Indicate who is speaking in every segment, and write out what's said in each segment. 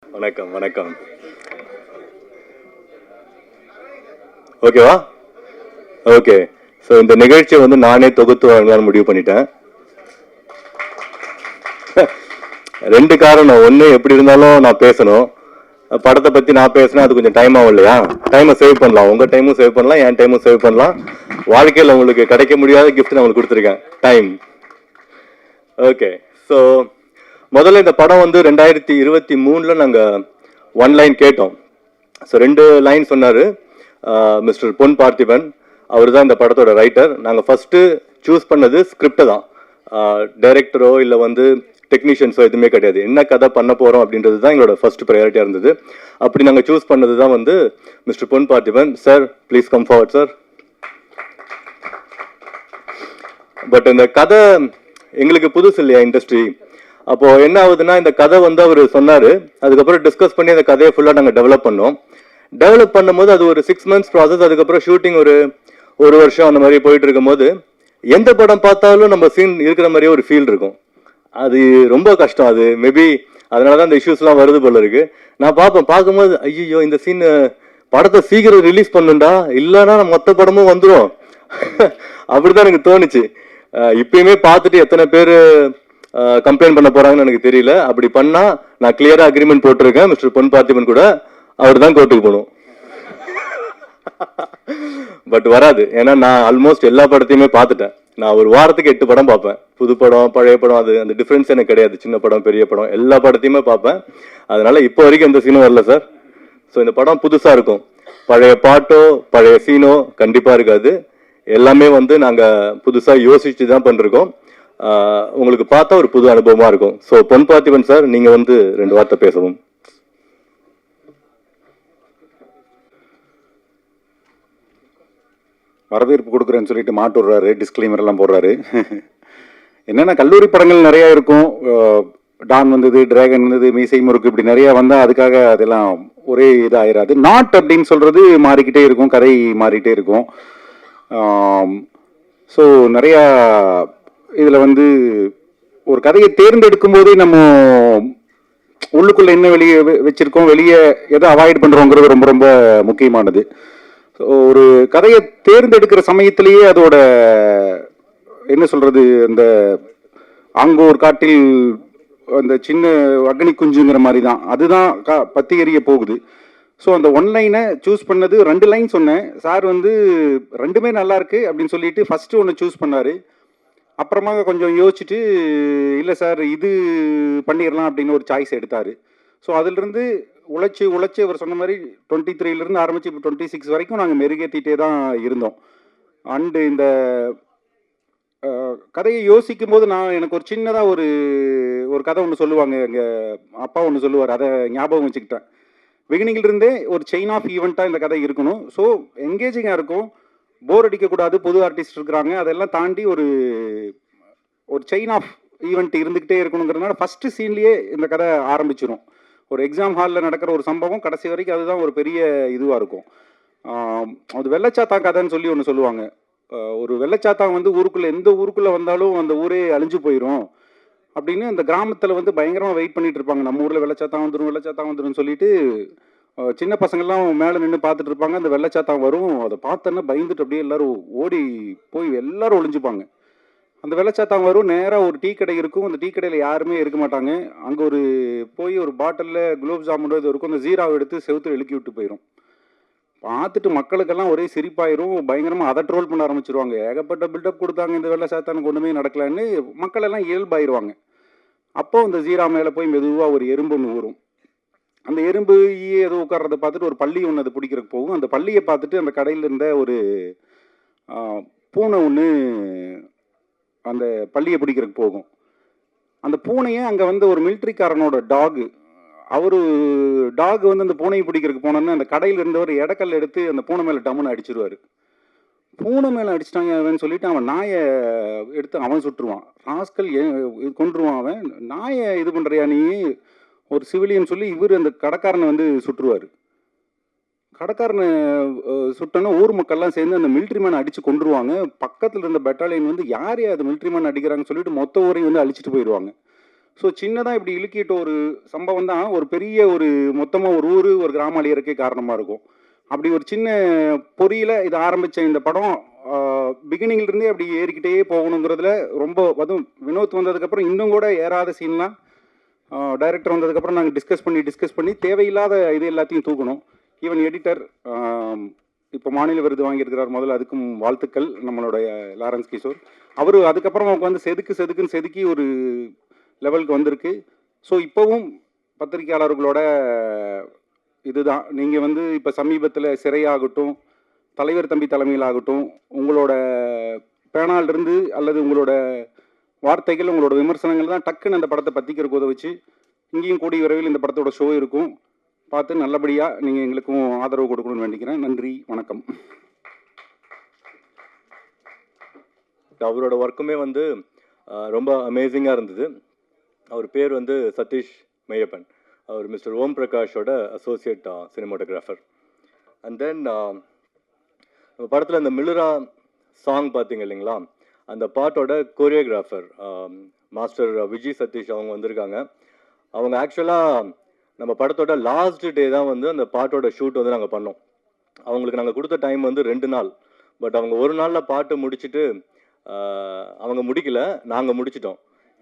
Speaker 1: வணக்கம் வணக்கம். ஓகேவா? ஓகே. ஸோ இந்த நிகழ்ச்சியை வந்து நானே தொகுத்து வாங்கலாம்னு முடிவு பண்ணிட்டேன். ரெண்டு காரணம். ஒன்று, எப்படி இருந்தாலும் நான் பேசணும். படத்தை பற்றி நான் பேசினா அது கொஞ்சம் டைம் ஆகும் இல்லையா? டைமை சேவ் பண்ணலாம். உங்கள் டைமும் சேவ் பண்ணலாம், என் டைமும் சேவ் பண்ணலாம். வாழ்க்கையில் உங்களுக்கு கிடைக்க முடியாத கிஃப்ட் நான் உங்களுக்கு கொடுத்துருக்கேன், டைம். ஓகே. ஸோ முதல்ல இந்த படம் வந்து 2023 நாங்கள் ஒன் லைன் கேட்டோம். ஸோ 2 லைன் சொன்னார் மிஸ்டர் பொன் பார்த்திபன். அவர் தான் இந்த படத்தோட ரைட்டர். நாங்கள் ஃபஸ்ட்டு சூஸ் பண்ணது ஸ்கிரிப்டை தான். டைரக்டரோ இல்லை வந்து டெக்னீஷியன்ஸோ எதுவுமே கிடையாது. என்ன கதை பண்ண போகிறோம் அப்படின்றது தான் எங்களோட ஃபர்ஸ்ட் ப்ரையாரிட்டியாக இருந்தது. அப்படி நாங்கள் சூஸ் பண்ணது தான் வந்து mister Pon Parthiban. Sir please come forward sir. But இந்த கதை எங்களுக்கு புதுசு இல்லையா இண்டஸ்ட்ரி. அப்போ என்ன ஆகுதுன்னா, இந்த கதை வந்து அவர் சொன்னார். அதுக்கப்புறம் டிஸ்கஸ் பண்ணி அந்த கதையை ஃபுல்லாக நாங்கள் டெவலப் பண்ணோம். டெவலப் பண்ணும்போது அது ஒரு 6 months ப்ராசஸ். அதுக்கப்புறம் ஷூட்டிங் ஒரு வருஷம் அந்த மாதிரி போயிட்டு இருக்கும்போது எந்த படம் பார்த்தாலும் நம்ம சீன் இருக்கிற மாதிரியே ஒரு ஃபீல் இருக்கும். அது ரொம்ப கஷ்டம். அது மேபி அதனால தான் இந்த இஷ்யூஸ்லாம் வருது போல இருக்கு. நான் பார்க்கும்போது ஐயோ இந்த சீன் படத்தை சீக்கிரம் ரிலீஸ் பண்ணுண்டா, இல்லைன்னா மொத்த படமும் வந்துடும். அப்படிதான் எனக்கு தோணுச்சு. இப்பயுமே பார்த்துட்டு எத்தனை பேர் கம்ப்ளைண்ட் பண்ண போறாங்கன்னு எனக்கு தெரியல. அப்படி பண்ணா நான் கிளியரா அக்ரிமெண்ட் போட்டிருக்கேன் மிஸ்டர் பொன் பார்த்திபன் கூட. அவர் தான் கோர்ட்டுக்கு போகணும். பட் வராது. ஏன்னா நான் ஆல்மோஸ்ட் எல்லா படத்தையுமே பார்த்துட்டேன். நான் ஒரு வாரத்துக்கு 8 படம் பார்ப்பேன். புது படம் பழைய படம் அது அந்த டிஃப்ரென்ஸ் எனக்கு கிடையாது. சின்ன படம் பெரிய படம் எல்லா படத்தையுமே பார்ப்பேன். அதனால இப்போ வரைக்கும் எந்த சீனும் வரல சார். ஸோ இந்த படம் புதுசா இருக்கும். பழைய பாட்டோ பழைய சீனோ கண்டிப்பா இருக்காது. எல்லாமே வந்து நாங்க புதுசா யோசிச்சு தான் பண்ணிருக்கோம். உங்களுக்கு பார்த்தா ஒரு புது அனுபவமா இருக்கும். ஸோ பொன் பார்த்திபன் சார், நீங்க வந்து 2 வார்த்தை பேசவும்.
Speaker 2: வரவேற்பு கொடுக்குறேன்னு சொல்லிட்டு மாட்டு விடுறாரு, டிஸ்க்ளைமர் எல்லாம் போடுறாரு. என்னென்னா கல்லூரி படங்கள் நிறையா இருக்கும். டான் வந்தது, டிராகன் வந்தது, மீசை முறுக்கு, இப்படி நிறையா வந்தால் அதுக்காக அதெல்லாம் ஒரே இதாகிடாது. நாட் அப்படின்னு சொல்கிறது மாறிக்கிட்டே இருக்கும், கதை மாறிக்கிட்டே இருக்கும். ஸோ நிறையா இதில் வந்து ஒரு கதையை தேர்ந்தெடுக்கும் போதே நம்ம உள்ளுக்குள்ளே என்ன வெளியே வச்சுருக்கோம், வெளியே எதை அவாய்ட் பண்ணுறோங்கிறது ரொம்ப ரொம்ப முக்கியமானது. ஒரு கதையை தேர்ந்தெடுக்கிற சமயத்திலேயே அதோட என்ன சொல்றது, அந்த ஆங்கோர் காட்டில் அந்த சின்ன அக்னி குஞ்சுங்கிற மாதிரி தான் அதுதான் பத்தி எறிய போகுது. ஸோ அந்த ஒன் லைனை சூஸ் பண்ணது, 2 லைன் சொன்னேன். சார் வந்து 2மே நல்லா இருக்கு அப்படின்னு சொல்லிட்டு ஃபர்ஸ்ட் ஒன்று சூஸ் பண்ணாரு. அப்புறமா கொஞ்சம் யோசிச்சுட்டு இல்லை சார் இது பண்ணிடலாம் அப்படின்னு ஒரு சாய்ஸ் எடுத்தார். ஸோ அதிலிருந்து உழைச்சி அவர் சொன்ன மாதிரி 23 ஆரம்பித்து இப்போ 26 வரைக்கும் நாங்கள் மெருகேற்றிட்டே தான் இருந்தோம். அண்டு இந்த கதையை யோசிக்கும் போது எனக்கு ஒரு சின்னதாக ஒரு கதை ஒன்று சொல்லுவாங்க, எங்கள் அப்பா ஒன்று சொல்லுவார், அதை ஞாபகம் வச்சுக்கிட்டேன். பிகினிங்கிலிருந்தே ஒரு செயின் ஆஃப் ஈவெண்ட்டாக இந்த கதை இருக்கணும். ஸோ என்கேஜிங்காக இருக்கும், போர் அடிக்கக்கூடாது, புது ஆர்டிஸ்ட் இருக்கிறாங்க, அதெல்லாம் தாண்டி ஒரு செயின் ஆஃப் ஈவெண்ட் இருந்துக்கிட்டே இருக்கணுங்கிறதுனால ஃபஸ்ட்டு சீன்லேயே இந்த கதை ஆரம்பிச்சிடும். ஒரு எக்ஸாம் ஹாலில் நடக்கிற ஒரு சம்பவம் கடைசி வரைக்கும் அதுதான் ஒரு பெரிய இதுவாக இருக்கும். அது வெள்ளச்சாத்தான் கதைன்னு சொல்லி ஒன்று சொல்லுவாங்க. ஒரு வெள்ளச்சாத்தான் வந்து எந்த ஊருக்குள்ளே வந்தாலும் அந்த ஊரே அழிஞ்சு போயிடும் அப்படின்னு அந்த கிராமத்தில் வந்து பயங்கரமாக வெயிட் பண்ணிட்டு இருப்பாங்க. நம்ம ஊரில் வெள்ளச்சாத்தான் வந்துடும் சொல்லிட்டு சின்ன பசங்கள்லாம் மேலே நின்று பார்த்துட்டு இருப்பாங்க. அந்த வெள்ளச்சாத்தான் வரும், அதை பார்த்தோன்னா பயந்துட்டு அப்படியே எல்லாரும் ஓடி போய் எல்லாரும் ஒளிஞ்சுப்பாங்க. அந்த வெள்ளச்சாத்தான் வரும், நேராக ஒரு டீ கடை இருக்கும். அந்த டீ கடையில் யாருமே இருக்க மாட்டாங்க. அங்கே போய் ஒரு பாட்டிலில் குலோப் ஜாமுன் இது இருக்கும், அந்த ஜீராவை எடுத்து செவுத்துல இழுக்கி விட்டு போயிடும். பார்த்துட்டு மக்களுக்கெல்லாம் ஒரே சிரிப்பாயிரும், பயங்கரமாக அதை ட்ரோல் பண்ண ஆரம்பிச்சிருவாங்க. ஏகப்பட்ட பில்டப் கொடுத்தாங்க, இந்த வெள்ளச்சாத்தானுக்கு ஒன்றுமே நடக்கலான்னு மக்கள் எல்லாம் இயல்பாயிருவாங்க. அப்போ அந்த ஜீரா மேலே போய் மெதுவாக ஒரு எறும்பு ஒன்று வரும். அந்த எறும்பு ஏதோ உட்கார்றதை பார்த்துட்டு ஒரு பள்ளி ஒன்று அதை பிடிக்கிறதுக்கு போகும். அந்த பள்ளியை பார்த்துட்டு அந்த கடையில் இருந்த ஒரு பூனை ஒன்று அந்த பள்ளியை பிடிக்கிறதுக்கு போகும். அந்த பூனையை அங்கே வந்து ஒரு மிலிட்ரிக்காரனோட டாகு, டாக் வந்து அந்த பூனையை பிடிக்கிறதுக்கு போனோன்னு அந்த கடையில் இருந்தவர் இடக்கல் எடுத்து அந்த பூனை மேலே டம்முன்னு அடிச்சிருவார். பூனை மேலே அடிச்சிட்டாங்க அவன் சொல்லிட்டு அவன் நாயை எடுத்து அவன் சுட்டுருவான். ராஸ்கல் கொன்றுவான். அவன் நாயை இது பண்ணுறியா நீ, ஒரு சிவிலியன் சொல்லி இவர் அந்த கடைக்காரனை வந்து சுட்டுருவார். கடைக்காரனை சுட்டோன்னா ஊர் மக்கள்லாம் சேர்ந்து அந்த மிலிட்ரி மேன் அடித்து கொண்டுருவாங்க. பக்கத்தில் இருந்த பெட்டாலியன் வந்து யார் அது மிலிட்ரி மேன் அடிக்கிறாங்கன்னு சொல்லிட்டு மொத்த ஊரையும் வந்து அழிச்சிட்டு போயிடுவாங்க. ஸோ சின்னதாக இப்படி இழுக்கிட்ட ஒரு சம்பவம் தான் ஒரு பெரிய ஒரு மொத்தமாக ஒரு ஊர் ஒரு கிராமம் அழியறக்கே காரணமாக இருக்கும். அப்படி ஒரு சின்ன பொறியில் இது ஆரம்பித்த இந்த படம் பிகினிங்லேருந்தே அப்படி ஏறிக்கிட்டே போகணுங்கிறதுல ரொம்ப அதுவும் வினோத் வந்ததுக்கப்புறம் இன்னும் கூட ஏறாத சீன்லாம் டைரக்டர் வந்ததுக்கப்புறம் நாங்கள் டிஸ்கஸ் பண்ணி தேவையில்லாத இது எல்லாத்தையும் தூக்கணும். ஈவன் எடிட்டர் இப்போ மாநில விருது வாங்கியிருக்கிறார், முதல்ல அதுக்கும் வாழ்த்துக்கள். நம்மளுடைய லாரன்ஸ் கிஷோர் அவர் அதுக்கப்புறம் அவங்க வந்து செதுக்குன்னு செதுக்கி ஒரு லெவலுக்கு வந்திருக்கு. ஸோ இப்போவும் பத்திரிகையாளர்களோட இதுதான், நீங்கள் வந்து இப்போ சமீபத்தில் சிறையாகட்டும், தலைவர் தம்பி தலைமையிலாகட்டும், உங்களோட பேனாலிருந்து அல்லது உங்களோட வார்த்தைகள், உங்களோட விமர்சனங்கள் தான் டக்குன்னு அந்த படத்தை பற்றிக்கிறக்கு உதவிச்சு. இங்கேயும் கூடிய விரைவில் இந்த படத்தோட ஷோ இருக்கும், பார்த்து நல்லபடியாக நீங்கள் எங்களுக்கும் ஆதரவு கொடுக்கணும்னு வேண்டிக்கிறேன். நன்றி, வணக்கம்.
Speaker 1: அவரோட ஒர்க்குமே வந்து ரொம்ப அமேசிங்காக இருந்தது. அவர் பேர் வந்து சதீஷ் மெய்யப்பன். அவர் மிஸ்டர் ஓம் பிரகாஷோட அசோசியேட் சினிமாட்டோகிராஃபர். அண்ட் தென் நம்ம படத்தில் இந்த மில்லுரா சாங் பார்த்தீங்க இல்லைங்களா, அந்த பாட்டோட கோரியோகிராஃபர் மாஸ்டர் விஜய் சதீஷ் அவங்க வந்திருக்காங்க. அவங்க ஆக்சுவலாக நம்ம படத்தோட லாஸ்ட் டே தான் வந்து அந்த பாட்டோட ஷூட் வந்து நாங்கள் பண்ணோம். அவங்களுக்கு நாங்கள் கொடுத்த டைம் வந்து 2 நாள். பட் அவங்க ஒரு நாளில் பாட்டு முடிச்சுட்டு அவங்க முடிக்கல, நாங்கள் முடிச்சிட்டோம்.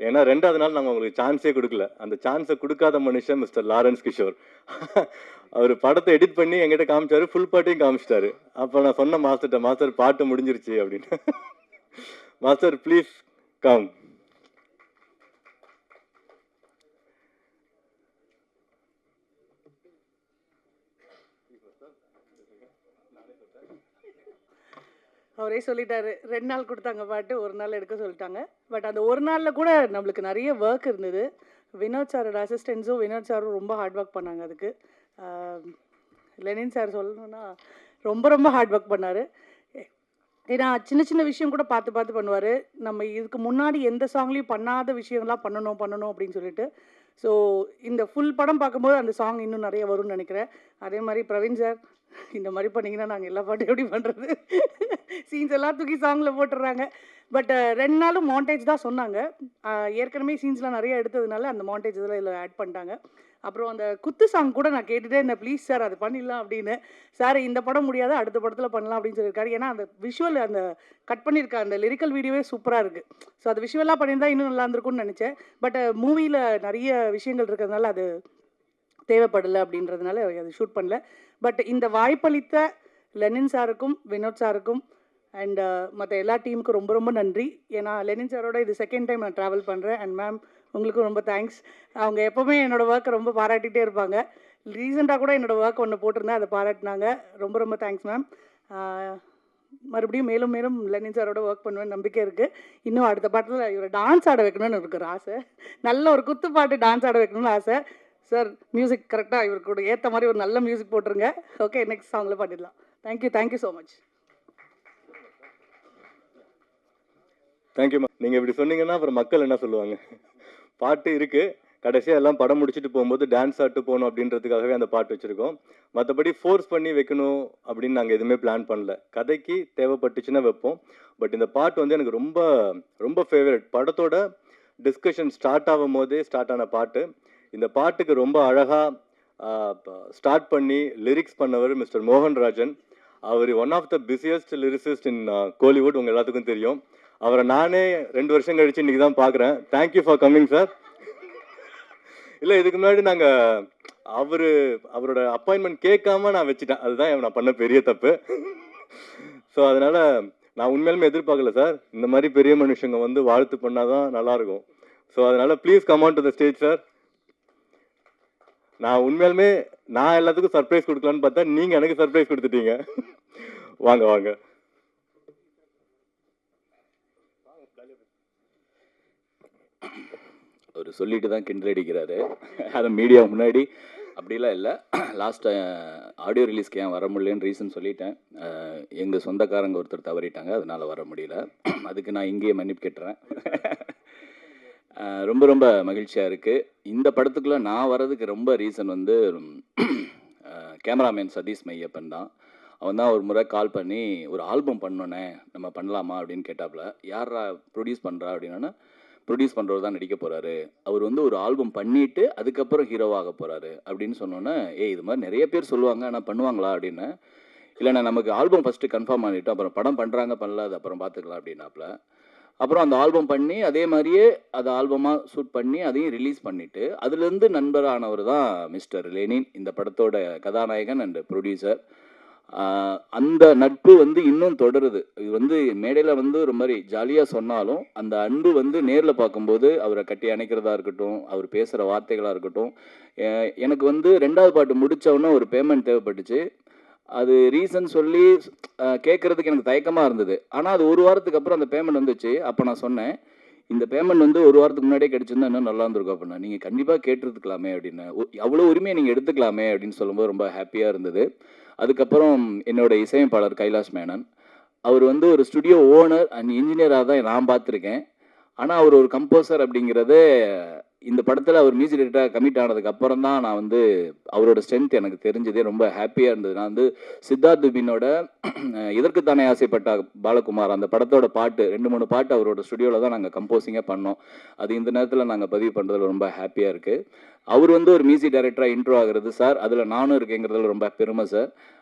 Speaker 1: ஏன்னா 2வது நாள் நாங்கள் அவங்களுக்கு சான்ஸே கொடுக்கல. அந்த சான்ஸை கொடுக்காத மனுஷன் மிஸ்டர் லாரன்ஸ் கிஷோர். அவர் படத்தை எடிட் பண்ணி எங்கிட்ட காமிச்சாரு, ஃபுல் பாட்டையும் காமிச்சிட்டாரு. அப்போ நான் சொன்ன மாஸ்டர்கிட்ட, மாஸ்டர் பாட்டு முடிஞ்சிருச்சு அப்படின்னு. Master please come.
Speaker 3: அவரே சொல்லிட்டாரு, 2 நாள் கொடுத்தாங்க பாட்டு, 1 நாள் எடுக்க சொல்லிட்டாங்க. பட் அந்த 1 நாளில் கூட நம்மளுக்கு நிறைய ஒர்க் இருந்தது. வினோத் சாரோட அசிஸ்டன்ஸும் வினோத் சாரும் ரொம்ப ஹார்ட் ஒர்க் பண்ணாங்க அதுக்கு. லெனின் சார் சொல்லணும்னா ரொம்ப ஹார்ட் ஒர்க் பண்ணார். ஏன்னா சின்ன சின்ன விஷயம் கூட பார்த்து பண்ணுவார். நம்ம இதுக்கு முன்னாடி எந்த சாங்லேயும் பண்ணாத விஷயங்கள்லாம் பண்ணணும் அப்படின்னு சொல்லிட்டு. ஸோ இந்த ஃபுல் படம் பார்க்கும்போது அந்த சாங் இன்னும் நிறைய வரும்னு நினைக்கிறேன். அதே மாதிரி பிரவீன் சார், இந்த மாதிரி பண்ணிங்கன்னா நாங்கள் எல்லா பாட்டும் எப்படி பண்ணுறது, சீன்ஸ் எல்லாம் தூக்கி சாங்கில் போட்டுடுறாங்க. பட் 2 நாளும் மாண்டேஜ் தான் சொன்னாங்க. ஏற்கனவே சீன்ஸ்லாம் நிறைய எடுத்ததுனால அந்த மாண்டேஜ் இதெல்லாம் இதில் ஆட் பண்ணிட்டாங்க. அப்புறம் அந்த குத்து சாங் கூட நான் கேட்டுகிட்டே இருந்தேன், ப்ளீஸ் சார் அது பண்ணிடலாம் அப்படின்னு. சார் இந்த படம் முடியாது, அடுத்த படத்தில் பண்ணலாம் அப்படின்னு சொல்லியிருக்காரு. ஏன்னா அந்த விஷுவல், அந்த கட் பண்ணியிருக்க அந்த லிரிக்கல் வீடியோவே சூப்பராக இருக்குது. ஸோ அது விஷுவலாக பண்ணியிருந்தால் இன்னும் நல்லா இருந்திருக்கும்னு நினச்சேன். பட் மூவியில் நிறைய விஷயங்கள் இருக்கிறதுனால அது தேவைப்படலை அப்படின்றதுனால அது ஷூட் பண்ணல. பட் இந்த வாய்ப்பளித்த லெனின் சாருக்கும் வினோத் சாருக்கும் அண்ட் மற்ற எல்லா டீமுக்கும் ரொம்ப நன்றி. ஏன்னா லெனின் சாரோட இது செகண்ட் டைம் நான் ட்ராவல் பண்ணுறேன். அண்ட் மேம் உங்களுக்கும் ரொம்ப தேங்க்ஸ். அவங்க எப்போவுமே என்னோடய ஒர்க்கை ரொம்ப பாராட்டிகிட்டே இருப்பாங்க. ரீசெண்டாக கூட என்னோடய ஒர்க் ஒன்று போட்டிருந்தேன், அதை பாராட்டினாங்க. ரொம்ப தேங்க்ஸ் மேம். மறுபடியும் மேலும் லெனின் சாரோட ஒர்க் பண்ணுவேன் நம்பிக்கை இருக்குது. இன்னும் அடுத்த பாட்டில் இவரை டான்ஸ் ஆட வைக்கணும்னு இருக்கிற ஆசை. நல்ல ஒரு குத்து பாட்டு டான்ஸ் ஆட வைக்கணும்னு ஆசை. சார் மியூசிக் கரெக்டாக இவருக்கு கூட ஏற்ற மாதிரி ஒரு நல்ல மியூசிக் போட்டுருங்க. ஓகே, நெக்ஸ்ட் சாங்கில் பாடிடலாம். Thank you so much.
Speaker 1: தேங்க்யூ. நீங்கள் இப்படி சொன்னீங்கன்னா அப்புறம் மக்கள் என்ன சொல்லுவாங்க? பாட்டு இருக்குது, கடைசியாக எல்லாம் படம் முடிச்சுட்டு போகும்போது டான்ஸ் ஆட்டு போகணும் அப்படின்றதுக்காகவே அந்த பாட்டு வச்சுருக்கோம். மற்றபடி ஃபோர்ஸ் பண்ணி வைக்கணும் அப்படின்னு நாங்கள் எதுவுமே பிளான் பண்ணல. கதைக்கு தேவைப்பட்டுச்சுன்னா வைப்போம். பட் இந்த பாட்டு வந்து எனக்கு ரொம்ப ஃபேவரட். படத்தோட டிஸ்கஷன் ஸ்டார்ட் ஆகும் போதே ஸ்டார்ட் ஆன பாட்டு. இந்த பாட்டுக்கு ரொம்ப அழகாக ஸ்டார்ட் பண்ணி லிரிக்ஸ் பண்ணவர் மிஸ்டர் மோகன்ராஜன். அவர் one of the busiest lyricist in Kollywood, உங்கள் எல்லாத்துக்கும் தெரியும். அவரை நானே 2 வருஷம் கழிச்சு இன்றைக்கி தான் பார்க்குறேன். Thank you for coming sir. இல்லை, இதுக்கு முன்னாடி நாங்கள் அவரோட அப்பாயின்மெண்ட் கேட்காம நான் வச்சுட்டேன். அதுதான் நான் பண்ண பெரிய தப்பு. ஸோ அதனால் நான் உண்மையிலுமே எதிர்பார்க்கல சார். இந்த மாதிரி பெரிய மனுஷங்க வந்து வாழ்த்து பண்ணாதான் நல்லாயிருக்கும். ஸோ அதனால் please come on to the stage sir. நான் உண்மையாலுமே எல்லாத்துக்கும் சர்ப்ரைஸ் கொடுக்கலான்னு பார்த்தா நீங்கள் எனக்கு சர்ப்ரைஸ் கொடுத்துட்டீங்க. வாங்க.
Speaker 4: அவர் சொல்லிட்டு தான் கிண்டல் அடிக்கிறாரு. அதை மீடியா முன்னாடி அப்படிலாம் இல்லை. லாஸ்ட் ஆடியோ ரிலீஸ்க்கு ஏன் வர முடியலன்னு ரீசன் சொல்லிட்டேன். எங்கள் சொந்தக்காரங்க ஒருத்தர் தவறிட்டாங்க, அதனால் வர முடியல. அதுக்கு நான் இங்கேயே மன்னிப்பு கேட்டுறேன். ரொம்ப மகிழ்ச்சியாக இருக்குது. இந்த படத்துக்குள்ளே நான் வர்றதுக்கு ரொம்ப ரீசன் வந்து கேமராமேன் சதீஷ் மெய்யப்பன் தான். அவன் தான் ஒரு முறை கால் பண்ணி ஒரு ஆல்பம் பண்ணோன்னே நம்ம பண்ணலாமா அப்படின்னு கேட்டாப்புல. யாரா ப்ரொடியூஸ் பண்ணுறா அப்படின்னா, ப்ரொடியூஸ் பண்ணுறவர் தான் நடிக்க போகிறாரு, அவர் வந்து ஒரு ஆல்பம் பண்ணிவிட்டு அதுக்கப்புறம் ஹீரோவாக போகிறாரு அப்படின்னு சொன்னோன்னே, இது மாதிரி நிறைய பேர் சொல்லுவாங்க, ஆனால் பண்ணுவாங்களா அப்படின்னு. இல்லைண்ணா, நமக்கு ஆல்பம் ஃபஸ்ட்டு கன்ஃபார்ம் பண்ணிவிட்டோம், அப்புறம் படம் பண்ணுறாங்க பண்ணல அது அப்புறம் பார்த்துக்கலாம் அப்படின்னாப்புல. அப்புறம் அந்த ஆல்பம் பண்ணி அதே மாதிரியே அதை ஆல்பமாக ஷூட் பண்ணி அதையும் ரிலீஸ் பண்ணிவிட்டு அதுலேருந்து நண்பரானவர் தான் மிஸ்டர் லெனின், இந்த படத்தோட கதாநாயகன் அண்ட் ப்ரொடியூசர். அந்த நட்பு வந்து இன்னும் தொடருது. இது வந்து மேடையில் வந்து ஒரு மாதிரி ஜாலியாக சொன்னாலும் அந்த அன்பு வந்து நேரில் பார்க்கும்போது அவரை கட்டி அணைக்கிறதா இருக்கட்டும், அவர் பேசுகிற வார்த்தைகளாக இருக்கட்டும். எனக்கு வந்து 2வது பாட்டு முடித்தவொன்னே ஒரு பேமெண்ட் தேவைப்பட்டுச்சு. அது ரீசன் சொல்லி கேட்குறதுக்கு எனக்கு தயக்கமாக இருந்தது. ஆனால் அது ஒரு வாரத்துக்கு அப்புறம் அந்த பேமெண்ட் வந்துச்சு. அப்போ நான் சொன்னேன், இந்த பேமெண்ட் வந்து ஒரு வாரத்துக்கு முன்னாடியே கிடச்சிருந்தா இன்னும் நல்லா இருந்திருக்கும் அப்படின்னா. நீங்கள் கண்டிப்பாக கேட்டிருக்கலாமே அப்படின்னு, அவ்வளோ உரிமையை நீங்கள் எடுத்துக்கலாமே அப்படின்னு சொல்லும்போது ரொம்ப ஹாப்பியாக இருந்தது. அதுக்கப்புறம் என்னோட இசையமைப்பாளர் கைலாஷ் மேனன், அவர் வந்து ஒரு ஸ்டுடியோ ஓனர் அண்ட் இன்ஜினியராக தான் நான் பார்த்துருக்கேன். ஆனால் அவர் ஒரு கம்போசர் அப்படிங்கிறத இந்த படத்தில் அவர் மியூசிக் டைரக்டராக கமிட் ஆனதுக்கு அப்புறம் தான் நான் வந்து அவரோட ஸ்ட்ரென்த் எனக்கு தெரிஞ்சதே. ரொம்ப ஹாப்பியாக இருந்தது. நான் வந்து சித்தார்த் துபினோட இதற்குத்தானே ஆசைப்பட்ட பாலகுமார் அந்த படத்தோட பாட்டு 2-3 பாட்டு அவரோட ஸ்டுடியோவில் தான் நாங்கள் கம்போசிங்காக பண்ணோம். அது இந்த நேரத்தில் நாங்கள் பதிவு பண்ணுறதுல ரொம்ப ஹாப்பியாக இருக்குது. அவர் வந்து ஒரு மியூசிக் டைரக்டராக இன்ட்ரோ ஆகிறது சார், அதில் நானும் இருக்கேங்கிறதுல ரொம்ப பெருமை சார்.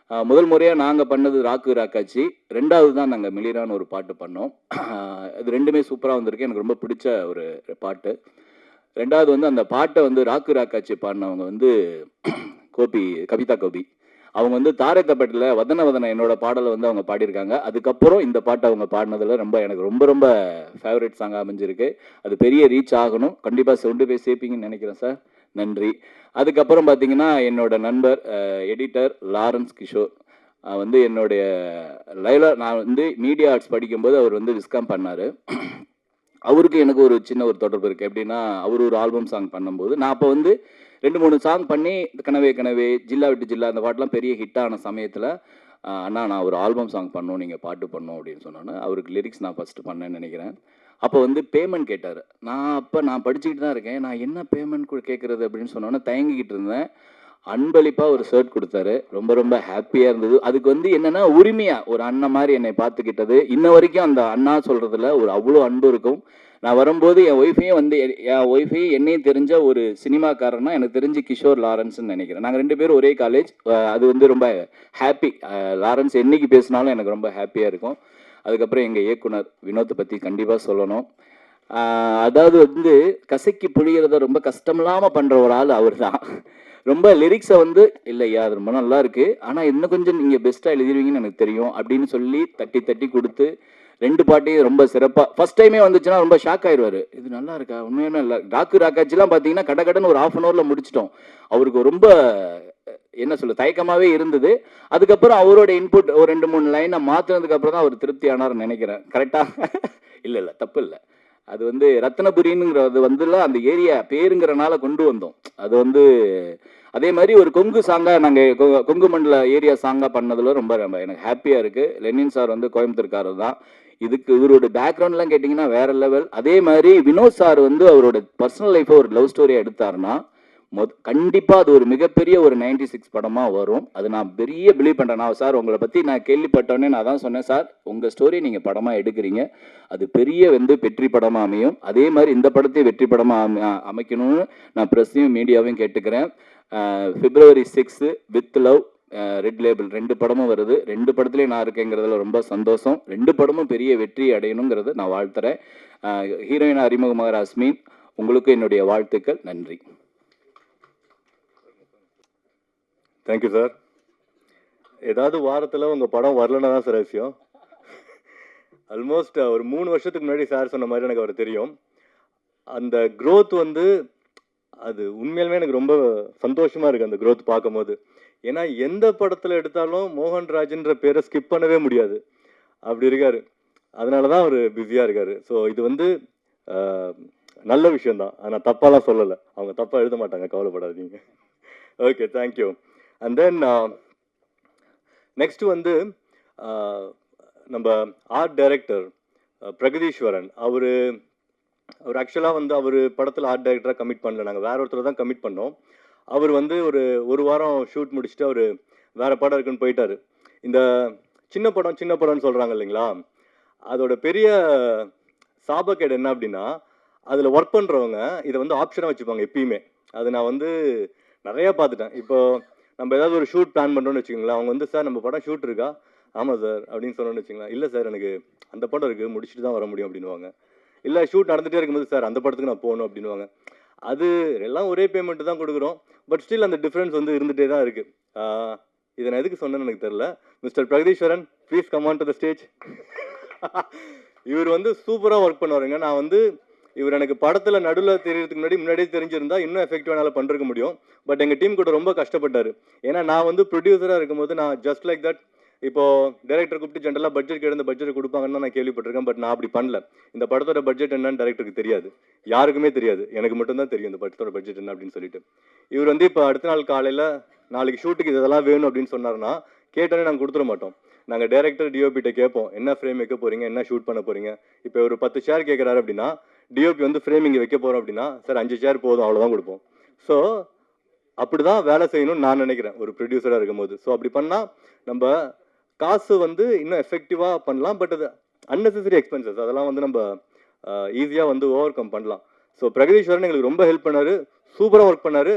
Speaker 4: முதல் முறையாக நாங்கள் பண்ணது ராக்கு ராக்காச்சி, 2வது தான் நாங்கள் மிளிரான்னு ஒரு பாட்டு பண்ணோம். இது 2மே சூப்பராக வந்திருக்கு, எனக்கு ரொம்ப பிடிச்ச ஒரு பாட்டு. 2வது வந்து அந்த பாட்டை வந்து ராக்கு ராக்காச்சி பாடினவங்க வந்து கவிதா கோபி. அவங்க வந்து தாரத்தப்பட்டில் வதன வதன என்னோட பாடலை வந்து அவங்க பாடியிருக்காங்க. அதுக்கப்புறம் இந்த பாட்டை அவங்க பாடினதில் எனக்கு ரொம்ப ரொம்ப ஃபேவரட் சாங்காக அமைஞ்சிருக்கு. அது பெரிய ரீச் ஆகணும், கண்டிப்பாக கொண்டு போய் சேர்ப்பீங்கன்னு நினைக்கிறேன் சார். நன்றி. அதுக்கப்புறம் பார்த்தீங்கன்னா என்னோட நண்பர் எடிட்டர் லாரன்ஸ் கிஷோர் வந்து என்னுடைய நான் வந்து மீடியா ஆர்ட்ஸ் படிக்கும்போது அவர் வந்து விஸ்காம் பண்ணார். அவருக்கு எனக்கு ஒரு சின்ன ஒரு தொடர்பு இருக்குது. எப்படின்னா, அவர் ஒரு ஆல்பம் சாங் பண்ணும்போது நான் அப்போ வந்து 2-3 சாங் பண்ணி கனவே கனவே, ஜில்லா விட்டு ஜில்லா அந்த பாட்டெலாம் பெரிய ஹிட் ஆன சமயத்தில் அண்ணா நான் ஒரு ஆல்பம் சாங் பண்ணணும், நீங்கள் பாட்டு பண்ணணும் அப்படின்னு சொன்னோன்னே அவருக்கு லிரிக்ஸ் நான் ஃபஸ்ட்டு பண்ணேன்னு நினைக்கிறேன். அப்போ வந்து பேமெண்ட் கேட்டார். நான் படிச்சுக்கிட்டு தான் இருக்கேன், நான் என்ன பேமெண்ட் கேட்குறது அப்படின்னு சொன்னோன்னே தயங்கிக்கிட்டு இருந்தேன். அன்பளிப்பாக ஒரு ஷர்ட் கொடுத்தாரு, ரொம்ப ரொம்ப ஹாப்பியாக இருந்தது. அதுக்கு வந்து என்னென்னா உரிமையாக ஒரு அண்ணன் மாதிரி என்னை பார்த்துக்கிட்டது. இன்ன வரைக்கும் அந்த அண்ணா சொல்கிறதுல ஒரு அவ்வளோ அன்பு இருக்கும். நான் வரும்போது என் ஒய்ஃபையும் என்னையும் தெரிஞ்ச ஒரு சினிமாக்காரன்னா எனக்கு தெரிஞ்சு கிஷோர் லாரன்ஸ்ன்னு நினைக்கிறேன். நாங்கள் 2 பேரும் ஒரே காலேஜ். அது வந்து ரொம்ப ஹாப்பி. லாரன்ஸ் என்னைக்கு பேசினாலும் எனக்கு ரொம்ப ஹாப்பியாக இருக்கும். அதுக்கப்புறம் எங்கள் இயக்குனர் வினோத்தை பற்றி கண்டிப்பாக சொல்லணும். அதாவது வந்து கசக்கி புழிகிறத ரொம்ப கஷ்டமில்லாமல் பண்ணுற ஒரு ஆள் அவர் தான். ரொம்ப லிரிக்ஸை வந்து இல்லையா அது ரொம்ப நல்லா இருக்குது, ஆனால் இன்னும் கொஞ்சம் நீங்கள் பெஸ்ட்டாக எழுதிடுவீங்கன்னு எனக்கு தெரியும் அப்படின்னு சொல்லி தட்டி தட்டி கொடுத்து 2 பாட்டையும் ரொம்ப சிறப்பாக ஃபஸ்ட் டைமே வந்துச்சுன்னா ரொம்ப ஷாக் ஆயிடுவார். இது நல்லா இருக்கா, உண்மையுமே இல்லை. ராக்கு ராக்காச்சிலாம் பார்த்தீங்கன்னா கடகடன்னு ஒரு 1/2 hourல முடிச்சிட்டோம். அவருக்கு ரொம்ப என்ன சொல்ல தயக்கமாகவே இருந்தது. அதுக்கப்புறம் அவரோட இன்புட் ஒரு 2-3 லைனை மாற்றினதுக்கு அப்புறம் தான் அவர் திருப்தி ஆனார்னு நினைக்கிறேன். கரெக்டாக? இல்லை தப்பு இல்லை. அது வந்து ரத்னபுரிங்கிறது வந்துலாம் அந்த ஏரியா பேருங்கிறனால கொண்டு வந்தோம். அது வந்து அதே மாதிரி ஒரு கொங்கு சாங்காக நாங்கள் கொங்கு மண்டல ஏரியா சாங்காக பண்ணதில் ரொம்ப ரொம்ப எனக்கு ஹாப்பியாக இருக்குது. லெனின் சார் வந்து கோயம்புத்தூர்காரர் தான். இதுக்கு இவரோட பேக்ரவுண்ட்லாம் கேட்டிங்கன்னா வேறு லெவல். அதே மாதிரி வினோத் சார் வந்து அவரோட பர்சனல் லைஃப்பை ஒரு லவ் ஸ்டோரியாக எடுத்தாருன்னா கண்டிப்பாக அது ஒரு மிகப்பெரிய ஒரு 96 படமாக வரும். அது நான் பெரிய பிலீவ் பண்ணுறேன். நான் சார் உங்களை பற்றி நான் கேள்விப்பட்டோன்னே நான் தான் சொன்னேன், சார் உங்கள் ஸ்டோரி நீங்கள் படமாக எடுக்கிறீங்க, அது பெரிய வெற்றி படமாக அமையும். அதே மாதிரி இந்த படத்தையும் வெற்றி படமாக அமைக்கணும்னு நான் ப்ரெஸ்ஸையும் மீடியாவையும் கேட்டுக்கிறேன். February 6 with love red label 2 படமும் வருது. 2 படத்துலேயும் நான் இருக்கேங்கிறதுல ரொம்ப சந்தோஷம். 2 படமும் பெரிய வெற்றி அடையணுங்கிறத நான் வாழ்த்துறேன். ஹீரோயின் அறிமுகமாக அஸ்மின், உங்களுக்கு என்னுடைய வாழ்த்துக்கள். நன்றி.
Speaker 1: Thank you sir. ஏதாவது வாரத்தில் உங்கள் படம் வரலன்னா தான் சார் விஷயம். ஆல்மோஸ்ட் ஒரு 3 வருஷத்துக்கு முன்னாடி சார் சொன்ன மாதிரி எனக்கு அவர் தெரியும். அந்த க்ரோத் வந்து அது உண்மையிலுமே எனக்கு ரொம்ப சந்தோஷமாக இருக்குது அந்த க்ரோத் பார்க்கும்போது. ஏன்னா எந்த படத்தில் எடுத்தாலும் மோகன்ராஜ்ன்ற பேரை ஸ்கிப் பண்ணவே முடியாது, அப்படி இருக்கார். அதனால தான் அவர் பிஸியாக இருக்கார். ஸோ இது வந்து நல்ல விஷயந்தான். ஆனால் தப்பாலாம் சொல்லலை, அவங்க தப்பாக எழுத மாட்டாங்க, கவலைப்படாதீங்க. Okay, thank you. And then next வந்து நம்ம ஆர்ட் டைரக்டர் பிரகதீஸ்வரன். அவர் ஆக்சுவலாக வந்து அவர் படத்தில் ஆர்ட் டைரக்டராக கமிட் பண்ணல, நாங்கள் வேற ஒருத்தர் தான் கமிட் பண்ணோம். அவர் வந்து ஒரு வாரம் ஷூட் முடிச்சுட்டு அவர் வேறு படம் இருக்குன்னு போயிட்டார். இந்த சின்ன படம்னு சொல்கிறாங்க இல்லைங்களா, அதோட பெரிய சாபக்கேடு என்ன அப்படின்னா, அதில் ஒர்க் பண்ணுறவங்க இதை வந்து ஆப்ஷனாக வச்சுப்பாங்க எப்பயுமே. அது நான் வந்து நிறையா பார்த்துட்டேன். இப்போ நம்ம ஏதாவது ஒரு ஷூட் பிளான் பண்ணுறோன்னு வச்சுக்கோங்களேன், அவங்க வந்து சார் நம்ம படம் ஷூட் இருக்கா, ஆமாம் சார் அப்படின்னு சொன்னோன்னு வச்சுங்களேன், இல்லை சார் எனக்கு அந்த படம் இருக்குது முடிச்சுட்டு தான் வர முடியும் அப்படின்னுவாங்க. இல்லை ஷூட் நடந்துகிட்டே இருக்கும்போது சார் அந்த படத்துக்கு நான் போகணும் அப்படின்னுவாங்க. அது எல்லாம் ஒரே பேமெண்ட்டு தான் கொடுக்குறோம், பட் ஸ்டில் அந்த டிஃப்ரென்ஸ் வந்து இருந்துகிட்டே தான் இருக்குது. இதை நான் எதுக்கு சொன்னேன்னு எனக்கு தெரில. Mister Pragatheeswaran please come on to the stage. இவர் வந்து சூப்பராக ஒர்க் பண்ணுவாருங்க. நான் வந்து இவர் எனக்கு படத்தில் நடுவில் தெரியறதுக்கு முன்னாடியே தெரிஞ்சிருந்தா இன்னும் எஃபெக்டிவாக என்னால் பண்ணிருக்க முடியும். பட் எங்கள் டீம் கூட ரொம்ப கஷ்டப்பட்டார். ஏன்னா நான் வந்து ப்ரொடியூசராக இருக்கும்போது நான் ஜஸ்ட் லைக் தட், இப்போ டைரக்டர் கூப்பிட்டு ஜென்ரலாக பட்ஜெட் கேட்டு இந்த பட்ஜெட் கொடுப்பாங்கன்னு நான் கேள்விப்பட்டிருக்கேன். பட் நான் அப்படி பண்ணல. இந்த படத்தோட பட்ஜெட் என்னன்னு டைரக்டருக்கு தெரியாது, யாருக்குமே தெரியாது, எனக்கு மட்டும்தான் தெரியும் இந்த படத்தோட பட்ஜெட் என்ன அப்படின்னு சொல்லிட்டு. இவர் வந்து இப்போ அடுத்த நாள் காலையில் நாளைக்கு ஷூட்டுக்கு இதெல்லாம் வேணும் அப்படின்னு சொன்னார்னா கேட்டோன்னே நாங்கள் கொடுத்துட மாட்டோம். நாங்கள் டைரக்டர் டிஓபிட்ட கேட்போம், என்ன ஃப்ரேம் வைக்க போகிறீங்க, என்ன ஷூட் பண்ண போகிறீங்க. இப்போ ஒரு 10 சேர் கேட்குறாரு அப்படின்னா டிஓபி வந்து ஃப்ரேமிங் வைக்க போகிறோம் அப்படின்னா சார் 5 சேர் போதும் அவ்வளோதான் கொடுப்போம். ஸோ அப்படி தான் வேலை செய்யணும்னு நான் நினைக்கிறேன் ஒரு ப்ரொடியூசராக இருக்கும்போது. ஸோ அப்படி பண்ணால் நம்ம காசு வந்து இன்னும் எஃபெக்டிவாக பண்ணலாம். பட் அது அன்னெசரி எக்ஸ்பென்சஸ் அதெல்லாம் வந்து நம்ம ஈஸியாக வந்து ஓவர் கம் பண்ணலாம். ஸோ பிரகதீஸ்வரன் எங்களுக்கு ரொம்ப ஹெல்ப் பண்ணார், சூப்பராக ஒர்க் பண்ணார்.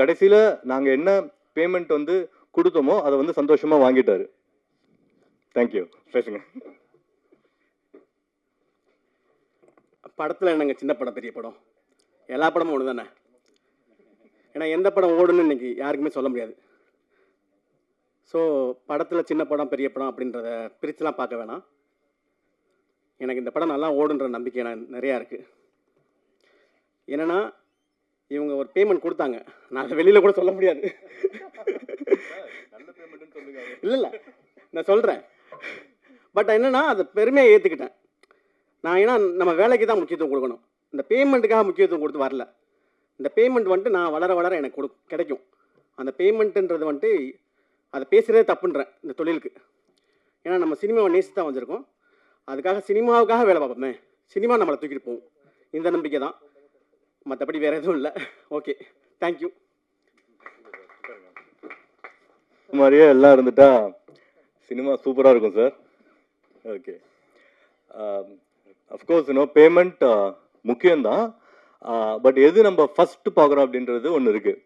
Speaker 1: கடைசியில் நாங்கள் என்ன பேமெண்ட் வந்து கொடுத்தோமோ அதை வந்து சந்தோஷமாக வாங்கிட்டாரு. தேங்க்யூ. பேசுங்க.
Speaker 5: படத்தில் என்னங்க சின்ன படம் பெரிய படம் எல்லா படமும் ஒன்று தானே. ஏன்னா எந்த படம் ஓடுன்னு இன்னைக்கு யாருக்குமே சொல்ல முடியாது. ஸோ படத்தில் சின்ன படம் பெரிய படம் அப்படின்றத பிரித்துலாம் பார்க்க வேணாம். எனக்கு இந்த படம் நல்லா ஓடுன்ற நம்பிக்கை நிறையா இருக்குது. என்னென்னா இவங்க ஒரு பேமெண்ட் கொடுத்தாங்க, நான் அதை வெளியில் கூட சொல்ல முடியாது. இல்லை நான் சொல்கிறேன். பட் என்னென்னா அதை பெருமையாக ஏற்றுக்கிட்டேன் நான். ஏன்னா நம்ம வேலைக்கு தான் முக்கியத்துவம் கொடுக்கணும், இந்த பேமெண்ட்டுக்காக முக்கியத்துவம் கொடுத்து வரல. இந்த பேமெண்ட் வந்துட்டு நான் வளர வளர எனக்கு கிடைக்கும். அந்த பேமெண்ட்டுன்றது வந்துட்டு அதை பேசுகிறதே தப்புன்றேன் இந்த தொழிலுக்கு. ஏன்னா நம்ம சினிமாவை நேசித்து தான் வந்திருக்கோம். அதுக்காக சினிமாவுக்காக வேலை பார்ப்போமே, சினிமா நம்மளை தூக்கிட்டு போவோம். இந்த நம்பிக்கை தான், மற்றபடி வேறு எதுவும் இல்லை. Okay, thank you.
Speaker 1: மாதிரியே எல்லாம் இருந்துட்டா சினிமா சூப்பராக இருக்கும் சார். ஓகே, அஃப்கோர்ஸ் பேமெண்ட் முக்கியம்தான். பட் எது நம்ம ஃபஸ்ட்டு பார்க்குறோம் அப்படின்றது ஒன்று இருக்குது.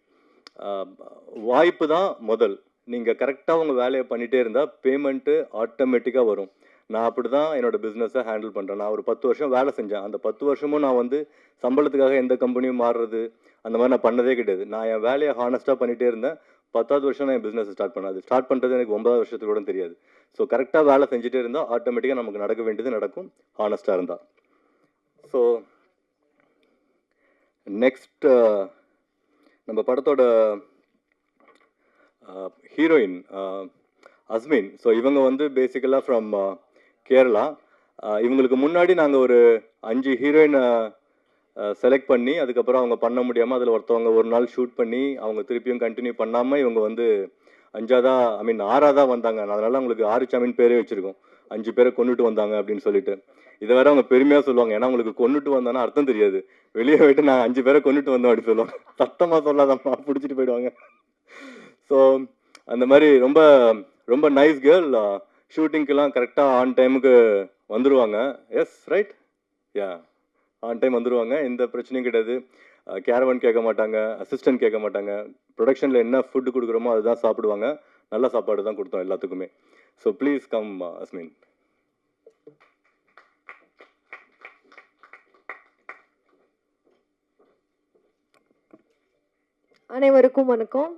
Speaker 1: வாய்ப்பு தான் முதல். நீங்கள் கரெக்டாக உங்கள் வேலையை பண்ணிகிட்டே இருந்தால் பேமெண்ட்டு ஆட்டோமேட்டிக்காக வரும். நான் அப்படி தான் என்னோடய பிஸ்னஸை ஹேண்டில் பண்ணுறேன். நான் ஒரு 10 வருஷம் வேலை செஞ்சேன். அந்த 10 வருஷமும் நான் வந்து சம்பளத்துக்காக எந்த கம்பெனியும் மாறுறது அந்த மாதிரி நான் பண்ணதே கிடையாது. நான் என் வேலையை ஹானஸ்ட்டாக பண்ணிகிட்டே இருந்தேன். 10வது வருஷம் நான் என் பிஸ்னஸ் ஸ்டார்ட் பண்ணேன். அது ஸ்டார்ட் பண்ணுறது எனக்கு 9வது வருஷத்துக்கு கூட தெரியாது. ஸோ கரெக்டாக வேலை செஞ்சுட்டே இருந்தால் ஆட்டோமேட்டிக்காக நமக்கு நடக்க வேண்டியது நடக்கும், ஹானஸ்ட்டாக இருந்தால். ஸோ நெக்ஸ்ட் நம்ம படத்தோட ஹீரோயின் அஸ்மின். ஸோ இவங்க வந்து பேசிக்கலாக ஃப்ரம் கேரளா. இவங்களுக்கு முன்னாடி நாங்கள் ஒரு 5 ஹீரோயினை செலக்ட் பண்ணி அதுக்கப்புறம் அவங்க பண்ண முடியாமல் அதில் ஒருத்தவங்க ஒரு நாள் ஷூட் பண்ணி அவங்க திருப்பியும் கண்டினியூ பண்ணாமல் இவங்க வந்து 6ஆக வந்தாங்க. அதனால் அவங்களுக்கு 6 சாமின் பேரே வச்சுருக்கோம். 5 பேரை கொண்டுட்டு வந்தாங்க அப்படின்னு சொல்லிட்டு. இதை வேற அவங்க பெருமையாக சொல்லுவாங்க. ஏன்னா அவங்களுக்கு கொண்டுட்டு வந்தானா அர்த்தம் தெரியாது. வெளியே போயிட்டு நான் 5 பேரை கொண்டுட்டு வந்தோம் அப்படின்னு சொல்லுவாங்க. சத்தமாக சொல்லாதம்மா பிடிச்சிட்டு போயிடுவாங்க. ஸோ அந்த மாதிரி ரொம்ப ரொம்ப நைஸ் கேர்ள். ஷூட்டிங்க்கெல்லாம் கரெக்டாக ஆன் டைமுக்கு வந்துடுவாங்க. S right, yeah on time வந்துடுவாங்க. எந்த பிரச்சனையும் கிடையாது. கேரவன் கேட்க மாட்டாங்க, அசிஸ்டன்ட் கேட்க மாட்டாங்க. ப்ரொடக்ஷனில் என்ன ஃபுட்டு கொடுக்குறோமோ அதுதான் சாப்பிடுவாங்க. நல்ல சாப்பாடு தான் கொடுத்தோம் எல்லாத்துக்குமே. ஸோ ப்ளீஸ் கம் அஸ்மின்.
Speaker 6: அனைவருக்கும் வணக்கம்.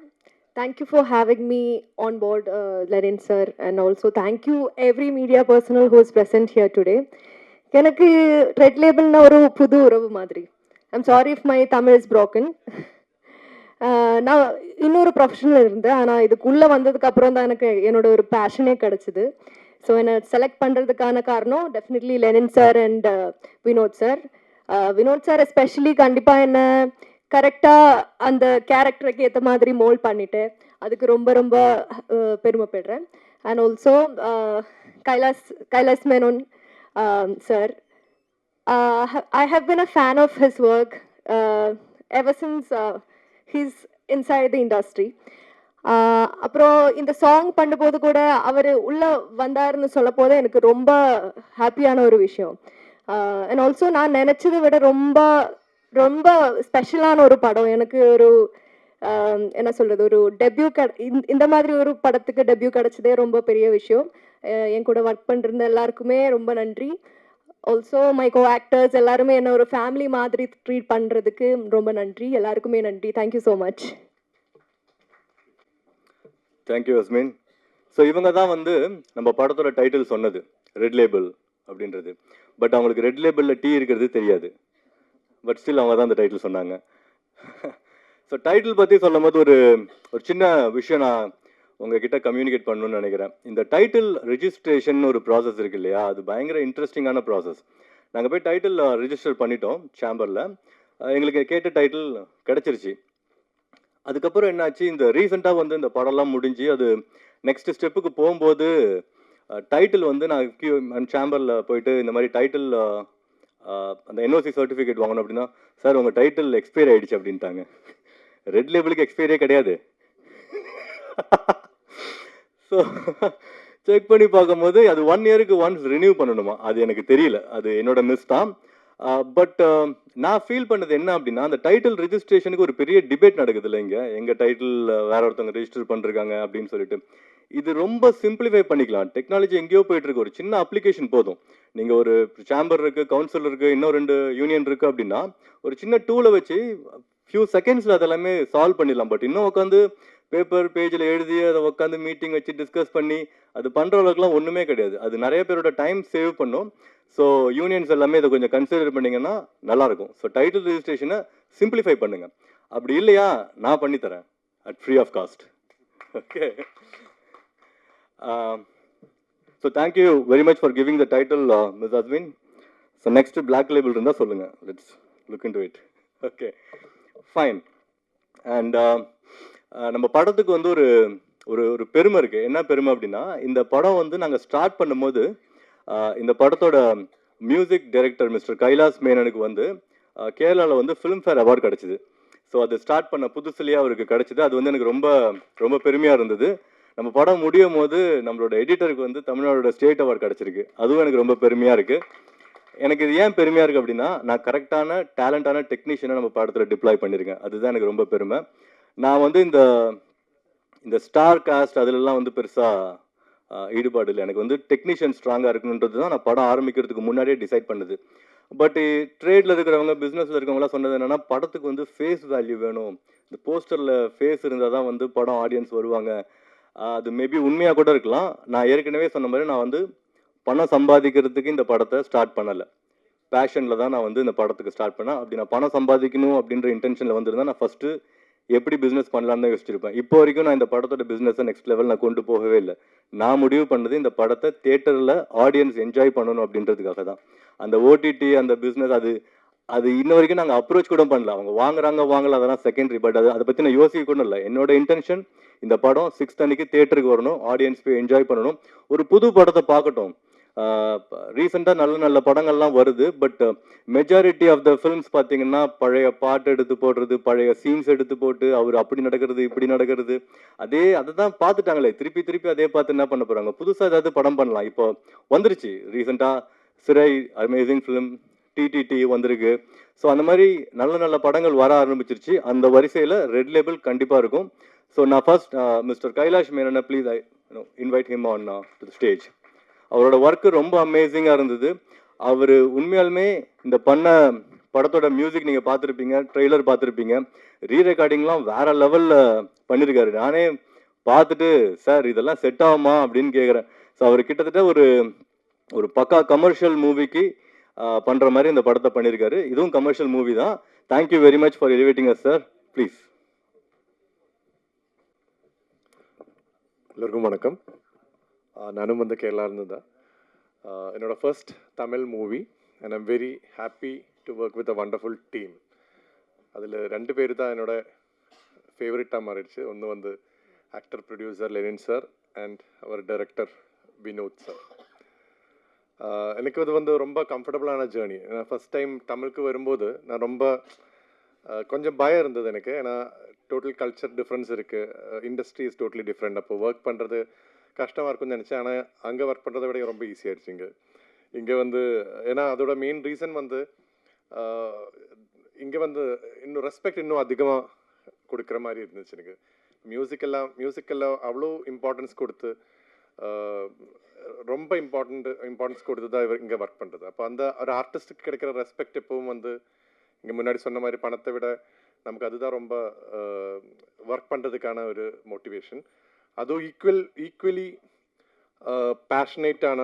Speaker 6: Thank you for having me on board, Lenin sir, and also thank you every media personnel who is present here today. எனக்கு ரெட் லேபிள்னா ஒரு புது உறவு மாதிரி. I'm sorry if my Tamil is broken. நான் இன்னொரு ப்ரொஃபஷனில் இருந்தேன். ஆனால் இதுக்குள்ளே வந்ததுக்கு அப்புறம் தான் எனக்கு என்னோட ஒரு பேஷனே கிடச்சிது. ஸோ என்னை செலக்ட் பண்ணுறதுக்கான காரணம் definitely Lenin sir and Vinod sir. Vinod sir especially கண்டிப்பாக என்ன கரெக்டாக அந்த கேரக்டருக்கு ஏற்ற மாதிரி மோல்ட் பண்ணிட்டு அதுக்கு ரொம்ப ரொம்ப பெருமைப்படுறேன். And also Kailas Menon sir. I have been a fan of his work ever since he's inside the industry. அப்புறம் இந்த சாங் பண்ணும்போது கூட அவர் உள்ளே வந்தாருன்னு சொல்ல போது எனக்கு ரொம்ப ஹாப்பியான ஒரு விஷயம். அண்ட் ஆல்சோ நான் நினச்சதை விட ரொம்ப ரொம்ப ஸ்பெஷலான ஒரு படம். எனக்கு ஒரு என்ன சொல்கிறது, ஒரு டெபியூ இந்த மாதிரி ஒரு படத்துக்கு டெபியூ கிடச்சதே ரொம்ப பெரிய விஷயம். என் கூட ஒர்க் பண்ணிருந்த எல்லாருக்குமே ரொம்ப நன்றி. ஆல்சோ மை கோ ஆக்டர்ஸ் எல்லாருமே என்ன ஒரு ஃபேமிலி மாதிரி ட்ரீட் பண்ணுறதுக்கு ரொம்ப நன்றி. எல்லாருக்குமே நன்றி. Thank you so much.
Speaker 1: தேங்க்யூ அஸ்மின். ஸோ இவங்க தான் வந்து நம்ம படத்தோட டைட்டில் சொன்னது, ரெட் லேபிள் அப்படின்றது. பட் அவங்களுக்கு ரெட் லேபிளில் டீ இருக்கிறது தெரியாது. பட் ஸ்டில் அவங்க தான் அந்த டைட்டில் சொன்னாங்க. ஸோ டைட்டில் பற்றி சொல்லும் போது ஒரு ஒரு சின்ன விஷயம் நான் உங்ககிட்ட கம்யூனிகேட் பண்ணணும்னு நினைக்கிறேன். இந்த டைட்டில் ரிஜிஸ்ட்ரேஷன் ஒரு ப்ராசஸ் இருக்கு இல்லையா, அது பயங்கர இன்ட்ரெஸ்டிங்கான ப்ராசஸ். நாங்கள் போய் டைட்டில் ரிஜிஸ்டர் பண்ணிட்டோம் சேம்பரில். எங்களுக்கு கேட்ட டைட்டில் கிடச்சிருச்சு. அதுக்கப்புறம் என்னாச்சு, இந்த ரீசெண்டாக வந்து இந்த படம்லாம் முடிஞ்சு அது நெக்ஸ்ட் ஸ்டெப்புக்கு போகும்போது டைட்டில் வந்து நான் சேம்பரில் போயிட்டு இந்த மாதிரி டைட்டில் அந்த என்ஓசி சர்டிஃபிகேட் வாங்கணும் அப்படின்னா, சார் உங்கள் டைட்டில் எக்ஸ்பைரி ஆகிடுச்சு அப்படின்ட்டாங்க. ரெட் லேபிளுக்கு எக்ஸ்பைரியே கிடையாது. ஸோ செக் பண்ணி பார்க்கும்போது அது 1 இயருக்கு ஒன்ஸ் ரினியூ பண்ணணுமா, அது எனக்கு தெரியல, அது என்னோட மிஸ் தான். பட் நான் ஃபீல் பண்ணது என்ன அப்படின்னா, அந்த டைட்டில் ரிஜிஸ்ட்ரேஷனுக்கு ஒரு பெரிய டிபேட் நடக்குது இல்லை இங்கே, எங்கள் டைட்டில் வேற ஒருத்தவங்க ரெஜிஸ்டர் பண்ணிருக்காங்க அப்படின்னு சொல்லிட்டு. இது ரொம்ப சிம்பிளிஃபை பண்ணிக்கலாம். டெக்னாலஜி எங்கேயோ போயிட்டு இருக்கு. ஒரு சின்ன அப்ளிகேஷன் போதும். நீங்கள் ஒரு சேம்பர் இருக்கு, கவுன்சில் இருக்கு, இன்னும் 2 யூனியன் இருக்கு அப்படின்னா ஒரு சின்ன டூலை வச்சு ஃபியூ செகண்ட்ஸில் அதெல்லாமே சால்வ் பண்ணிடலாம். பட் இன்னும் உட்காந்து பேப்பர் பேஜில் எழுதி அதை உட்காந்து மீட்டிங் வச்சு டிஸ்கஸ் பண்ணி அது பண்ணுற அளவுக்குலாம் ஒன்றுமே கிடையாது. அது நிறைய பேரோட டைம் சேவ் பண்ணும். ஸோ யூனியன்ஸ் எல்லாமே இதை கொஞ்சம் கன்சிடர் பண்ணிங்கன்னா நல்லாயிருக்கும். ஸோ டைட்டில் ரிஜிஸ்ட்ரேஷனை சிம்பிளிஃபை பண்ணுங்க. அப்படி இல்லையா நான் பண்ணித்தரேன் at free of cost. Okay. So thank you very much for giving the title miss Ashwin. So next black label இருந்தால் சொல்லுங்கள். Let's look into it. Okay fine. And நம்ம படத்துக்கு வந்து ஒரு ஒரு ஒரு பெருமை இருக்குது. என்ன பெருமை அப்படின்னா, இந்த படம் வந்து நாங்கள் ஸ்டார்ட் பண்ணும்போது இந்த படத்தோட மியூசிக் டைரக்டர் மிஸ்டர் கைலாஸ் மேனனுக்கு வந்து கேரளாவில் வந்து ஃபிலிம்ஃபேர் அவார்டு கிடச்சிது. ஸோ அது ஸ்டார்ட் பண்ண புதுசுலேயே அவருக்கு கிடச்சிது. அது வந்து எனக்கு ரொம்ப ரொம்ப பெருமையாக இருந்தது. நம்ம படம் முடியும் போது நம்மளோட எடிட்டருக்கு வந்து தமிழ்நாடோட ஸ்டேட் அவார்டு கிடச்சிருக்கு. அதுவும் எனக்கு ரொம்ப பெருமையாக இருக்குது. எனக்கு இது ஏன் பெருமையாக இருக்குது அப்படின்னா, நான் கரெக்டான டேலண்டான டெக்னீஷியனை நம்ம படத்தில் டிப்ளாய் பண்ணியிருக்கேன். அதுதான் எனக்கு ரொம்ப பெருமை. நான் வந்து இந்த ஸ்டார் காஸ்ட் அதிலெல்லாம் வந்து பெருசாக ஈடுபாடு இல்லை. எனக்கு வந்து டெக்னீஷியன் ஸ்ட்ராங்காக இருக்கணுன்றது தான் நான் படம் ஆரம்பிக்கிறதுக்கு முன்னாடியே டிசைட் பண்ணுது. பட் ட்ரேடில் இருக்கிறவங்க, பிஸ்னஸில் இருக்கிறவங்களாம் சொன்னது என்னென்னா, படத்துக்கு வந்து ஃபேஸ் வேல்யூ வேணும். இந்த போஸ்டரில் ஃபேஸ் இருந்தால் தான் வந்து படம் ஆடியன்ஸ் வருவாங்க. அது மேபி உண்மையாக கூட இருக்கலாம். நான் ஏற்கனவே சொன்ன மாதிரி நான் வந்து பணம் சம்பாதிக்கிறதுக்கு இந்த படத்தை ஸ்டார்ட் பண்ணலை. பேஷனில் தான் நான் வந்து இந்த படத்துக்கு ஸ்டார்ட் பண்ணேன். அப்படி நான் பணம் சம்பாதிக்கணும் அப்படின்ற இன்டென்ஷனில் வந்திருந்தேன். நான் ஃபஸ்ட்டு எப்படி பிஸ்னஸ் பண்ணலான்னு தான் யோசிச்சிருப்பேன். இப்போ வரைக்கும் நான் இந்த படத்தோட பிஸ்னஸை நெக்ஸ்ட் லெவல் நான் கொண்டு போகவே இல்லை. நான் முடிவு பண்ணது இந்த படத்தை தியேட்டரில் ஆடியன்ஸ் என்ஜாய் பண்ணணும் அப்படின்றதுக்காக தான். அந்த ஓடிடி அந்த பிஸ்னஸ் அது இன்ன வரைக்கும் நாங்கள் அப்ரோச் கூட பண்ணல. அவங்க வாங்குறாங்க வாங்கல அதெல்லாம் செகண்டரி. பட் அதை பற்றி நான் யோசிக்க கூட இல்லை. என்னோட இன்டென்ஷன் இந்த படம் 6th அன்னைக்கு தியேட்டருக்கு வரணும், ஆடியன்ஸ் போய் என்ஜாய் பண்ணணும், ஒரு புது படத்தை பார்க்கட்டும். ரீசெண்டாக நல்ல நல்ல படங்கள்லாம் வருது. But majority of the films பார்த்தீங்கன்னா பழைய பாட்டு எடுத்து போடுறது, பழைய சீன்ஸ் எடுத்து போட்டு அவர் அப்படி நடக்கிறது இப்படி நடக்கிறது, அதை தான் பார்த்துட்டாங்களே. திருப்பி திருப்பி அதே பார்த்து என்ன பண்ண போகிறாங்க? புதுசாக ஏதாவது படம் பண்ணலாம். இப்போ வந்துருச்சு ரீசெண்டாக சிறை, அமேசிங் ஃபிலிம், டிடிடி வந்திருக்கு. ஸோ அந்த மாதிரி நல்ல நல்ல படங்கள் வர ஆரம்பிச்சிருச்சு. அந்த வரிசையில் ரெட் லேபிள் கண்டிப்பாக இருக்கும். ஸோ நான் ஃபர்ஸ்ட் மிஸ்டர் கைலாஷ் மேனனை please I invite him on to the stage. அவரோட ஒர்க்கு ரொம்ப அமேசிங்காக இருந்தது. அவர் உண்மையாலுமே இந்த பண்ண படத்தோட மியூசிக் நீங்கள் பார்த்துருப்பீங்க, ட்ரெய்லர் பார்த்துருப்பீங்க, ரீரெக்கார்டிங்லாம் வேற லெவலில் பண்ணியிருக்காரு. நானே பார்த்துட்டு சார் இதெல்லாம் செட் ஆகுமா அப்படின்னு கேட்குறேன். ஸோ அவர் கிட்டத்தட்ட ஒரு பக்கா கமர்ஷியல் மூவிக்கு பண்ணுற மாதிரி இந்த படத்தை பண்ணியிருக்காரு. இதுவும் கமர்ஷியல் மூவி தான். Thank you very much for elevating us sir. Please.
Speaker 7: எல்லோருக்கும் வணக்கம். நானும் வந்து கேரளாவிலேருந்து தான். என்னோட first Tamil movie and I'm very happy to work with a wonderful team. அதில் 2 பேர் தான் என்னோட ஃபேவரட்டாக மாறிடுச்சு. ஒன்று வந்து actor producer Lenin sir and அவர் டைரக்டர் வினோத் சார். எனக்கு இது வந்து ரொம்ப கம்ஃபர்டபுளான ஜேர்னி. நான் ஃபஸ்ட் டைம் தமிழுக்கு வரும்போது நான் ரொம்ப கொஞ்சம் பயம் இருந்தது எனக்கு. ஏன்னா டோட்டல் கல்ச்சர் டிஃப்ரென்ஸ் இருக்குது, இண்டஸ்ட்ரி இஸ் டோட்டலி டிஃப்ரெண்ட். அப்போ ஒர்க் பண்ணுறது கஷ்டமாக இருக்கும்னு நினச்சேன். ஆனால் அங்கே ஒர்க் பண்ணுறதை விட ரொம்ப ஈஸியாகிடுச்சிங்க. இங்கே வந்து ஏன்னா அதோட மெயின் ரீசன் வந்து இங்கே வந்து இன்னும் ரெஸ்பெக்ட் இன்னும் அதிகமாக கொடுக்குற மாதிரி இருந்துச்சு எனக்கு. மியூசிக்கெல்லாம் அவ்வளோ இம்பார்ட்டன்ஸ் கொடுத்து ரொம்ப இம்பார்ட்டன்ஸ் கொடுத்து தான் இங்கே ஒர்க் பண்ணுறது. அப்போ அந்த ஒரு ஆர்டிஸ்ட்டுக்கு கிடைக்கிற ரெஸ்பெக்ட் எப்பவும் வந்து இங்கே முன்னாடி சொன்ன மாதிரி பணத்தை விட நமக்கு அதுதான் ரொம்ப ஒர்க் பண்ணுறதுக்கான ஒரு மோட்டிவேஷன். அதுவும் ஈக்குவலி பேஷனேட்டான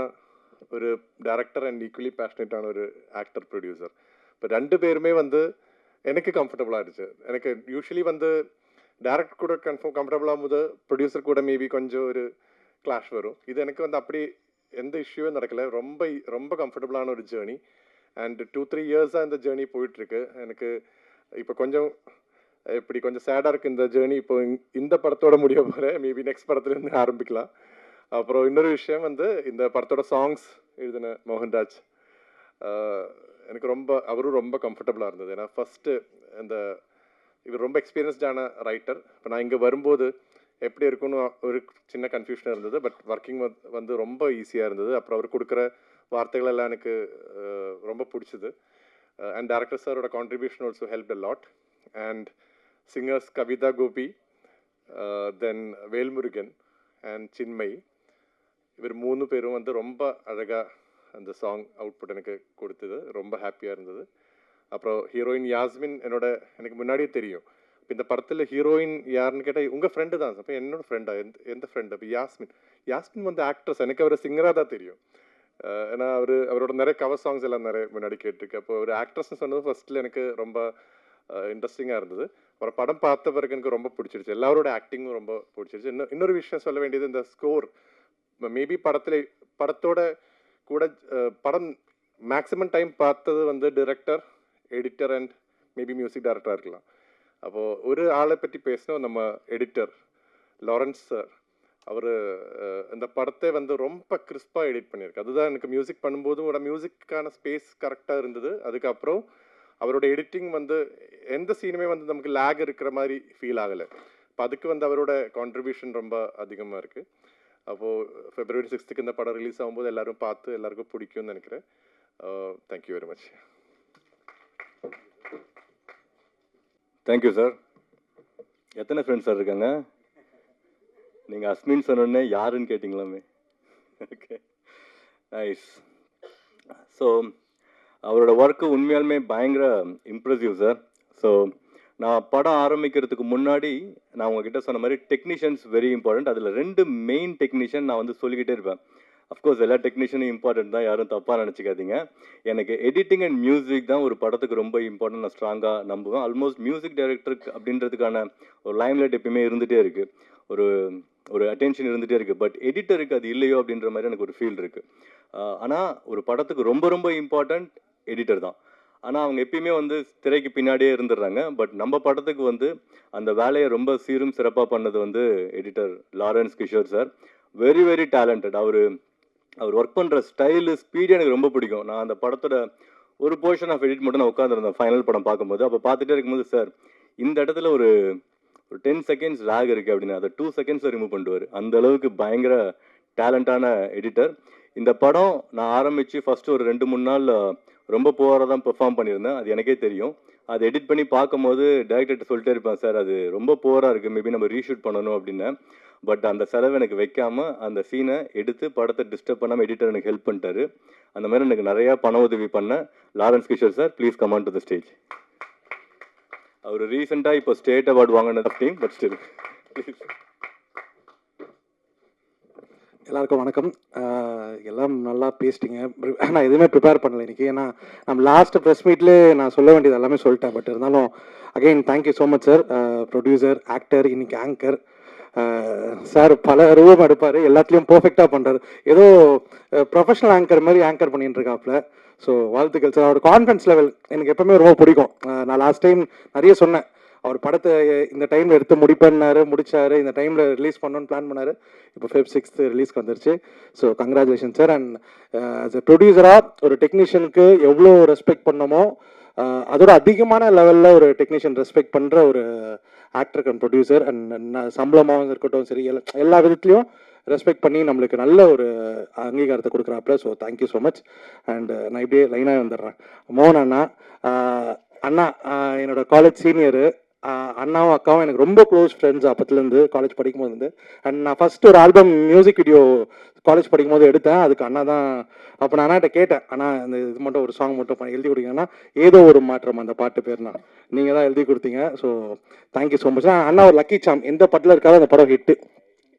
Speaker 7: ஒரு டைரக்டர் அண்ட் ஈக்குவலி பேஷனேட்டான ஒரு ஆக்டர் ப்ரொடியூசர். இப்போ 2 பேருமே வந்து எனக்கு கம்ஃபர்டபுளாக இருந்துச்சு. எனக்கு யூஸ்வலி வந்து டைரக்டர் கூட கம்ஃபர்டபுள் ஆகும்போது ப்ரொடியூசர் கூட மேபி கொஞ்சம் ஒரு கிளாஷ் வரும். இது எனக்கு வந்து அப்படி எந்த இஷ்யூவும் நடக்கலை. ரொம்ப கம்ஃபர்டபுளான ஒரு ஜேர்னி. அண்ட் 2-3 இயர்ஸாக இந்த ஜேர்னி போயிட்டுருக்கு. எனக்கு இப்போ கொஞ்சம் சேடாக இருக்குது இந்த ஜேர்னி. இப்போ இந்த படத்தோட முடிய போகிற மேபி நெக்ஸ்ட் படத்துலேருந்து ஆரம்பிக்கலாம். அப்புறம் இன்னொரு விஷயம் வந்து இந்த படத்தோட சாங்ஸ் எழுதின மோகன்ராஜ் எனக்கு அவரும் ரொம்ப கம்ஃபர்டபுளாக இருந்தது. ஏன்னா ஃபஸ்ட்டு இவர் ரொம்ப எக்ஸ்பீரியன்ஸ்டான ரைட்டர். இப்போ நான் இங்கே வரும்போது எப்படி இருக்குன்னு ஒரு சின்ன கன்ஃபியூஷனாக இருந்தது. பட் ஒர்க்கிங் வந்து ரொம்ப ஈஸியாக இருந்தது. அப்புறம் அவர் கொடுக்குற வார்த்தைகள் எல்லாம் எனக்கு ரொம்ப பிடிச்சது. அண்ட் டேரக்டர் சாரோட contribution also help a lot. And singers Kavitha Gopi, then Velmurugan and Chinmayi, இவர் 3 பேரும் வந்து ரொம்ப அழகாக அந்த சாங் அவுட்புட் எனக்கு கொடுத்தது. ரொம்ப ஹாப்பியாக இருந்தது. அப்புறம் ஹீரோயின் யாஸ்மின் எனக்கு முன்னாடியே தெரியும். இப்போ இந்த படத்தில் ஹீரோயின் யாருன்னு கேட்டால் உங்கள் ஃப்ரெண்டு தான். அப்போ என்னோட ஃப்ரெண்டா? எந்த ஃப்ரெண்டு? அப்போ யாஸ்மின் வந்து ஆக்ட்ரஸ். எனக்கு அவர் சிங்கராக தான் தெரியும். ஏன்னா அவரோட நிறைய கவர் சாங்ஸ் எல்லாம் நிறைய முன்னாடி கேட்டிருக்கு. அப்போ ஒரு ஆக்ட்ரஸ்ன்னு சொன்னது ஃபர்ஸ்ட்டில் எனக்கு ரொம்ப இன்ட்ரெஸ்டிங்காக இருந்தது. அப்புறம் படம் பார்த்த பிறகு எனக்கு ரொம்ப பிடிச்சிருச்சு. எல்லாரோட ஆக்டிங்கும் ரொம்ப பிடிச்சிருச்சு. இன்னொரு விஷயம் சொல்ல வேண்டியது, இந்த ஸ்கோர் மேபி படத்தோட கூட படம் மேக்ஸிமம் டைம் பார்த்தது வந்து director, editor and maybe music டைரக்டராக இருக்கலாம். அப்போது ஒரு ஆளை பற்றி பேசணும், நம்ம எடிட்டர் லாரன்ஸ் சார். அவர் இந்த படத்தை வந்து ரொம்ப கிறிஸ்பாக எடிட் பண்ணியிருக்கு. அதுதான் எனக்கு மியூசிக் பண்ணும்போதும் மியூசிக்கான ஸ்பேஸ் கரெக்டாக இருந்தது. அதுக்கப்புறம் அவரோட எடிட்டிங் வந்து எந்த சீனுமே வந்து நமக்கு லேக் இருக்கிற மாதிரி ஃபீல் ஆகலை. இப்போ அதுக்கு வந்து அவரோட கான்ட்ரிபியூஷன் ரொம்ப அதிகமாக இருக்குது. அப்போது February 6th இந்த படம் ரிலீஸ் ஆகும்போது எல்லாரும் பார்த்து எல்லாருக்கும் பிடிக்கும்னு நினைக்கிறேன். Thank you very much.
Speaker 1: Thank you sir. எத்தனை ஃப்ரெண்ட்ஸ் சார் இருக்காங்க? நீங்கள் அஸ்மின் சொன்னோடனே யாருன்னு கேட்டிங்களாமே. Okay, nice. ஸோ அவரோட ஒர்க்கு உண்மையாலுமே பயங்கர இம்ப்ரெசிவ் சார். ஸோ நான் படம் ஆரம்பிக்கிறதுக்கு முன்னாடி நான் உங்ககிட்ட சொன்ன மாதிரி டெக்னீஷியன்ஸ் வெரி இம்பார்ட்டன்ட். அதில் 2 மெயின் டெக்னீஷியன் நான் வந்து சொல்லிக்கிட்டே இருப்பேன். அஃப்கோர்ஸ் எல்லா டெக்னீஷியனும் இம்பார்ட்டன்ட் தான், யாரும் தப்பாக நினச்சிக்காதீங்க. எனக்கு எடிட்டிங் அண்ட் மியூசிக் தான் ஒரு படத்துக்கு ரொம்ப இம்பார்ட்டன்ட், நான் ஸ்ட்ராங்காக நம்புவேன். ஆல்மோஸ்ட் மியூசிக் டைரக்டருக்கு அப்படின்றதுக்கான ஒரு லைம்லைட் எப்பயுமே இருந்துகிட்டே இருக்குது, ஒரு அட்டென்ஷன் இருந்துகிட்டே இருக்குது. பட் எடிட்டருக்கு அது இல்லையோ அப்படின்ற மாதிரி எனக்கு ஒரு ஃபீல் இருக்குது. ஆனால் ஒரு படத்துக்கு ரொம்ப ரொம்ப இம்பார்ட்டன்ட் எடிட்டர் தான். ஆனால் அவங்க எப்பயுமே வந்து திரைக்கு பின்னாடியே இருந்துடுறாங்க. பட் நம்ம படத்துக்கு வந்து அந்த வேலையை ரொம்ப சீரும் சிறப்பாக பண்ணது வந்து editor Lawrence Kishore sir. Very very talented. அவர் ஒர்க் பண்ணுற ஸ்டைலு, ஸ்பீடு எனக்கு ரொம்ப பிடிக்கும். நான் அந்த படத்தோட ஒரு போர்ஷன் ஆஃப் எடிட் மட்டும் நான் உட்காந்துருந்தேன் ஃபைனல் படம் பார்க்கும்போது. அப்போ பார்த்துட்டே இருக்கும்போது, சார் இந்த இடத்துல ஒரு 10 seconds லேக் இருக்குது அப்படின்னு அதை 2 seconds ரிமூவ் பண்ணுவார். அந்த அளவுக்கு பயங்கர டேலண்டான எடிட்டர். இந்த படம் நான் ஆரம்பித்து ஃபஸ்ட்டு ஒரு 2-3 நாள் ரொம்ப புவராக தான் பெர்ஃபார்ம் பண்ணியிருந்தேன். அது எனக்கே தெரியும். அதை எடிட் பண்ணி பார்க்கும்போது டைரக்டர்கிட்ட சொல்லிட்டே இருப்பேன், சார் அது ரொம்ப புவராக இருக்குது, மேபி நம்ம ரீஷூட் பண்ணணும் அப்படின்னு. பட் அந்த செலவு எனக்கு வைக்காமல் அந்த சீனை எடுத்து படத்தை டிஸ்டர்ப் பண்ணாமல் எடிட்டர் எனக்கு ஹெல்ப் பண்ணிட்டாரு. அந்த மாதிரி எனக்கு நிறையா பண உதவி பண்ண Lawrence Kishore sir, please come on to the stage. அவர் ரீசெண்டாக இப்போ ஸ்டேட் அவார்டு வாங்கினது டீம், பட் ஸ்டில் ப்ளீஸ்.
Speaker 8: எல்லாருக்கும் வணக்கம். எல்லாம் நல்லா பேசிட்டீங்க. நான் எதுவுமே ப்ரிப்பேர் பண்ணல இன்றைக்கி. ஏன்னா நம்ம லாஸ்ட் ப்ரெஸ் மீட்லேயே நான் சொல்ல வேண்டியது எல்லாமே சொல்லிட்டேன். பட் இருந்தாலும் again thank you so much sir. Producer, actor, இன்னைக்கு ஆங்கர். சார் பல ரூபம் எடுப்பார், எல்லாத்துலேயும் பர்ஃபெக்டாக பண்ணுறாரு. ஏதோ ப்ரொஃபஷனல் ஆங்கர் மாதிரி ஆங்கர் பண்ணிட்டு இருக்காப்புல. ஸோ வாழ்த்துக்கள் சார். அவரோட கான்ஃபிடன்ஸ் லெவல் எனக்கு எப்பவுமே ரொம்ப பிடிக்கும். நான் லாஸ்ட் டைம் நிறைய சொன்னேன், அவர் படத்தை இந்த டைமில் எடுத்து முடிச்சாரு, இந்த டைமில் ரிலீஸ் பண்ணணும்னு பிளான் பண்ணார். இப்போ Feb 6th ரிலீஸ்க்கு வந்துருச்சு. So congratulation sir. And as a ப்ரொடியூசராக ஒரு டெக்னீஷியனுக்கு எவ்வளோ ரெஸ்பெக்ட் பண்ணமோ அதோட அதிகமான லெவலில் ஒரு டெக்னீஷியன் ரெஸ்பெக்ட் பண்ணுற ஒரு ஆக்டர் அண்ட் ப்ரொடியூசர். அண்ட் சம்பளமாகவும் இருக்கட்டும் சரி, எல்லா விதத்துலையும் ரெஸ்பெக்ட் பண்ணி நம்மளுக்கு நல்ல ஒரு அங்கீகாரத்தை கொடுக்குறாப்புல. So thank you so much. And நான் இப்படியே லைனாக வந்துடுறேன். மோகன் அண்ணா, அண்ணா என்னோட காலேஜ் சீனியரு. அண்ணாவும் அக்காவும் எனக்கு ரொம்ப க்ளோஸ் ஃப்ரெண்ட்ஸ் அப்பத்துலேருந்து, காலேஜ் படிக்கும் போதுலேருந்து. அண்ட் நான் ஃபஸ்ட்டு ஒரு ஆல்பம் மியூசிக் வீடியோ காலேஜ் படிக்கும் போது எடுத்தேன். அதுக்கு அண்ணா தான். அப்போ நான் அண்ணாட்ட கேட்டேன், அண்ணா இந்த இது மட்டும் ஒரு சாங் மட்டும் எழுதி கொடுத்தீங்கன்னா, ஏதோ ஒரு மாற்றம் அந்த பாட்டு பேர்னா நீங்கள் தான் எழுதி கொடுத்தீங்க. So thank you so much. அண்ணா ஒரு லக்கி சாம், எந்த படத்தில் இருக்காதோ அந்த படம் hit.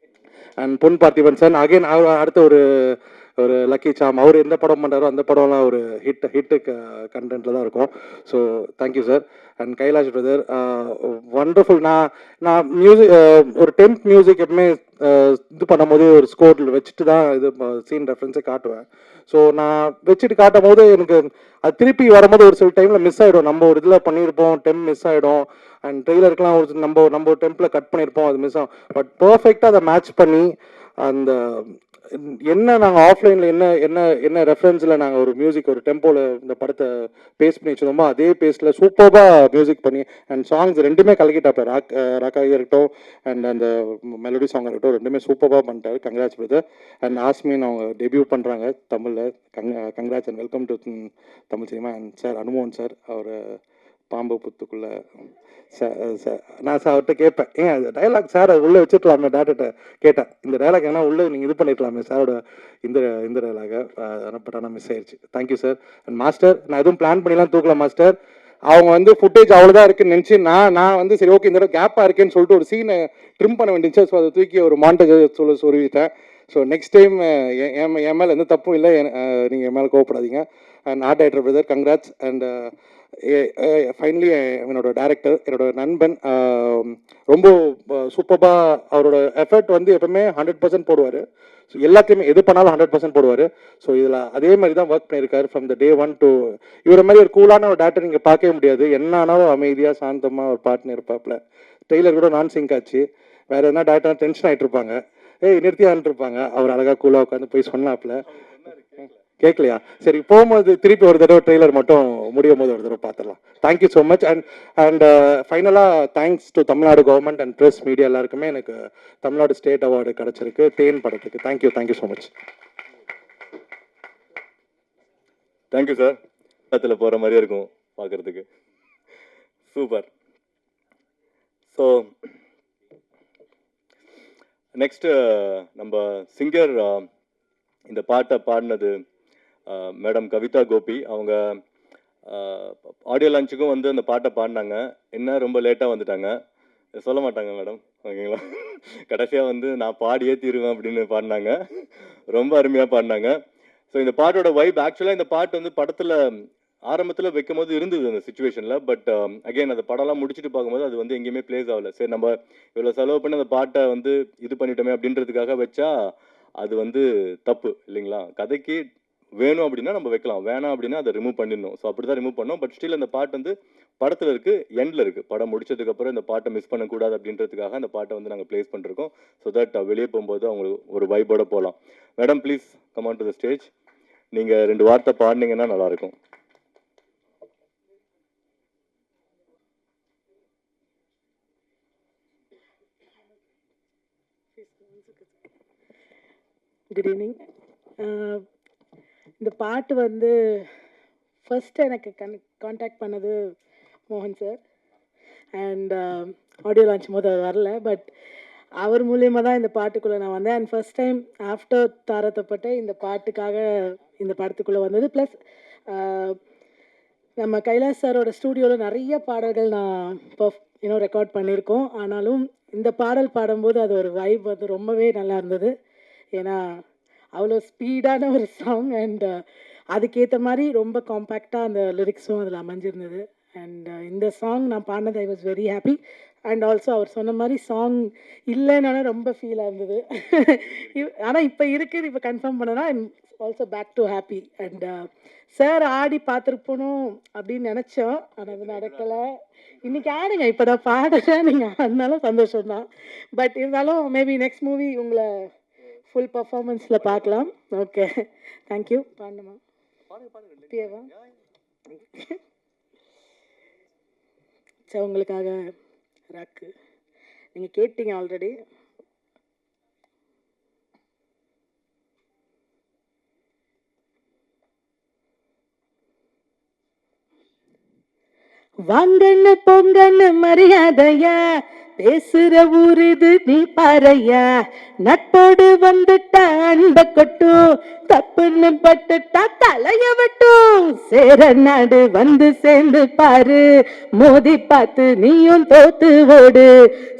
Speaker 8: And Pon Parthiban sir again அவர் அடுத்த ஒரு லக்கி சாம், அவர் எந்த படம் பண்ணுறாரோ அந்த படம்லாம் ஒரு ஹிட்டு கண்டென்ட்டில் தான் இருக்கும். So thank you sir. And Kailash brother, wonderful. நான் மியூசிக் ஒரு டெம்ப் மியூசிக் எப்பவுமே இது பண்ணும்போது ஒரு ஸ்கோரில் வச்சுட்டு தான் இது சீன் ரெஃபரன்ஸே காட்டுவேன். ஸோ நான் வச்சுட்டு காட்டும் போது எனக்கு அது திருப்பி வரும்போது ஒரு சில டைமில் மிஸ் ஆகிடும். நம்ம ஒரு இதில் பண்ணியிருப்போம், டெம்ப் மிஸ் ஆகிடும். அண்ட் ட்ரெய்லருக்குலாம் ஒரு நம்ம ஒரு டெம்பில் கட் பண்ணியிருப்போம், அது மிஸ் ஆகும். பட் பர்ஃபெக்டாக அதை மேட்ச் பண்ணி அந்த என்ன நாங்கள் ஆஃப்லைனில் என்ன ரெஃபரன்ஸில் நாங்கள் ஒரு மியூசிக் ஒரு டெம்போவில் இந்த படத்தை பேஸ்ட் பண்ணி வச்சுருந்தோமோ அதே பேஸ்டில் சூப்பராக மியூசிக் பண்ணி அண்ட் சாங்ஸ் ரெண்டுமே கலக்கிட்டாப்ல. ராக்காக இருக்கட்டும் அண்ட் அந்த மெலடி சாங் இருக்கட்டும், ரெண்டுமே சூப்பராக பண்ணிட்டாரு. Congrats brother. அண்ட் ஆஸ்மின் அவங்க டெபியூ பண்ணுறாங்க தமிழில். Congrats and welcome to Tamil cinema. And sir அனுமோகன் சார், அவர் பாம்பு புத்துக்குள்ளே நான் சார் அவர்கிட்ட கேட்பேன், ஏன் அது டைலாக் சார் அது உள்ளே வச்சுருக்கலாமே, டேரக்டர்கிட்ட கேட்டேன், இந்த டைலாக் ஏன்னா உள்ளே நீங்கள் இது பண்ணிருக்கலாமே சாரோட இந்த டைலாகை. பட் ஆனால் மிஸ் ஆயிடுச்சு. Thank you sir. அண்ட் மாஸ்டர், நான் எதுவும் பிளான் பண்ணிலாம் தூக்கல மாஸ்டர். அவங்க வந்து ஃபுட்டேஜ் அவ்வளோதான் இருக்குன்னு நினச்சி நான் வந்து சரி ஓகே இந்த தடவை கேப்பாக இருக்கேன்னு சொல்லிட்டு ஒரு சீனை ட்ரிம் பண்ண வேண்டியது. ஸோ அதை தூக்கி ஒரு மாண்டேஜ் சொல்லிவிட்டேன். ஸோ நெக்ஸ்ட் டைம் என் மேலே எந்த தப்பும் இல்லை, நீங்கள் என் மேலே கோவப்படாதீங்க. And art director brother congrats. And finally என்னோட டேரக்டர், என்னோட நண்பன், ரொம்ப சூப்பராக அவரோட எஃபர்ட் வந்து எப்பவுமே 100% போடுவார். ஸோ எல்லாத்தையுமே எது பண்ணாலும் 100% போடுவார். ஸோ இதில் அதே மாதிரி தான் ஒர்க் பண்ணியிருக்காரு ஃப்ரம் த டே 1 டு இவரை மாதிரி ஒரு கூலான ஒரு டேரக்டர் நீங்கள் பார்க்கவே முடியாது. என்ன ஆனாலும் அமைதியாக சாந்தமாக ஒரு பாட்டுன்னு இருப்பாப்புல. ட்ரெய்லர் கூட நான் சிங்க் ஆச்சு. வேறு எதனா டேரக்டர் டென்ஷன் ஆகிட்டு இருப்பாங்க, நிறுத்தியான்ட்டு இருப்பாங்க. அவர் அழகாக கூலாக உட்காந்து போய் சொன்னாப்புல. கேட்கலையா? சரி, போகும்போது திருப்பி ஒரு தடவை ட்ரெய்லர் மட்டும் முடியும் போது ஒரு தடவை பார்த்துடலாம். Thank you so much. அண்ட் ஃபைனலாக thanks to Tamil Nadu government and press media எல்லாருக்குமே எனக்கு தமிழ்நாடு ஸ்டேட் அவார்டு கிடச்சிருக்கு தேன் படத்துக்கு. Thank you so much.
Speaker 1: Thank you sir. படத்தில் போகிற மாதிரியே இருக்கும் பார்க்குறதுக்கு. சூப்பர். ஸோ நெக்ஸ்ட்டு நம்ம சிங்கர் இந்த பாட்டை பாடினது மேடம் கவிதா கோபி. அவங்க ஆடியோ லான்ச்சுக்கும் வந்து அந்த பாட்டை பாடினாங்க. என்ன ரொம்ப லேட்டாக வந்துட்டாங்க, சொல்ல மாட்டாங்க மேடம், ஓகேங்களா? கடைசியாக வந்து நான் பாடியே தீருவேன் அப்படின்னு பாடினாங்க. ரொம்ப அருமையாக பாடினாங்க. ஸோ இந்த பாட்டோட வைப் ஆக்சுவலாக இந்த பாட்டு வந்து படத்தில் ஆரம்பத்தில் வைக்கும் போது இருந்தது அந்த சுச்சுவேஷனில். பட் அகெயின் அந்த படம்லாம் முடிச்சுட்டு பார்க்கும்போது அது வந்து எங்கேயுமே பிளேஸ் ஆகலை. சரி, நம்ம இவ்வளோ செலவு பண்ணி அந்த பாட்டை வந்து இது பண்ணிட்டோமே அப்படின்றதுக்காக வச்சா அது வந்து தப்பு இல்லைங்களா? கதைக்கு வேணும் அப்படின்னா நம்ம வைக்கலாம், வேணாம் அப்படின்னா அதை ரிமூவ் பண்ணிடணும். ஸோ அப்படி தான் ரிமூவ் பண்ணோம். பட் ஸ்டில் அந்த பாட்டு வந்து படத்தில் இருக்குது, எண்டில் இருக்குது. படம் முடிச்சதுக்கப்புறம் இந்த பாட்டை மிஸ் பண்ணக்கூடாது அப்படின்றதுக்காக அந்த பாட்டை வந்து நாங்கள் ப்ளேஸ் பண்ணிருக்கோம். ஸோ தட் வெளியே போகும்போது அவங்களுக்கு ஒரு வைப்போட போகலாம். Madam please come on to the stage. நீங்கள் 2 வார்த்தை பாடினீங்கன்னா நல்லாயிருக்கும்.
Speaker 3: Good evening. இந்த பாட்டு வந்து ஃபஸ்ட்டு எனக்கு காண்டாக்ட் பண்ணது மோகன் சார். அண்ட் ஆடியோ லான்ச் போது அது வரல, பட் அவர் மூலியமாக தான் இந்த பாட்டுக்குள்ளே நான் வந்தேன். அண்ட் ஃபஸ்ட் டைம் ஆஃப்டர் தாரத்தப்பட்ட இந்த பாட்டுக்காக இந்த படத்துக்குள்ளே வந்தது. ப்ளஸ் நம்ம கைலாஷ் சாரோட ஸ்டூடியோவில் நிறைய பாடல்கள் நான் ரெக்கார்ட் பண்ணியிருக்கோம். ஆனாலும் இந்த பாடல் பாடும்போது அது ஒரு வைப் வந்து ரொம்பவே நல்லா இருந்தது. ஏன்னா அவ்வளோ ஸ்பீடான ஒரு சாங் அண்ட் அதுக்கேற்ற மாதிரி ரொம்ப காம்பேக்டாக அந்த லிரிக்ஸும் அதில் அமைஞ்சிருந்தது. அண்ட் இந்த சாங் நான் பாடினது I was very happy. And also அவர் சொன்ன மாதிரி சாங் இல்லைன்னாலும் ரொம்ப ஃபீலாக இருந்தது. ஆனால் இப்போ இருக்குது, இப்போ கன்ஃபார்ம் பண்ணனா I'm also back to happy. And sir ஆடி பார்த்துருப்பணும் அப்படின்னு நினச்சோம், ஆனால் அது நடக்கலை. இன்றைக்கி ஆடுங்க, இப்போ நான் பாடுறேன், நீங்கள் ஆடினாலும் சந்தோஷம்தான். பட் இருந்தாலும் மேபி நெக்ஸ்ட் மூவி உங்களை ஃபுல் பர்ஃபார்மன்ஸில் பார்க்கலாம். Okay, thank you. பாடணுமா? பியவா? சரி, உங்களுக்காக ராக்கு நீங்கள் கேட்டீங்க ஆல்ரெடி. வாங்கன்னு பொங்கன்னு மரியாதையா பேசுற ஊர் இது நீ பாறையா நட்போடு வந்துட்டா அன்ப கொட்டும் தப்புன்னு பட்டுட்டா தலைய விட்டும் சேர நாடு வந்து சேர்ந்து பாரு மோதி பார்த்து நீயும் தோத்து ஓடு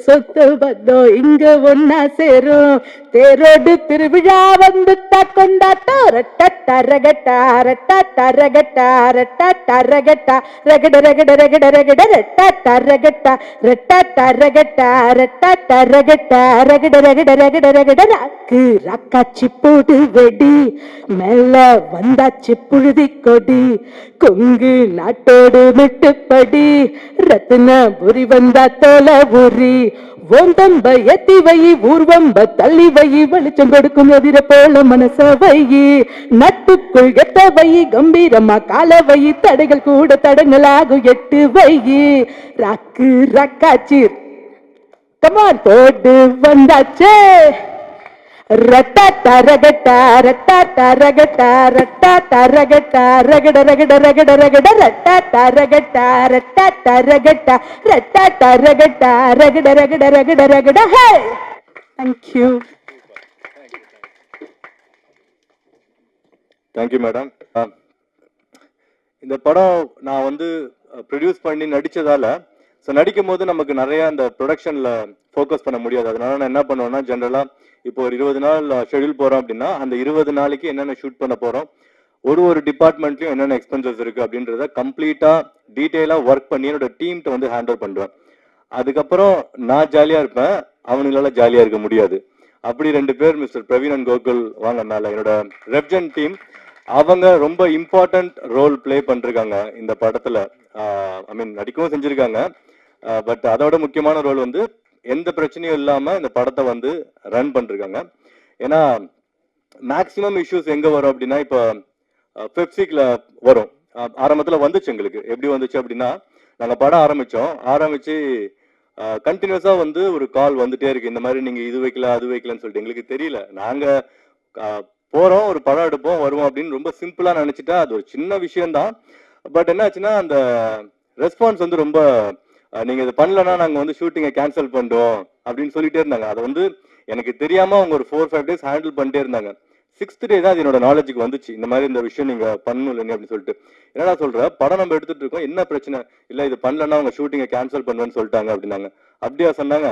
Speaker 3: சொத்து பத்தம் இங்க ஒன்னா சேரும் தேரோடு திருவிழா வந்துட்டா கொண்டாட்டம் ரட்டா ரகட்டா ரட்டா ரகட்டா ரட்டா ரகட்டா ரகட ரகட ரகட ரகட ரட்டா ரகட்டா ரட்டா ரகட்டா ரட்டா ரகட்டா ரகட ரகட ரகட ரகட ராக்கு ராக்காச்சி போடு வெடி மேல வந்தாச்சு புழுதி கொடி கொங்கு நாட்டோடு மெட்டுப்படி ரத்ன புரி வந்தா தோல புரி ஓந்தம்ப எத்தி வை ஊர்வம்ப தள்ளி வை வெளிச்சம் கொடுக்கும் எதிர போல மனச வை நட்டுக்குள் எத்த வை கம்பீரமா கால வை தடைகள் கூட தடங்களாகும் எட்டு வை ராக்கு ரக்காச்சி கமான் போட்டு வந்தாச்சே ரட்டா ரகட்டா ரட்டா ரகட்டா ரட்டா ரகட்டா ரகட ரகட ரகட ரகட ரட்டா ரகட்டா ரட்டா ரகட்டா ரட்டா ரகட்டா ரகட ரகட ரகட ரகட ஹே தேங்க்யூ
Speaker 1: தேங்க்யூ மேடம். இந்த படம் நான் வந்து ப்ரொடியூஸ் பண்ணி நடிச்சதால ஸோ நடிக்கும் போது நமக்கு நிறைய அந்த ப்ரொடக்ஷனில் ஃபோக்கஸ் பண்ண முடியாது. அதனால நான் என்ன பண்ணுவேன்னா ஜென்ரலாக இப்போ ஒரு 20 நாள் ஷெடியூல் போகிறோம் அப்படின்னா அந்த 20 நாளைக்கு என்னென்ன ஷூட் பண்ண போகிறோம், ஒரு டிபார்ட்மெண்ட்லையும் என்னென்ன எக்ஸ்பென்சஸ் இருக்குது அப்படின்றத கம்ப்ளீட்டாக டீட்டெயிலாக ஒர்க் பண்ணி என்னோட டீம்கிட்ட வந்து ஹேண்டில் பண்ணுவேன். அதுக்கப்புறம் நான் ஜாலியாக இருப்பேன், அவனுங்களால ஜாலியாக இருக்க முடியாது. அப்படி 2 பேர் மிஸ்டர் பிரவீன் அண்ட் கோகுல் வாங்க மேலே, என்னோட ரெப்ஜன் டீம். அவங்க ரொம்ப இம்பார்ட்டன்ட் ரோல் பிளே பண்ணிருக்காங்க இந்த படத்துல. ஐ மீன் நடிக்கவும் செஞ்சிருக்காங்க. பட் அதோட முக்கியமான ரோல் வந்து எந்த பிரச்சனையும் இல்லாம இந்த படத்தை வந்து ரன் பண்ணிருக்காங்க. ஏன்னா மேக்சிமம் இஷ்யூஸ் எங்க வரும் அப்படின்னா, இப்போ பெப்சிக்ல வரும். ஆரம்பத்துல வந்துச்சு எங்களுக்கு. எப்படி வந்துச்சு அப்படின்னா, நாங்க படம் ஆரம்பிச்சு கண்டினியூஸா வந்து ஒரு கால் வந்துட்டே இருக்கு, இந்த மாதிரி நீங்க இது வைக்கல அது வைக்கலன்னு சொல்லிட்டு. எங்களுக்கு தெரியல, நாங்க போறோம் ஒரு படம் எடுப்போம் வருவோம் அப்படின்னு ரொம்ப சிம்பிளா நினைச்சிட்டா அது ஒரு சின்ன விஷயம்தான். பட் என்ன ஆச்சுன்னா அந்த ரெஸ்பான்ஸ் வந்து ரொம்ப நீங்க இது பண்ணலன்னா நாங்க வந்து ஷூட்டிங்கை கேன்சல் பண்றோம் அப்படின்னு சொல்லிட்டே இருந்தாங்க. அதை வந்து எனக்கு தெரியாம அவங்க ஒரு 4-5 days ஹேண்டில் பண்ணிட்டே இருந்தாங்க. 6th day தான் அது என்னோட நாலேஜுக்கு வந்துச்சு, இந்த மாதிரி இந்த விஷயம் நீங்க பண்ணணும் இல்லைன்னு அப்படின்னு சொல்லிட்டு. என்னடா சொல்ற, படம் நம்ம எடுத்துட்டு இருக்கோம், என்ன பிரச்சனை இல்ல, இது பண்ணலன்னா அவங்க ஷூட்டிங்கை கேன்சல் பண்ணுவேன்னு சொல்லிட்டாங்க அப்படின்னாங்க. அப்படியா சொன்னாங்க,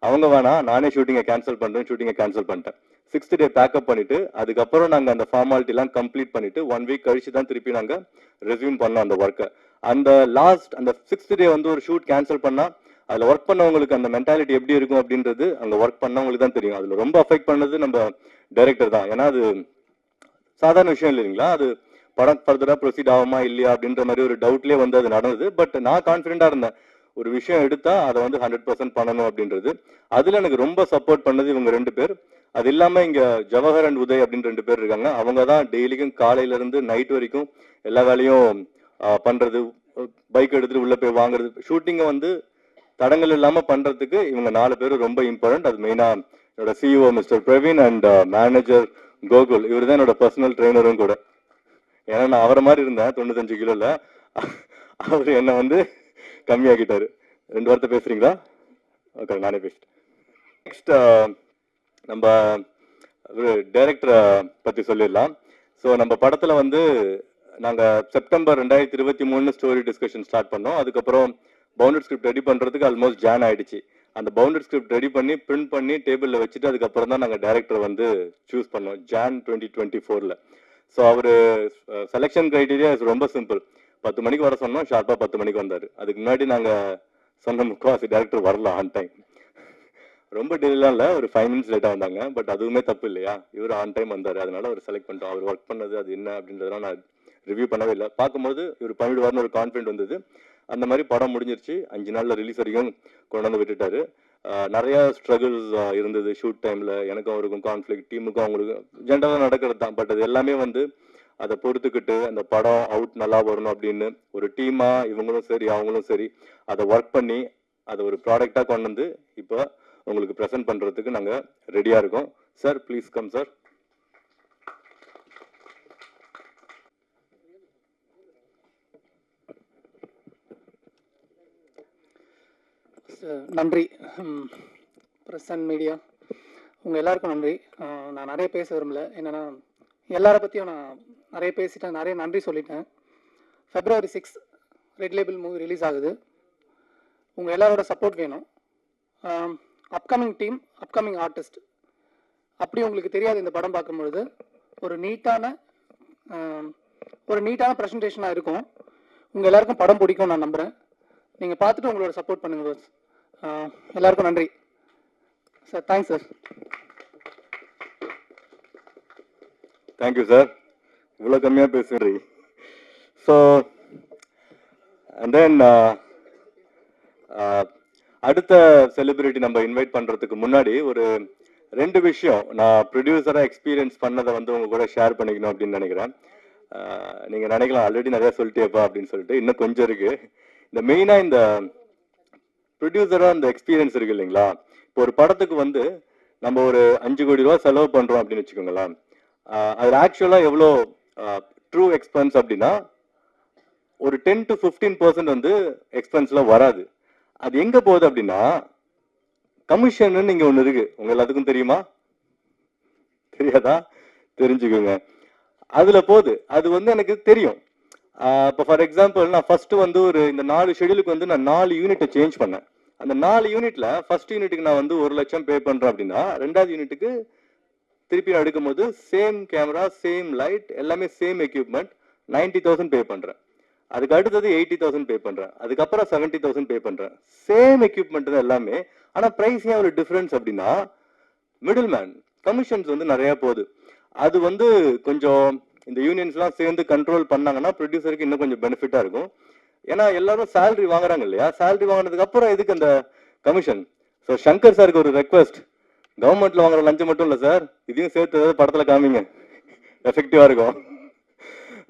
Speaker 1: அவங்க வேணாம் நானே ஷூட்டிங்கை கேன்சல் பண்றேன், ஷூட்டிங்கை கேன்சல் பண்ணிட்டேன். 6th day பேக்கப் பண்ணிட்டு அதுக்கப்புறம் நாங்க அந்த ஃபார்மாலிட்டி எல்லாம் கம்ப்ளீட் பண்ணிட்டு 1 week கழிச்சு தான் திருப்பி நாங்க ரெஸ்யூம் பண்ணோம் அந்த ஒர்க்கை. அந்த 6th day வந்து ஒரு ஷூட் கேன்சல் பண்ணா அதுல ஒர்க் பண்ணவங்களுக்கு அந்த மென்டாலிட்டி எப்படி இருக்கும் அப்படின்றது அங்க ஒர்க் பண்ணவங்களுக்கு தான் தெரியும். அதுல ரொம்ப அஃபெக்ட் பண்ணது நம்ம டைரக்டர் தான். ஏன்னா அது சாதாரண விஷயம் இல்லைங்களா, அது படம் ஃபர்தரா ப்ரொசீட் ஆகுமா இல்லையா அப்படின்ற மாதிரி ஒரு டவுட்லேயே வந்து அது நடந்தது. பட் நான் கான்ஃபிடென்ட்டா இருந்தேன், ஒரு விஷயம் எடுத்தா அதை வந்து 100% பண்ணணும் அப்படின்றது. அதுல எனக்கு ரொம்ப சப்போர்ட் பண்ணது இவங்க 2 பேர். அது இல்லாம இங்க ஜவஹர் அண்ட் உதய் அப்படின்னு 2 பேர் இருக்காங்க. அவங்க தான் டெய்லிக்கும் காலையில இருந்து நைட் வரைக்கும் எல்லா வேலையும் பண்றது, பைக் எடுத்துட்டு உள்ள போய் வாங்குறது, ஷூட்டிங்கை வந்து தடங்கள் இல்லாம பண்றதுக்கு இவங்க 4 பேரும் ரொம்ப இம்பார்ட்டன்ட். அது மெயினா என்னோட CEO mister Praveen and manager Gokul, இவர் தான் என்னோட பர்சனல் ட்ரெயினரும் கூட. ஏன்னா நான் அவரை மாதிரி இருந்தேன் 95 கிலோல, அவர் என்னை வந்து கம்மியாக்கிட்டாரு. 2 வார்த்தை பேசுறீங்களா? ஓகே, நானே பேசிட்டேன். நெக்ஸ்ட் நம்ம டைரக்டரை பத்தி சொல்லிடலாம். ஸோ நம்ம படத்துல வந்து நாங்க செப்டம்பர் 2023 ஸ்டோரி டிஸ்கஷன் ஸ்டார்ட் பண்ணோம். அதுக்கப்புறம் பவுண்டட் ஸ்கிரிப்ட் ரெடி பண்றதுக்கு ஆல்மோஸ்ட் ஜான் ஆயிடுச்சு. அந்த பவுண்டட் ஸ்கிரிப்ட் ரெடி பண்ணி பிரிண்ட் பண்ணி டேபிள்ல வச்சுட்டு அதுக்கப்புறம் தான் நாங்கள் டைரக்டர் வந்து சூஸ் பண்ணோம் ஜான் 2024. ஸோ அவரு செலெக்ஷன் கிரைட்டீரியா ரொம்ப சிம்பிள். 10 மணிக்கு வர சொன்னோம், ஷார்ப்பா 10 மணிக்கு வந்தாரு. அதுக்கு முன்னாடி நாங்க சொன்ன முக்காவாசி டைரக்டர் வரல ஆன் டைம். ரொம்ப டெய்லாம் இல்லை, ஒரு 5 minutes லேட்டாக வந்தாங்க. பட் அதுவுமே தப்பு இல்லையா, இவர் ஆன் டைம் வந்தார், அதனால அவர் செலக்ட் பண்ணிட்டோம். அவர் ஒர்க் பண்ணது அது என்ன அப்படின்றதெல்லாம் நான் ரிவ்யூ பண்ணவே இல்லை. பார்க்கும்போது இவர் பண்ணிடுவார்னு ஒரு கான்ஃபிடென்ட் வந்தது. அந்த மாதிரி படம் முடிஞ்சிருச்சு. 5 நாள்ல ரிலீஸ் வரைக்கும் கொண்டு வந்து விட்டுட்டாரு. நிறைய ஸ்ட்ரகிள்ஸ் இருந்தது ஷூட் டைம்ல. எனக்கும் அவருக்கும் கான்ஃப்ளிக்ட், டீமுக்கும் அவங்களுக்கும் ஜென்ரலாக நடக்கிறது தான். பட் அது எல்லாமே வந்து அதை பொறுத்துக்கிட்டு அந்த படம் அவுட் நல்லா வரணும் அப்படின்னு ஒரு டீமா இவங்களும் சரி அவங்களும் சரி அதை ஒர்க் பண்ணி அதை ஒரு ப்ராடக்டா கொண்டு வந்து இப்போ உங்களுக்கு ப்ரெசென்ட் பண்றதுக்கு நாங்க ரெடியா இருக்கோம். Sir please come sir.
Speaker 9: First நன்றி ப்ரெஸ் அண்ட் மீடியா உங்கள் எல்லாருக்கும் நன்றி. நான் நிறைய பேச விரும்பல, என்னென்னா எல்லாரை பற்றியும் நான் நிறைய பேசிட்டேன், நிறைய நன்றி சொல்லிட்டேன். February 6 red label movie release ஆகுது. உங்கள் எல்லாரோட சப்போர்ட் வேணும். அப்கமிங் டீம், அப்கமிங் ஆர்டிஸ்ட், அப்படி உங்களுக்கு தெரியாது இந்த படம் பார்க்கும்பொழுது ஒரு நீட்டான ப்ரெசன்டேஷனாக இருக்கும். உங்கள் எல்லாருக்கும் படம் பிடிக்கும் நான் நம்புகிறேன். நீங்கள் பார்த்துட்டு உங்களோட சப்போர்ட் பண்ணுங்க. எல்லாருக்கும் நன்றி sir. Thanks sir.
Speaker 1: Thank you sir, இவ்வளோ கம்மியாக பேசுகிறீ. ஸோ அண்ட் தென் அடுத்த செலிபிரிட்டி நம்ம இன்வைட் பண்ணுறதுக்கு முன்னாடி ஒரு 2 விஷயம் நான் ப்ரொடியூசராக எக்ஸ்பீரியன்ஸ் பண்ணதை வந்து உங்க கூட ஷேர் பண்ணிக்கணும் அப்படின்னு நினைக்கிறேன். நீங்கள் நினைக்கலாம் ஆல்ரெடி நிறையா சொல்லிட்டேப்பா அப்படின்னு சொல்லிட்டு, இன்னும் கொஞ்சம் இருக்குது. இந்த மெயினாக இந்த ப்ரொடியூசராக அந்த எக்ஸ்பீரியன்ஸ் இருக்குது இல்லைங்களா. இப்போ ஒரு படத்துக்கு வந்து நம்ம ஒரு 5 கோடி ரூபா செலவு பண்ணுறோம் அப்படின்னு வச்சுக்கோங்களேன். அதில் ஆக்சுவலாக எவ்வளோ ட்ரூ எக்ஸ்பென்ஸ் அப்படின்னா ஒரு 10 to 15% வந்து எக்ஸ்பென்ஸில் வராது. அது எங்கே போகுது அப்படின்னா கமிஷன் இங்கே ஒன்று இருக்கு. உங்க எல்லாத்துக்கும் தெரியுமா? தெரியாதா? தெரிஞ்சுக்கோங்க. அதில் போகுது. அது வந்து எனக்கு தெரியும். இப்போ ஃபார் எக்ஸாம்பிள் நான் ஃபர்ஸ்ட் வந்து இந்த 4 ஷெடியூலுக்கு வந்து நான் 4 யூனிட்டை சேஞ்ச் பண்ணேன். அந்த 4 யூனிட்ல ஃபர்ஸ்ட் யூனிட்டுக்கு நான் வந்து 1 லட்சம் பே பண்றேன் அப்படின்னா, 2வது யூனிட்டுக்கு திருப்பி நான் எடுக்கும்போது சேம் கேமரா, சேம் லைட், எல்லாமே சேம் எக்யூப்மெண்ட் 90,000 பே பண்றேன். அதுக்கு அடுத்தது 80,000 பே பண்றேன். அதுக்கப்புறம் 70,000 பே பண்றேன். சேம் எக்யூப்மெண்ட் தான் எல்லாமே. ஆனா பிரைஸ் ஏன் ஒரு டிஃபரன்ஸ் அப்படின்னா மிடில் மேன் கமிஷன்ஸ் வந்து நிறைய போகுது. அது வந்து கொஞ்சம் இந்த யூனியன்ஸ்லாம் சேர்ந்து கண்ட்ரோல் பண்ணாங்கன்னா ப்ரொடியூசருக்கு இன்னும் கொஞ்சம் பெனிஃபிட்டா இருக்கும். ஏன்னா எல்லாரும் சேலரி வாங்குறாங்க இல்லையா. சேலரி வாங்கினதுக்கு அப்புறம் எதுக்கு அந்த கமிஷன்? ஸோ சங்கர் சாருக்கு ஒரு ரெக்வஸ்ட், கவர்மெண்ட்ல வாங்குற லஞ்சம் மட்டும் இல்லை சார், இதையும் சேர்த்து ஏதாவது படத்துல காமிங்க, எஃபெக்டிவா இருக்கும்.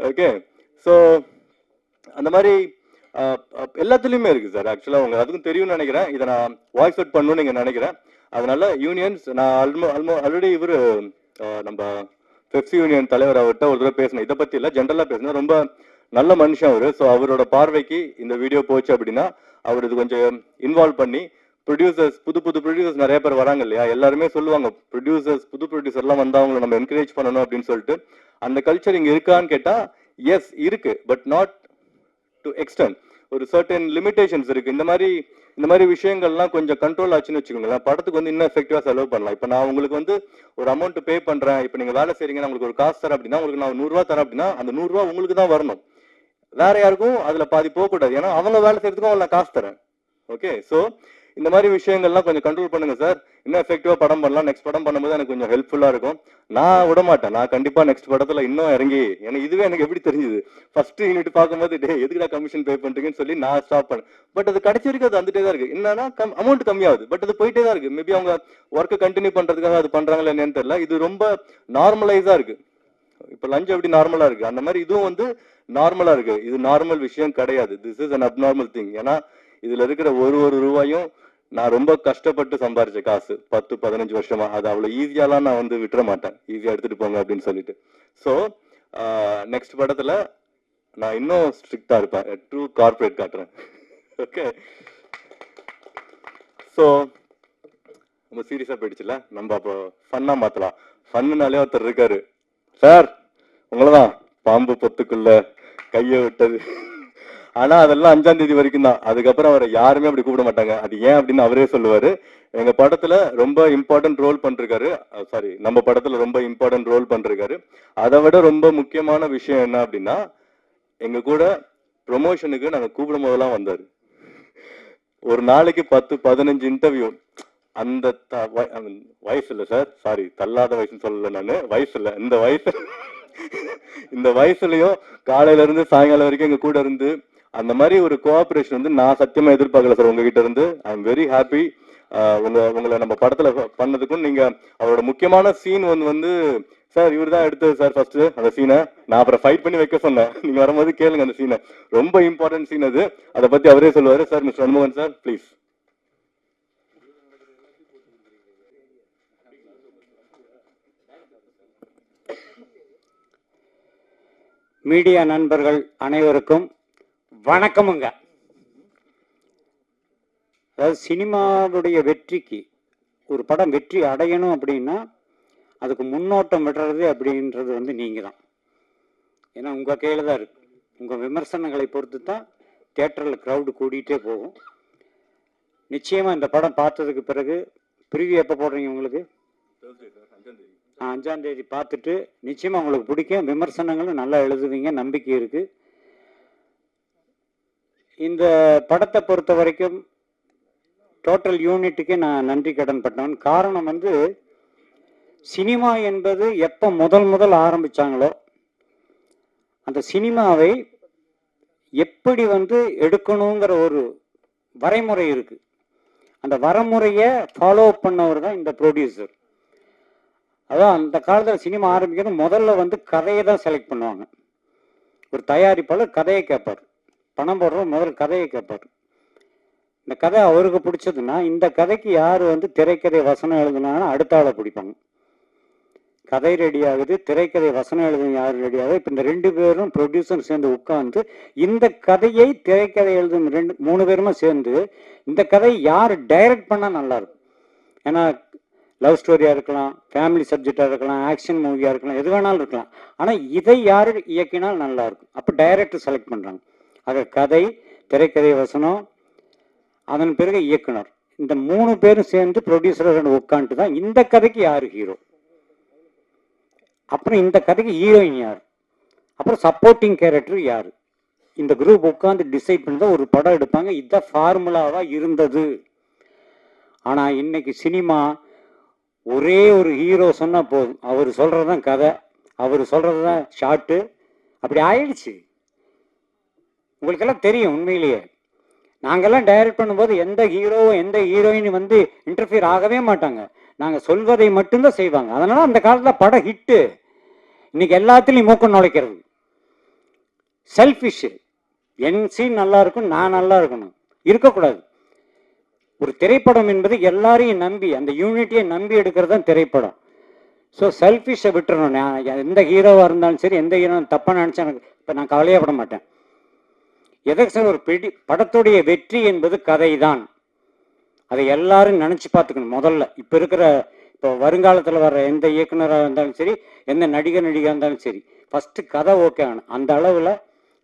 Speaker 1: ஓகே, ஸோ அந்த மாதிரி எல்லாத்துலேயுமே இருக்கு சார். ஆக்சுவலாக உங்களுக்கு அதுக்கும் தெரியும்னு நினைக்கிறேன். இதை நான் வாய்ஸ் அவுட் பண்ணணும்னு நீங்கள் நினைக்கிறேன். அதனால யூனியன்ஸ் நான் ஆல்ரெடி இவர் நம்ம பெப்சி யூனியன் தலைவர் அவர்கிட்ட ஒரு தடவை பேசினேன். இதை பற்றி இல்லை, ஜென்ரலாக பேசினேன். ரொம்ப நல்ல மனுஷன் அவர். ஸோ அவரோட பார்வைக்கு இந்த வீடியோ போச்சு அப்படின்னா அவர் இது கொஞ்சம் இன்வால்வ் பண்ணி ப்ரொடியூசர்ஸ், புது ப்ரொடியூசர்ஸ் நிறைய பேர் வராங்க இல்லையா. எல்லாருமே சொல்லுவாங்க ப்ரொடியூசர்ஸ், புது ப்ரொடியூசர்லாம் வந்து அவங்களை நம்ம என்கரேஜ் பண்ணணும் அப்படின்னு சொல்லிட்டு. அந்த கல்ச்சர் இங்கே இருக்கான்னு கேட்டால் எஸ் இருக்கு, பட் நாட் டு எக்ஸ்டென்ட். ஒரு சர்டன் லிமிடேஷன்ஸ் இருக்கு. இந்த மாதிரி விஷயங்கள்லாம் கொஞ்சம் கண்ட்ரோல் ஆச்சுன்னு வச்சுக்கோங்களேன், படத்துக்கு வந்து இன்னும் எஃபெக்டிவா செலவு பண்ணலாம். இப்போ நான் உங்களுக்கு வந்து ஒரு அமௌண்ட் பே பண்றேன், இப்போ நீங்க வேலை செய்றீங்க, நான் உங்களுக்கு ஒரு காசு தரேன் அப்படின்னா, உங்களுக்கு நான் 100 ரூபா தரேன் அப்படின்னா அந்த 100 ரூபா உங்களுக்கு தான் வரணும், வேற யாருக்கும் அதுல பாதி போகக்கூடாது. ஏன்னா அவங்க வேலை செய்யறதுக்கும் அவங்க நான் காசு தரேன். ஓகே, ஸோ இந்த மாதிரி விஷயங்கள்லாம் கொஞ்சம் கண்ட்ரோல் பண்ணுங்க சார். இன்னும் எஃபெக்டிவா படம் பண்ணலாம். நெக்ஸ்ட் படம் பண்ணும்போது எனக்கு கொஞ்சம் ஹெல்ப்ஃபுல்லா இருக்கும். நான் விட மாட்டேன். நான் கண்டிப்பா நெக்ஸ்ட் படத்துல இன்னும் இறங்கி, ஏன்னா இதுவே எனக்கு எப்படி தெரிஞ்சது, ஃபர்ஸ்ட் யூனிட் பார்க்கும்போது எதுக்குடா கமிஷன் பே பண்றீங்கன்னு சொல்லி நான் ஸ்டாப் பண்ணேன். பட் அது கடைசி வரைக்கும் அது வந்துட்டே தான் இருக்கு. என்னன்னா அமௌண்ட் கம்மியாகுது, பட் அது போயிட்டே தான் இருக்கு. மேபி அவங்க ஒர்க்கை கண்டினியூ பண்றதுக்காக அது பண்றாங்களா என்னன்னு தெரியல. இது ரொம்ப நார்மலைஸா இருக்கு. இப்ப லஞ்ச் எப்படி நார்மலா இருக்கு, அந்த மாதிரி இதுவும் வந்து நார்மலா இருக்கு. இது நார்மல் விஷயம் கிடையாது. This is an abnormal thing. ஏன்னா இதுல இருக்கிற ஒரு ரூபாயும் நான் ரொம்ப கஷ்டப்பட்டு சம்பாரிச்ச காசு 10-15 வருஷமா. அது அவ்வளவு ஈஸியாலாம் நான் வந்து விட்டுற மாட்டேன், ஈஸியா எடுத்துட்டு போங்க அப்படின்னு சொல்லிட்டு. ஸோ நெக்ஸ்ட் படத்துல நான் இன்னும் ஸ்ட்ரிக்டா இருப்பேன், ட்ரூ கார்பரேட் காட்டுறேன். ஓகே, ஸோ ரொம்ப சீரியஸா போயிடுச்சுல, நம்ம அப்போ ஃபன்னா மாத்தலாம். ஃபன்னுனாலே ஒருத்தர் இருக்காரு சார், உங்களதான் பாம்பு பொத்துக்குள்ள கையை விட்டது. ஆனா அதெல்லாம் 5ஆம் தேதி வரைக்கும் தான். அதுக்கப்புறம் அவரை யாருமே அப்படி கூப்பிட மாட்டாங்க. அது ஏன் அப்படின்னு அவரே சொல்லுவாரு. எங்க படத்துல ரொம்ப இம்பார்ட்டன்ட் ரோல் பண்றாரு. சாரி, நம்ம படத்துல ரொம்ப இம்பார்ட்டன்ட் ரோல் பண்றாரு. அதை விட ரொம்ப முக்கியமான விஷயம் என்ன அப்படின்னா, எங்க கூட ப்ரொமோஷனுக்கு நாங்க கூப்பிடும் போதெல்லாம் வந்தாரு. ஒரு நாளைக்கு 10-15 இன்டர்வியூ. அந்த வயசு இல்லை சார், சாரி தள்ளாத வயசுன்னு சொல்லல, நானு வயசு இல்லை, இந்த வயசுலயும் காலையில இருந்து சாயங்காலம் வரைக்கும் எங்க கூட இருந்து அந்த மாதிரி ஒரு கோஆபரேஷன் வந்து நான் சத்தியமா எதிர்பார்க்கல சார் உங்ககிட்ட இருந்து. I am very happy. உங்களை நம்ம படத்துல பண்ணதுக்கும், நீங்க அவரோட முக்கியமான சீன் வந்து சார் இவர் தான் எடுத்தது சார் ஃபர்ஸ்ட் அந்த சீனை. நான் அப்புறம் ஃபைட் பண்ணி வைக்க சொன்னேன், நீங்க வரும்போது கேளுங்க அந்த சீனை. ரொம்ப இம்பார்ட்டன்ட் சீன் அது. அதை பத்தி அவரே சொல்லுவாரு. சார் மிஸ்டர் அன்மோகன் சார் ப்ளீஸ்.
Speaker 10: மீடியா நண்பர்கள் அனைவருக்கும் வணக்கமுங்க. அதாவது சினிமாவுடைய வெற்றிக்கு ஒரு படம் வெற்றி அடையணும் அப்படின்னா அதுக்கு முன்னோட்டம் விடுறது அப்படின்றது வந்து நீங்கள் தான். ஏன்னா உங்கள் கையில் தான் இருக்குது. உங்கள் விமர்சனங்களை பொறுத்து தான் தியேட்டரில் க்ரௌடு கூடிகிட்டே போகும். நிச்சயமாக இந்த படம் பார்த்ததுக்கு பிறகு ப்ரிவியூ எப்போ போடுறீங்க உங்களுக்கு? 5ஆம் தேதி பார்த்துட்டு நிச்சயமாக உங்களுக்கு பிடிக்கும். விமர்சனங்களும் நல்லா எழுதுவீங்க, நம்பிக்கை இருக்குது. இந்த படத்தை பொறுத்த வரைக்கும் டோட்டல் யூனிட்டுக்கே நான் நன்றி கடன் பட்டவன். காரணம் வந்து சினிமா என்பது எப்போ முதல் ஆரம்பித்தாங்களோ அந்த சினிமாவை எப்படி வந்து எடுக்கணுங்கிற ஒரு வரைமுறை இருக்குது. அந்த வரைமுறையை ஃபாலோ பண்ணவர் தான் இந்த ப்ரொடியூசர். அதான் அந்த காலத்தில் சினிமா ஆரம்பிக்கிறது முதல்ல வந்து கதையை தான் செலக்ட் பண்ணுவாங்க. ஒரு தயாரிப்பாளர் கதையை கேட்பார், பணம் போடுறவர் முதல் கதையை கேட்பார். இந்த கதை அவருக்கு பிடிச்சதுன்னா இந்த கதைக்கு யார் வந்து திரைக்கதை வசனம் எழுதுனாங்கன்னா அடுத்த ஆளை பிடிப்பாங்க. கதை ரெடி ஆகுது, திரைக்கதை வசனம் எழுதும் யார் ரெடி ஆகுது. இப்போ இந்த 2 பேரும் ப்ரொடியூசர் சேர்ந்து உட்காந்து இந்த கதையை திரைக்கதை எழுதும் 3 பேருமே சேர்ந்து இந்த கதையை யார் டைரக்ட் பண்ணால் நல்லாயிருக்கும். ஏன்னா லவ் ஸ்டோரியாக இருக்கலாம், ஃபேமிலி சப்ஜெக்டாக இருக்கலாம், ஆக்ஷன் மூவியாக இருக்கலாம், எது வேணாலும் இருக்கலாம். ஆனால் இதை யார் இயக்கினால் நல்லாயிருக்கும். அப்போ டைரக்டர் செலக்ட் பண்ணுறாங்க. ஆக கதை, திரைக்கதை வசனம், அதன் பிறகு இயக்குனர், இந்த 3 பேரும் சேர்ந்து ப்ரொடியூசரோட உட்காந்துட்டு தான் இந்த கதைக்கு யார் ஹீரோ, அப்புறம் இந்த கதைக்கு ஹீரோயின் யார், அப்புறம் சப்போர்ட்டிங் கேரக்டர் யார், இந்த குரூப் உட்காந்து டிசைட் பண்ணி தான் ஒரு படம் எடுப்பாங்க. இதுதான் ஃபார்முலாவாக இருந்தது. ஆனால் இன்னைக்கு சினிமா ஒரே ஒரு ஹீரோ சொன்னால் போதும், அவர் சொல்கிறது தான் கதை, அவர் சொல்கிறது தான் ஷார்ட்டு, அப்படி ஆயிடுச்சு. உங்களுக்கெல்லாம் தெரியும். உண்மையிலேயே நாங்கள்லாம் டைரக்ட் பண்ணும்போது எந்த ஹீரோவும் எந்த ஹீரோயின் வந்து இன்டர்ஃபியர் ஆகவே மாட்டாங்க. நாங்கள் சொல்வதை மட்டும்தான் செய்வாங்க. அதனால அந்த காலத்தில் படம் ஹிட்டு. இன்னைக்கு எல்லாத்துலேயும் மூக்கம் நுழைக்கிறது செல்ஃபிஷ். என் சீன் நல்லா இருக்கும், நான் நல்லா இருக்கணும், இருக்கக்கூடாது. ஒரு திரைப்படம் என்பது எல்லாரையும் நம்பி, அந்த யூனிட்டியை நம்பி எடுக்கிறது தான் திரைப்படம். ஸோ செல்ஃபிஷை விட்டுறணும். நான் எந்த ஹீரோவாக இருந்தாலும் சரி, எந்த ஹீரோ தப்பாக நினச்சா எனக்கு இப்போ நான் கவலையப்பட மாட்டேன். எதற்கு சார் ஒரு படத்துடைய வெற்றி என்பது கதை தான். அதை எல்லாரும் நினச்சி பார்த்துக்கணும் முதல்ல. இப்போ வருங்காலத்தில் வர எந்த இயக்குனராக இருந்தாலும் சரி, எந்த நடிகராக இருந்தாலும் சரி, ஃபஸ்ட்டு கதை ஓகே ஆகணும். அந்த அளவில்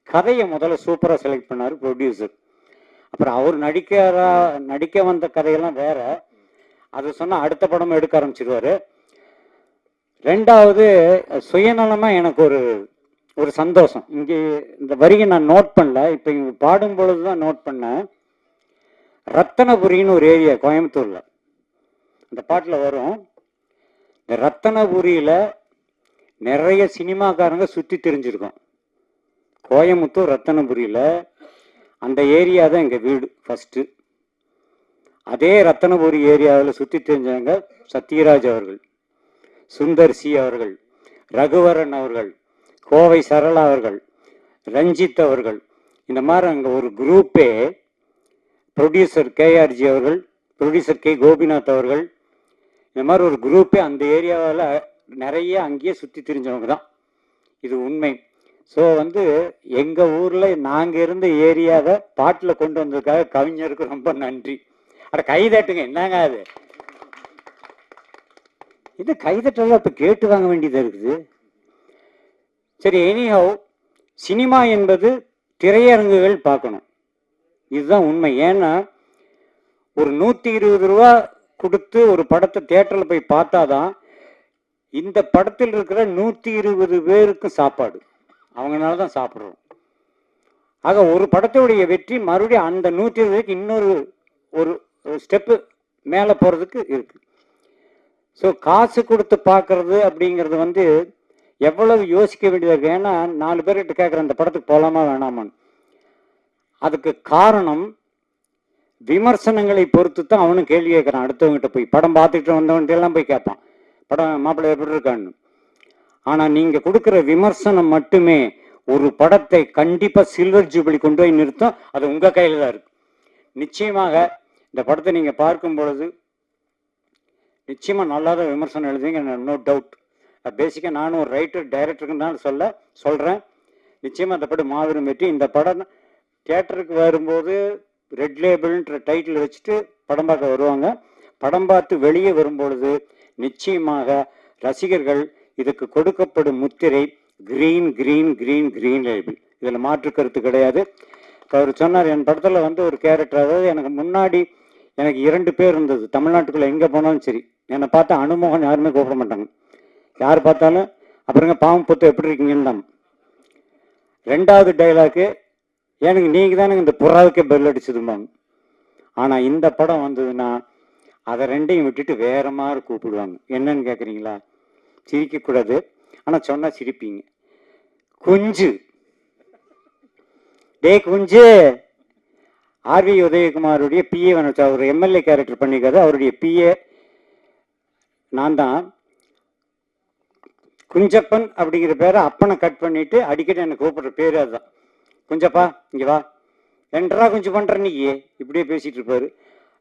Speaker 10: கதையை முதல்ல சூப்பராக செலக்ட் பண்ணார் ப்ரொடியூசர். அப்புறம் அவர் நடிக்க வந்த கதையெல்லாம் வேற, அது சொன்னால் அடுத்த படமும் எடுக்க ஆரம்பிச்சிருவார். 2வது சுயநலமாக எனக்கு ஒரு சந்தோஷம். இங்கே இந்த வரியை நான் நோட் பண்ணல, இப்போ இங்கே பாடும் பொழுது தான் நோட் பண்ணேன். ரத்தனபுரின்னு ஒரு ஏரியா கோயம்புத்தூரில், அந்த பாட்டில் வரும். இந்த ரத்தனபுரியில் நிறைய சினிமாக்காரங்க சுற்றி தெரிஞ்சிருக்கோம். கோயம்புத்தூர் ரத்தனபுரியில் அந்த ஏரியா தான் எங்கள் வீடு ஃபஸ்ட்டு. அதே ரத்தனபுரி ஏரியாவில் சுற்றி தெரிஞ்சவங்க சத்யராஜ் அவர்கள், சுந்தர் சி அவர்கள், ரகுவரன் அவர்கள், கோவை சரளா அவர்கள், ரஞ்சித் அவர்கள், இந்த மாதிரி அங்கே ஒரு குரூப்பே, ப்ரொடியூசர் கேஆர்ஜி அவர்கள், ப்ரொடியூசர் கே கோபிநாத் அவர்கள், இந்த மாதிரி ஒரு குரூப்பே அந்த ஏரியாவில் நிறைய அங்கேயே சுற்றி தெரிஞ்சவங்க தான். இது உண்மை. ஸோ வந்து எங்கள் ஊரில் நாங்கள் இருந்த ஏரியாவை பாட்டில் கொண்டு வந்ததுக்காக கவிஞருக்கு ரொம்ப நன்றி. அட கைதட்டுங்க, என்னங்க அது? இது கைதட்டெல்லாம் இப்போ கேட்டு வாங்க வேண்டியதாக இருக்குது. சரி, எனிஹவ், சினிமா என்பது திரையரங்குகள் பார்க்கணும், இதுதான் உண்மை. ஏன்னா ஒரு 120 ரூபா கொடுத்து ஒரு படத்தை தியேட்டரில் போய் பார்த்தாதான் இந்த படத்தில் இருக்கிற 120 பேருக்கும் சாப்பாடு, அவங்களால தான் சாப்பிட்றோம். ஆக ஒரு படத்துடைய வெற்றி மறுபடியும் அந்த 120 பேருக்கு இன்னொரு ஒரு ஸ்டெப்பு மேலே போகிறதுக்கு இருக்கு. ஸோ காசு கொடுத்து பார்க்கறது அப்படிங்கிறது வந்து எவ்வளவு யோசிக்க வேண்டியதாக இருக்குது. ஏன்னா 4 பேர்கிட்ட கேட்குற அந்த படத்துக்கு போகலாமா வேணாமான்னு. அதுக்கு காரணம் விமர்சனங்களை பொறுத்து தான் அவனும் கேள்வி கேட்குறான். அடுத்தவங்ககிட்ட போய் படம் பார்த்துக்கிட்டு வந்தவன்ட்டு எல்லாம் போய் கேட்பான், படம் மாப்பிள்ளை எப்படி இருக்கான்னு. ஆனால் நீங்கள் கொடுக்குற விமர்சனம் மட்டுமே ஒரு படத்தை கண்டிப்பாக சில்வர் ஜூபிலி கொண்டு போய் நிறுத்தும். அது உங்கள் கையில் தான் இருக்கு. நிச்சயமாக இந்த படத்தை நீங்கள் பார்க்கும் பொழுது நிச்சயமாக நல்லா தான் விமர்சனம் எழுதுவீங்க, நோ டவுட். பேசிக்காக நானும் ஒரு ரைட்டர் டைரக்டருக்குனால சொல்கிறேன். நிச்சயமாக அந்த படம் மாபெரும் வெற்றி. இந்த படம் தியேட்டருக்கு வரும்போது ரெட் லேபிள்ன்ற டைட்டில் வச்சுட்டு படம் பார்க்க வருவாங்க. படம் பார்த்து வெளியே வரும்பொழுது நிச்சயமாக ரசிகர்கள் இதுக்கு கொடுக்கப்படும் முத்திரை green green green green label. இதில் மாற்று கருத்து கிடையாது. இப்போ அவர் சொன்னார், என் படத்தில் வந்து ஒரு கேரக்டர், அதாவது எனக்கு முன்னாடி எனக்கு 2 பேர் இருந்தது. தமிழ்நாட்டுக்குள்ளே எங்கே போனாலும் சரி என்னை பார்த்தா அனுமோகன் யாருமே கூப்பிட மாட்டாங்க. யார் பார்த்தாலும் அப்புறங்க பாவம் புத்து எப்படி இருக்கீங்கன்னு தான். 2வது டைலாக்கு, எனக்கு நீங்கள் தானே இந்த புறாவுக்கே பெல் அடிச்சதும்பாங்க. ஆனால் இந்த படம் வந்ததுன்னா அதை 2ஐயும் விட்டுட்டு வேற மாதிரி கூப்பிடுவாங்க. என்னன்னு கேட்குறீங்களா? சிரிக்கக்கூடாது, ஆனால் சொன்னால் சிரிப்பீங்க. குஞ்சு, டே குஞ்சு. ஆர்வி உதயகுமாருடைய பிஏ வச்சு அவர் எம்எல்ஏ கேரக்டர் பண்ணிக்காது. அவருடைய பிஏ நான் தான். குஞ்சப்பன் அப்படிங்கிற பேரை அப்பனை கட் பண்ணிட்டு அடிக்கடி எனக்கு கூப்பிடுற பேர் அதுதான். குஞ்சப்பா இங்கே வா, என்றா கொஞ்சம் பண்ற நீ, இப்படியே பேசிட்டு இருப்பாரு.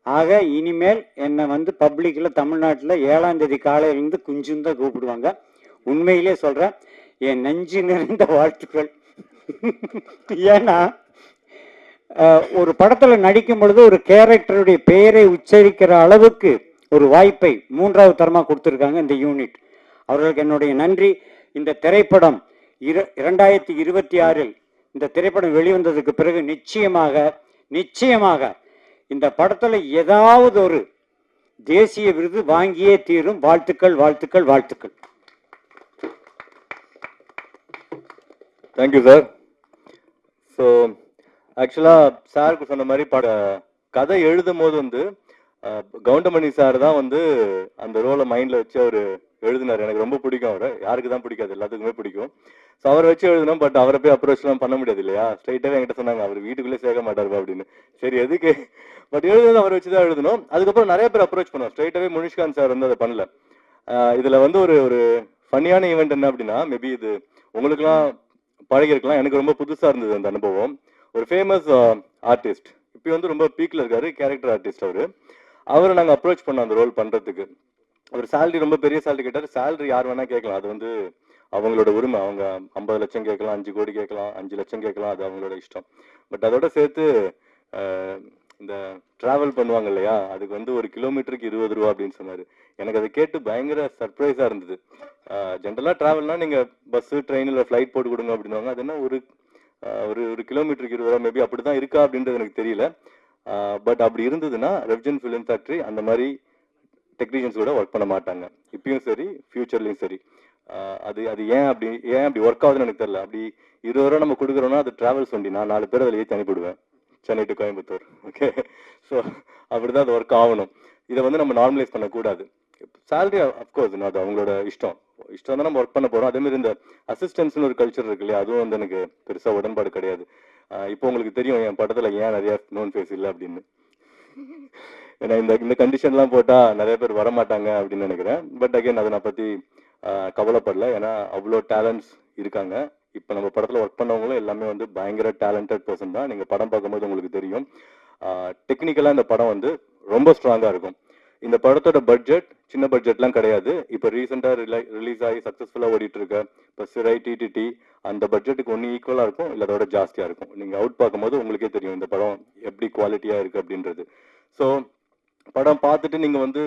Speaker 10: ஆக இனிமேல் என்னை வந்து பப்ளிக்கில் தமிழ்நாட்டில் 7ஆம் தேதி காலையிலேருந்து குஞ்சுன்னு தான் கூப்பிடுவாங்க. உண்மையிலே சொல்கிறேன், என் நெஞ்சு நிறைந்த வாழ்த்துக்கள். ஏன்னா ஒரு படத்தில் நடிக்கும் பொழுது ஒரு கேரக்டருடைய பெயரை உச்சரிக்கிற அளவுக்கு ஒரு வாய்ப்பை 3வது தரமாக கொடுத்துருக்காங்க இந்த யூனிட். அவர்களுக்கு என்னுடைய நன்றி. இந்த திரைப்படம் 2026 இந்த திரைப்படம் வெளிவந்ததுக்கு பிறகு நிச்சயமாக இந்த படத்தில் ஏதாவது ஒரு தேசிய விருது வாங்கியே தீரும். வாழ்த்துக்கள் வாழ்த்துக்கள் வாழ்த்துக்கள்.
Speaker 1: Thank you sir. ஸோ ஆக்சுவலாக சாருக்கு சொன்ன மாதிரி கதை எழுதும் போது வந்து கவுண்டமணி சார் தான் வந்து அந்த ரோலை மைண்டில் வச்சு அவர் எழுதினார். எனக்கு ரொம்ப பிடிக்கும் அவரை. யாருக்கு தான் பிடிக்காது, எல்லாத்துக்குமே பிடிக்கும். ஸோ அவரை வச்சு எழுதணும். பட் அவரை போய் அப்ரோச்லாம் பண்ண முடியாது இல்லையா? ஸ்ட்ரைட்டாகவே என்கிட்ட சொன்னாங்க, அவர் வீட்டுக்குள்ளே சேர்க்க மாட்டாருப்பா அப்படின்னு. சரி எதுக்கு, பட் எழுதுறது அவரை வச்சு தான் எழுதணும். அதுக்கப்புறம் நிறைய பேர் அப்ரோச் பண்ணோம். ஸ்ட்ரைட்டாகவே முனிஷ்காந்த் சார் வந்து அதை பண்ணல. இதில் வந்து ஒரு ஃபன்னியான ஈவெண்ட் என்ன அப்படின்னா, மேபி இது உங்களுக்குலாம் பழகிருக்கலாம், எனக்கு ரொம்ப புதுசாக இருந்தது அந்த அனுபவம். ஒரு ஃபேமஸ் ஆர்டிஸ்ட், இப்போ வந்து ரொம்ப பீக்கில் இருக்காரு, கேரக்டர் ஆர்டிஸ்ட். அவரை நாங்கள் அப்ரோச் பண்ணோம் அந்த ரோல் பண்ணுறதுக்கு. அவர் சேலரி ரொம்ப பெரிய சேலரி கேட்டார். சேலரி யார் வேணால் கேட்கலாம், அது வந்து அவங்களோட உரிமை. அவங்க 50 லட்சம் கேட்கலாம், 5 கோடி கேட்கலாம், 5 லட்சம் கேட்கலாம், அது அவங்களோட இஷ்டம். பட் அதோட சேர்த்து இந்த ட்ராவல் பண்ணுவாங்க இல்லையா, அதுக்கு வந்து ஒரு கிலோமீட்டருக்கு 20 ரூபா அப்படின்னு சொன்னார். எனக்கு அதை கேட்டு பயங்கர சர்ப்ரைஸாக இருந்தது. ஜென்ரலாக ட்ராவல்னா நீங்கள் பஸ்ஸு ட்ரெயினில் ஃப்ளைட் போட்டு கொடுங்க அப்படின்வாங்க. அது என்ன ஒரு ஒரு கிலோமீட்டருக்கு 20 ரூபா, மேபி அப்படி தான் இருக்கா அப்படின்றது எனக்கு தெரியல. பட் அப்படி இருந்ததுன்னா ரெவ்ஜன் ஃபிலிம் ஃபேக்ட்ரி அந்த மாதிரி டெக்னீஷியன்ஸ் கூட ஒர்க் பண்ண மாட்டாங்க, இப்பயும் சரி ஃபியூச்சர்லையும் சரி. அது ஏன் அப்படி ஒர்க் ஆகுதுன்னு எனக்கு தெரியல. அப்படி 20 ரூபா நம்ம கொடுக்குறோன்னா அது டிராவல்ஸ் வண்டி, நான் 4 பேர் அதில் ஏற்றி அனுப்பிவிடுவேன், Chennai to Coimbatore. Okay, so அப்படிதான் அது ஒர்க் ஆகணும். இதை வந்து நம்ம நார்மலைஸ் பண்ணக்கூடாது. சேலரி அஃப்கோர்ஸ் அது அவங்களோட இஷ்டம் தான் நம்ம ஒர்க் பண்ண போகிறோம். அதேமாதிரி இந்த அசிஸ்டன்ஸ்னு ஒரு கல்ச்சர் இருக்கு இல்லையா, அதுவும் வந்து எனக்கு பெருசாக உடன்பாடு கிடையாது. இப்போ உங்களுக்கு தெரியும் என் படத்தில் ஏன் நிறையா நோன் ஃபேஸ் இல்லை அப்படின்னு. ஏன்னா இந்த கண்டிஷன்லாம் போட்டால் நிறைய பேர் வரமாட்டாங்க அப்படின்னு நினைக்கிறேன். பட் அகைன் அதை நான் பற்றி கவலைப்படல. ஏன்னா அவ்வளோ டேலண்ட்ஸ் இருக்காங்க. இப்போ நம்ம படத்தில் ஒர்க் பண்ணவங்களும் எல்லாமே வந்து பயங்கர டேலண்டட் பர்சன் தான். நீங்கள் படம் பார்க்கும்போது உங்களுக்கு தெரியும். டெக்னிக்கலாக இந்த படம் வந்து ரொம்ப ஸ்ட்ராங்காக இருக்கும். இந்த படத்தோட பட்ஜெட் சின்ன பட்ஜெட்லாம் கிடையாது. இப்போ ரீசெண்டாக ரிலீஸ் ஆகி சக்ஸஸ்ஃபுல்லாக ஓடிட்டு இருக்க இப்போ சிறை டிடிடி அந்த பட்ஜெட்டுக்கு ஒன்று ஈக்குவலாக இருக்கும், இல்லை அதோட ஜாஸ்தியாக இருக்கும். நீங்கள் அவுட் பார்க்கும்போது உங்களுக்கே தெரியும் இந்த படம் எப்படி குவாலிட்டியாக இருக்குது அப்படின்றது. ஸோ படம் பார்த்துட்டு நீங்கள் வந்து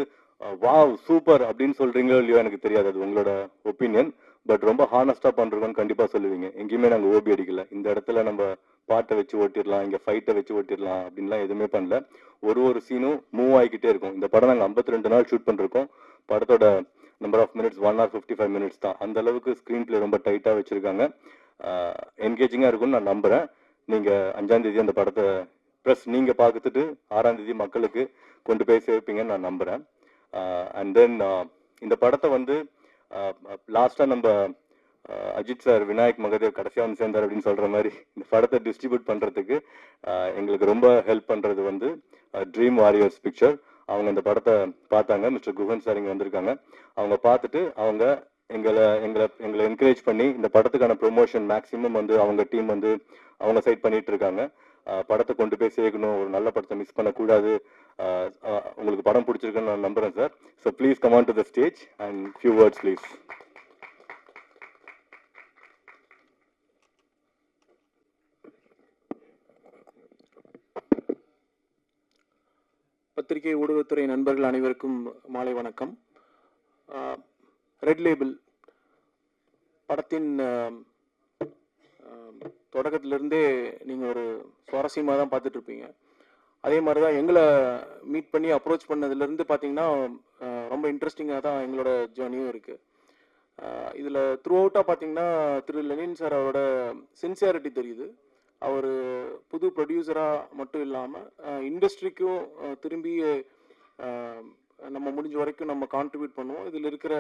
Speaker 1: வாவ் சூப்பர் அப்படின்னு சொல்கிறீங்களோ இல்லையோ எனக்கு தெரியாது, அது உங்களோட ஒப்பீனியன். பட் ரொம்ப ஹானஸ்டாக பண்ணுறோன்னு கண்டிப்பாக சொல்லுவீங்க. எங்கேயுமே நாங்கள் ஓபி அடிக்கல. இந்த இடத்துல நம்ம பாட்டை வச்சு ஓட்டிடலாம், இங்கே ஃபைட்டை வச்சு ஓட்டிடலாம் அப்படின்லாம் எதுவுமே பண்ணல. ஒரு சீனும் மூவ் ஆகிக்கிட்டே இருக்கும். இந்த படம் நாங்கள் 52 நாள் ஷூட் பண்ணிருக்கோம். படத்தோட number of minutes 1 hour 55 minutes தான். அந்த அளவுக்கு ஸ்க்ரீன் பிளே ரொம்ப டைட்டாக வச்சுருக்காங்க. என்கேஜிங்காக இருக்கும்னு நான் நம்புகிறேன். நீங்கள் 5ஆம் தேதி அந்த படத்தை ப்ளஸ் நீங்கள் பார்த்துட்டு 6ஆம் தேதி மக்களுக்கு கொண்டு போய் சேர்ப்பீங்கன்னு நான் நம்புகிறேன். அண்ட் தென் இந்த படத்தை வந்து லாஸ்ட்டாக நம்ம அஜித் சார் விநாயக் மகதேவ் கடைசியாக வந்து சேர்ந்தார் அப்படின்னு சொல்கிற மாதிரி இந்த படத்தை டிஸ்ட்ரிபியூட் பண்ணுறதுக்கு எங்களுக்கு ரொம்ப ஹெல்ப் பண்ணுறது வந்து ட்ரீம் வாரியர்ஸ் பிக்சர். அவங்க இந்த படத்தை பார்த்தாங்க. மிஸ்டர் குகன் சார் இங்கே வந்திருக்காங்க. அவங்க பார்த்துட்டு அவங்க எங்களை என்கரேஜ் பண்ணி இந்த படத்துக்கான ப்ரொமோஷன் மேக்ஸிமம் வந்து அவங்க டீம் வந்து அவங்க சைட் பண்ணிட்டு இருக்காங்க. படத்தை கொண்டு போய் சேர்க்கணும், ஒரு நல்ல படத்தை மிஸ் பண்ணக்கூடாது. உங்களுக்கு படம் பிடிச்சிருக்குன்னு நான் நம்புகிறேன் sir. So please come on to the stage and few words please.
Speaker 11: பத்திரிகை ஊடகத்துறை நண்பர்கள் அனைவருக்கும் மாலை வணக்கம். ரெட் லேபிள் படத்தின் தொடக்கத்திலிருந்தே நீங்கள் ஒரு சுவாரஸ்யமாக தான் பார்த்துட்டு இருப்பீங்க. அதே மாதிரி தான் எங்களை மீட் பண்ணி அப்ரோச் பண்ணதுலேருந்து பார்த்தீங்கன்னா ரொம்ப இன்ட்ரெஸ்டிங்காக தான் எங்களோட ஜேர்னியும் இருக்குது. இதில் த்ரூ அவுட்டாக பார்த்தீங்கன்னா திரு லெனின் சார் அவரோட சின்சியாரிட்டி தெரியுது. அவர் புது ப்ரொடியூசராக மட்டும் இல்லாமல் இண்டஸ்ட்ரிக்கும் திரும்பி நம்ம முடிஞ்ச வரைக்கும் நம்ம கான்ட்ரிபியூட் பண்ணுவோம், இதில் இருக்கிற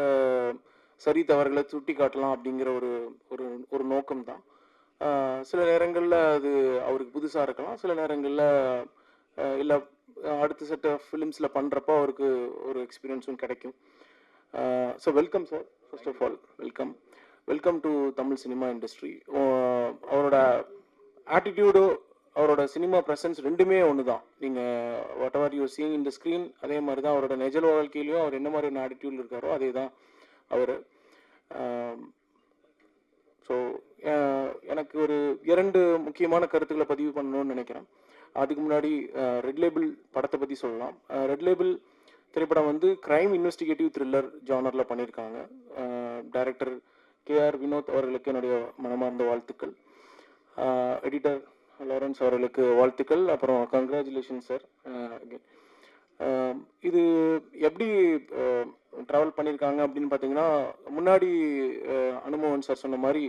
Speaker 11: சரி தவறுகளை சுட்டி காட்டலாம் அப்படிங்கிற ஒரு ஒரு ஒரு நோக்கம் தான். சில நேரங்களில் அது அவருக்கு புதுசாக இருக்கலாம், சில நேரங்களில் இல்லை அடுத்த செட் ஆஃப் ஃபிலிம்ஸில் பண்ணுறப்போ அவருக்கு ஒரு எக்ஸ்பீரியன்ஸும் கிடைக்கும். So welcome sir, first of all welcome to Tamil cinema industry. அவரோட ஆட்டிடியூடு, அவரோட சினிமா ப்ரெசன்ஸ் ரெண்டுமே ஒன்று தான். நீங்கள் whatever you seeing in the screen, அதே மாதிரி தான் அவரோட நிஜ வாழ்க்கையிலையும் அவர் என்ன மாதிரியான ஆட்டிடியூட் இருக்காரோ அதே தான் அவர். ஸோ எனக்கு ஒரு 2 முக்கியமான கருத்துக்களை பதிவு பண்ணணும்னு நினைக்கிறேன். அதுக்கு முன்னாடி ரெட் லேபிள் படத்தை பற்றி சொல்லலாம். ரெட் லேபிள் திரைப்படம் வந்து கிரைம் இன்வெஸ்டிகேட்டிவ் த்ரில்லர் ஜானரில் பண்ணியிருக்காங்க. டைரக்டர் KR வினோத் அவர்களுக்கு என்னுடைய மனமார்ந்த வாழ்த்துக்கள். எடிட்டர் லாரன்ஸ் அவர்களுக்கு வாழ்த்துக்கள். அப்புறம் கங்க்ராச்சுலேஷன் சார். இது எப்படி ட்ராவல் பண்ணியிருக்காங்க அப்படின்னு பார்த்தீங்கன்னா, முன்னாடி அனுமோகன் சார் சொன்ன மாதிரி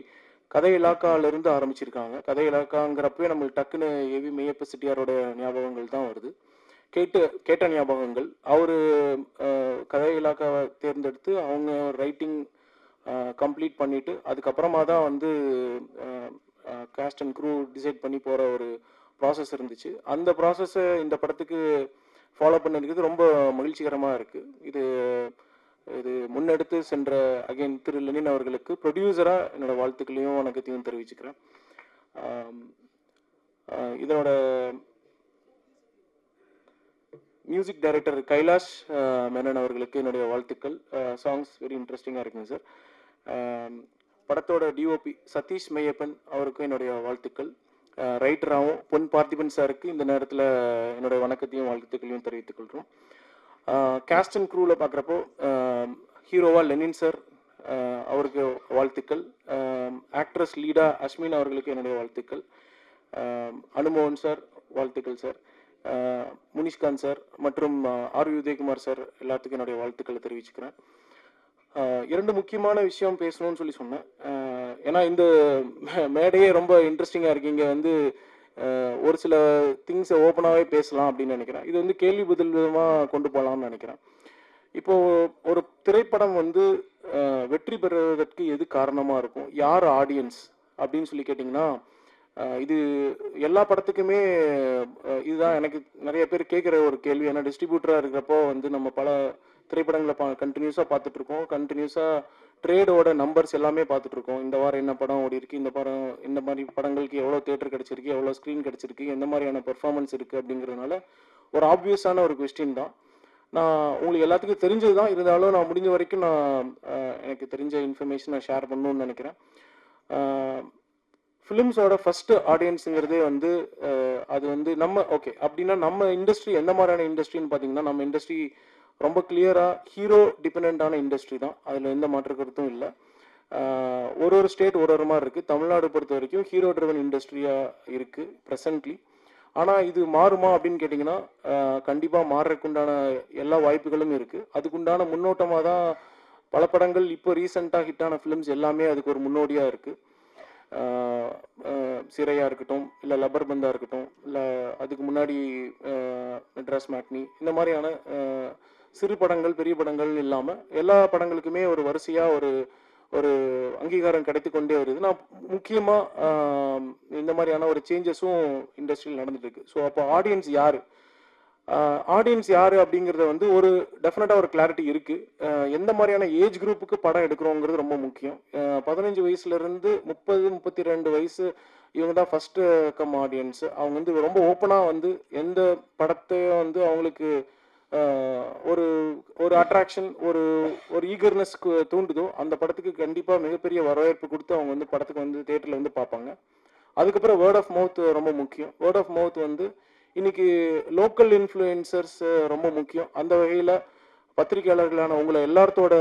Speaker 11: கதை இலாக்காவிலிருந்து ஆரம்பிச்சிருக்காங்க. கதை இலாக்காங்கிறப்பவே நம்மளுக்கு டக்குன்னு ஏவி மெய்யப்ப செட்டியாரோட ஞாபகங்கள் தான் வருது, கேட்ட ஞாபகங்கள். அவர் கதை இலாக்காவை தேர்ந்தெடுத்து அவங்க ரைட்டிங் கம்ப்ளீட் பண்ணிவிட்டு அதுக்கப்புறமா தான் வந்து காஸ்ட் அண்ட் க்ரூ டிசைட் பண்ணி போகிற ஒரு ப்ராசஸ் இருந்துச்சு. அந்த ப்ராசஸை இந்த படத்துக்கு ஃபாலோ பண்ணிருக்கிறது ரொம்ப மகிழ்ச்சிகரமாக இருக்குது. இது முன்னெடுத்து சென்ற அகைன் திரு லெனின் அவர்களுக்கு ப்ரொடியூசராக என்னோட வாழ்த்துக்களையும் வணக்கத்தையும் தெரிவிச்சுக்கிறேன். இதனோட மியூசிக் டைரக்டர் கைலாஷ் மேனன் அவர்களுக்கு என்னுடைய வாழ்த்துக்கள். சாங்ஸ் வெரி இன்ட்ரெஸ்டிங்காக இருக்குங்க சார். படத்தோட டிஓபி சதீஷ் மெய்யப்பன் அவருக்கும் என்னுடைய வாழ்த்துக்கள். ரைட்டராகவும் பொன் பார்த்திபன் சாருக்கு இந்த நேரத்தில் என்னுடைய வணக்கத்தையும் வாழ்த்துக்களையும் தெரிவித்துக் கொள்கிறோம். காஸ்ட் அண்ட் க்ரூவில் பார்க்குறப்போ ஹீரோவா லெனின் சார், அவருக்கு வாழ்த்துக்கள். ஆக்ட்ரஸ் லீடா அஸ்மின் அவர்களுக்கு என்னுடைய வாழ்த்துக்கள். அனுமோகன் சார் வாழ்த்துக்கள் சார். முனிஷ்காந்த் சார் மற்றும் ஆர் உதயகுமார் சார் எல்லாத்துக்கும் என்னுடைய வாழ்த்துக்களை தெரிவிச்சுக்கிறேன். 2 முக்கியமான விஷயம் பேசணும்னு சொல்லி சொன்னேன். ஏன்னா இந்த மேடையே ரொம்ப இன்ட்ரெஸ்டிங்காக இருக்கு. இங்கே வந்து ஒரு சில திங்ஸை ஓப்பனாகவே பேசலாம் அப்படின்னு நினைக்கிறேன். இது வந்து கேள்வி பதில் விதமாக கொண்டு போகலாம்னு நினைக்கிறேன். இப்போது ஒரு திரைப்படம் வந்து வெற்றி பெறுவதற்கு எது காரணமாக இருக்கும், யார் ஆடியன்ஸ் அப்படின்னு சொல்லி கேட்டிங்கன்னா, இது எல்லா படத்துக்குமே இதுதான் எனக்கு நிறைய பேர் கேட்குற ஒரு கேள்வி. ஏன்னா டிஸ்ட்ரிபியூட்டராக இருக்கிறப்போ வந்து நம்ம பல திரைப்படங்களை கண்டினியூஸாக பார்த்துட்ருக்கோம். கண்டினியூஸாக ட்ரேடோட நம்பர்ஸ் எல்லாமே பார்த்துட்ருக்கோம். இந்த வாரம் என்ன படம் ஓடி இருக்குது, இந்த மாதிரி படங்களுக்கு எவ்வளோ தேட்டர் கிடச்சிருக்கு, எவ்வளோ ஸ்க்ரீன் கிடச்சிருக்கு, எந்த மாதிரியான பெர்ஃபார்மன்ஸ் இருக்குது அப்படிங்கிறதுனால ஒரு ஆப்வியஸான ஒரு கொஸ்டின் தான். நான் உங்களுக்கு எல்லாத்துக்கும் தெரிஞ்சது தான், இருந்தாலும் நான் முடிஞ்ச வரைக்கும் நான் எனக்கு தெரிஞ்ச இன்ஃபர்மேஷனை ஷேர் பண்ணணும்னு நினைக்கிறேன். ஃபிலிம்ஸோட ஃபஸ்ட்டு ஆடியன்ஸுங்கிறதே வந்து அது வந்து நம்ம ஓகே அப்படின்னா நம்ம இண்டஸ்ட்ரி எந்த மாதிரியான இண்டஸ்ட்ரின்னு பார்த்தீங்கன்னா, நம்ம இண்டஸ்ட்ரி ரொம்ப கிளியராக ஹீரோ டிபெண்டான இண்டஸ்ட்ரி தான். அதில் எந்த மாற்று கருத்தும் இல்லை. ஒரு ஸ்டேட் ஒரு மாதிரி இருக்குது. தமிழ்நாடு பொறுத்த வரைக்கும் ஹீரோ ட்ரிவன் இண்டஸ்ட்ரியாக இருக்குது ப்ரெசன்ட்லி. ஆனால் இது மாறுமா அப்படின்னு கேட்டிங்கன்னா, கண்டிப்பாக மாறுறதுக்குண்டான எல்லா வாய்ப்புகளும் இருக்குது. அதுக்குண்டான முன்னோட்டமாக தான் பல படங்கள் இப்போ ரீசெண்டாக ஹிட்டான ஃபிலிம்ஸ் எல்லாமே அதுக்கு ஒரு முன்னோடியாக இருக்குது. சிறையாக இருக்கட்டும், இல்லை லப்பர் பந்தா இருக்கட்டும், இல்லை அதுக்கு முன்னாடி மெட்ராஸ் மேட்னி, இந்த மாதிரியான சிறு படங்கள் பெரிய படங்கள் இல்லாமல் எல்லா படங்களுக்குமே ஒரு வரிசையாக ஒரு அங்கீகாரம் கிடைத்து கொண்டே வருது. நான் முக்கியமாக இந்த மாதிரியான ஒரு சேஞ்சஸும் இண்டஸ்ட்ரியில் நடந்துட்டு இருக்கு. ஸோ அப்போ ஆடியன்ஸ் யார் அப்படிங்கிறத வந்து ஒரு டெஃபினட்டாக ஒரு கிளாரிட்டி இருக்குது. எந்த மாதிரியான ஏஜ் குரூப்புக்கு படம் எடுக்கிறோங்கிறது ரொம்ப முக்கியம். 15 வயசுலேருந்து 30-32 வயசு இவங்க தான் ஃபஸ்ட்டு கம் ஆடியன்ஸ். அவங்க வந்து ரொம்ப ஓப்பனாக வந்து எந்த படத்தையும் வந்து அவங்களுக்கு ஒரு அட்ராக்ஷன், ஒரு ஈகர்னஸ் தூண்டுதோ அந்த படத்துக்கு கண்டிப்பாக மிகப்பெரிய வரவேற்பு கொடுத்து அவங்க வந்து படத்துக்கு வந்து தேட்டரில் வந்து பார்ப்பாங்க. அதுக்கப்புறம் வேர்ட் ஆஃப் மவுத் ரொம்ப முக்கியம். வேர்ட் ஆஃப் மவுத் வந்து இன்னைக்கு லோக்கல் இன்ஃப்ளூயன்சர்ஸ் ரொம்ப முக்கியம். அந்த வகையில் பத்திரிகையாளர்களான உங்களை எல்லாத்தோட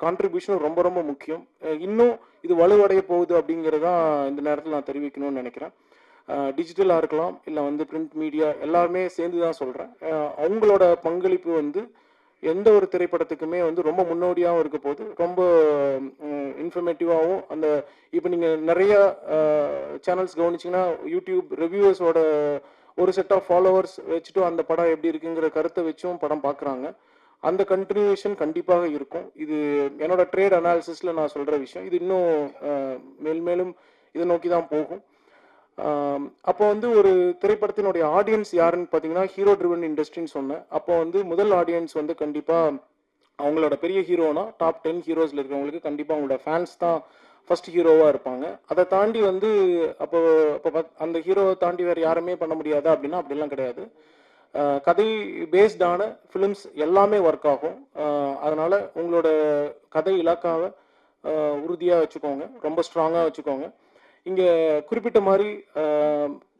Speaker 11: கான்ட்ரிபியூஷனும் ரொம்ப ரொம்ப முக்கியம். இன்னும் இது வலுவடைய போகுது அப்படிங்கிறதான் இந்த நேரத்தில் நான் தெரிவிக்கணும்னு நினைக்கிறேன். டிஜிட்டலாக இருக்கலாம், இல்லை பிரிண்ட் மீடியா, எல்லாருமே சேர்ந்து தான் சொல்கிறேன். அவங்களோட பங்களிப்பு எந்த ஒரு திரைப்படத்துக்குமே ரொம்ப முன்னோடியாகவும் இருக்க போது, ரொம்ப இன்ஃபர்மேட்டிவாகவும். இப்போ நீங்கள் நிறைய சேனல்ஸ் கவனிச்சிங்கன்னா யூடியூப் ரிவ்யூவர்ஸோட ஒரு செட் ஆஃப் ஃபாலோவர்ஸ் வச்சுட்டும் அந்த படம் எப்படி இருக்குங்கிற கருத்தை வச்சும் படம் பார்க்குறாங்க. அந்த கண்டினியூஷன் கண்டிப்பாக இருக்கும். இது என்னோட ட்ரேட் அனாலிசிஸில் நான் சொல்கிற விஷயம். இது இன்னும் மேலும் இதை நோக்கி தான் போகும். அப்போ ஒரு திரைப்படத்தினுடைய ஆடியன்ஸ் யாருன்னு பார்த்தீங்கன்னா ஹீரோ ட்ரிவன் இண்டஸ்ட்ரின்னு சொன்னேன். அப்போ முதல் ஆடியன்ஸ் கண்டிப்பாக அவங்களோட பெரிய ஹீரோனா டாப் 10 ஹீரோஸில் இருக்கிறவங்களுக்கு கண்டிப்பாக அவங்களோட ஃபேன்ஸ் தான் ஃபர்ஸ்ட் ஹீரோவாக இருப்பாங்க. அதை தாண்டி அப்போ அந்த ஹீரோவை தாண்டி வேறு யாருமே பண்ண முடியாதா அப்படின்னா அப்படிலாம் கிடையாது. கதை பேஸ்டான ஃபிலிம்ஸ் எல்லாமே ஒர்க் ஆகும். அதனால் உங்களோட கதை இலக்காவை உறுதியாக வச்சுக்கோங்க, ரொம்ப ஸ்ட்ராங்காக வச்சுக்கோங்க. இங்கே குறிப்பிட்ட மாதிரி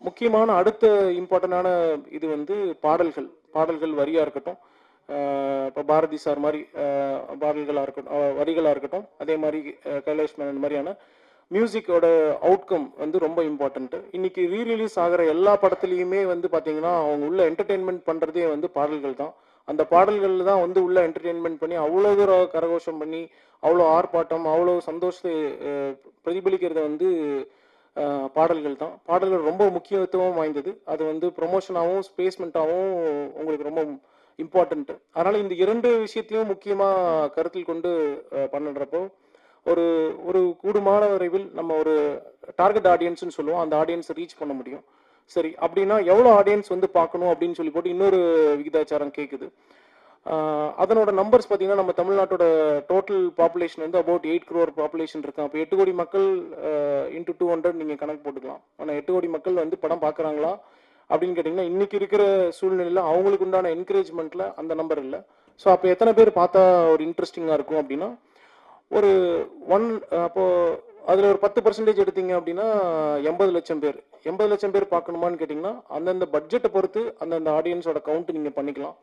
Speaker 11: முக்கியமான அடுத்த இம்பார்ட்டண்டான இது பாடல்கள் வரியாக இருக்கட்டும். இப்போ பாரதி சார் மாதிரி பாடல்களாக இருக்கட்டும், வரிகளாக இருக்கட்டும். அதே மாதிரி கைலாஷ் மேனன் மாதிரியான மியூசிக்கோட அவுட்கம் ரொம்ப இம்பார்ட்டண்ட்டு. இன்னைக்கு ரீரிலீஸ் ஆகிற எல்லா படத்துலையுமே பார்த்தீங்கன்னா அவங்க உள்ள என்டர்டெயின்மெண்ட் பண்ணுறதே பாடல்கள் தான். அந்த பாடல்கள் தான் உள்ள என்டர்டெயின்மெண்ட் பண்ணி அவ்வளோ தூரம் கரகோஷம் பண்ணி அவ்வளோ ஆர்ப்பாட்டம் அவ்வளோ சந்தோஷத்தை பிரதிபலிக்கிறது பாடல்கள் தான். பாடல்கள் ரொம்ப முக்கியத்துவம் வாய்ந்தது. அது ப்ரொமோஷனாகவும் ஸ்பேஸ்மெண்ட்டாகவும் உங்களுக்கு ரொம்ப இம்பார்ட்டண்ட்டு. அதனால் இந்த 2 விஷயத்தையும் முக்கியமாக கருத்தில் கொண்டு பண்ணுறப்போ ஒரு கூடுமான விரைவில் நம்ம ஒரு டார்கெட் ஆடியன்ஸ்னு சொல்லுவோம், அந்த ஆடியன்ஸை ரீச் பண்ண முடியும். சரி, அப்படின்னா எவ்வளோ ஆடியன்ஸ் பார்க்கணும் அப்படின்னு சொல்லி போட்டு இன்னொரு விகிதாச்சாரம் கேட்குது. அதனோட நம்பர்ஸ் பார்த்தீங்கன்னா நம்ம தமிழ்நாட்டோட total population about 8 crore population இருக்கான். அப்போ 8 கோடி மக்கள் இன்ட்டு 200 நீங்கள் கணக்கு போட்டுக்கலாம். ஆனால் 8 கோடி மக்கள் படம் பார்க்குறாங்களா அப்படின்னு கேட்டிங்கன்னா இன்றைக்கி இருக்கிற சூழ்நிலையில் அவங்களுக்கு உண்டான என்கரேஜ்மெண்ட்டில் அந்த நம்பர் இல்லை. ஸோ அப்போ எத்தனை பேர் பார்த்தா ஒரு இன்ட்ரெஸ்டிங்காக இருக்கும் அப்படின்னா அப்போது அதில் ஒரு 10% எடுத்தீங்க அப்படின்னா 80 லட்சம் பேர். 80 லட்சம் பேர் பார்க்கணுமான்னு கேட்டிங்கன்னா அந்தந்த பட்ஜெட்டை பொறுத்து அந்தந்த ஆடியன்ஸோட கவுண்ட் நீங்கள் பண்ணிக்கலாம்.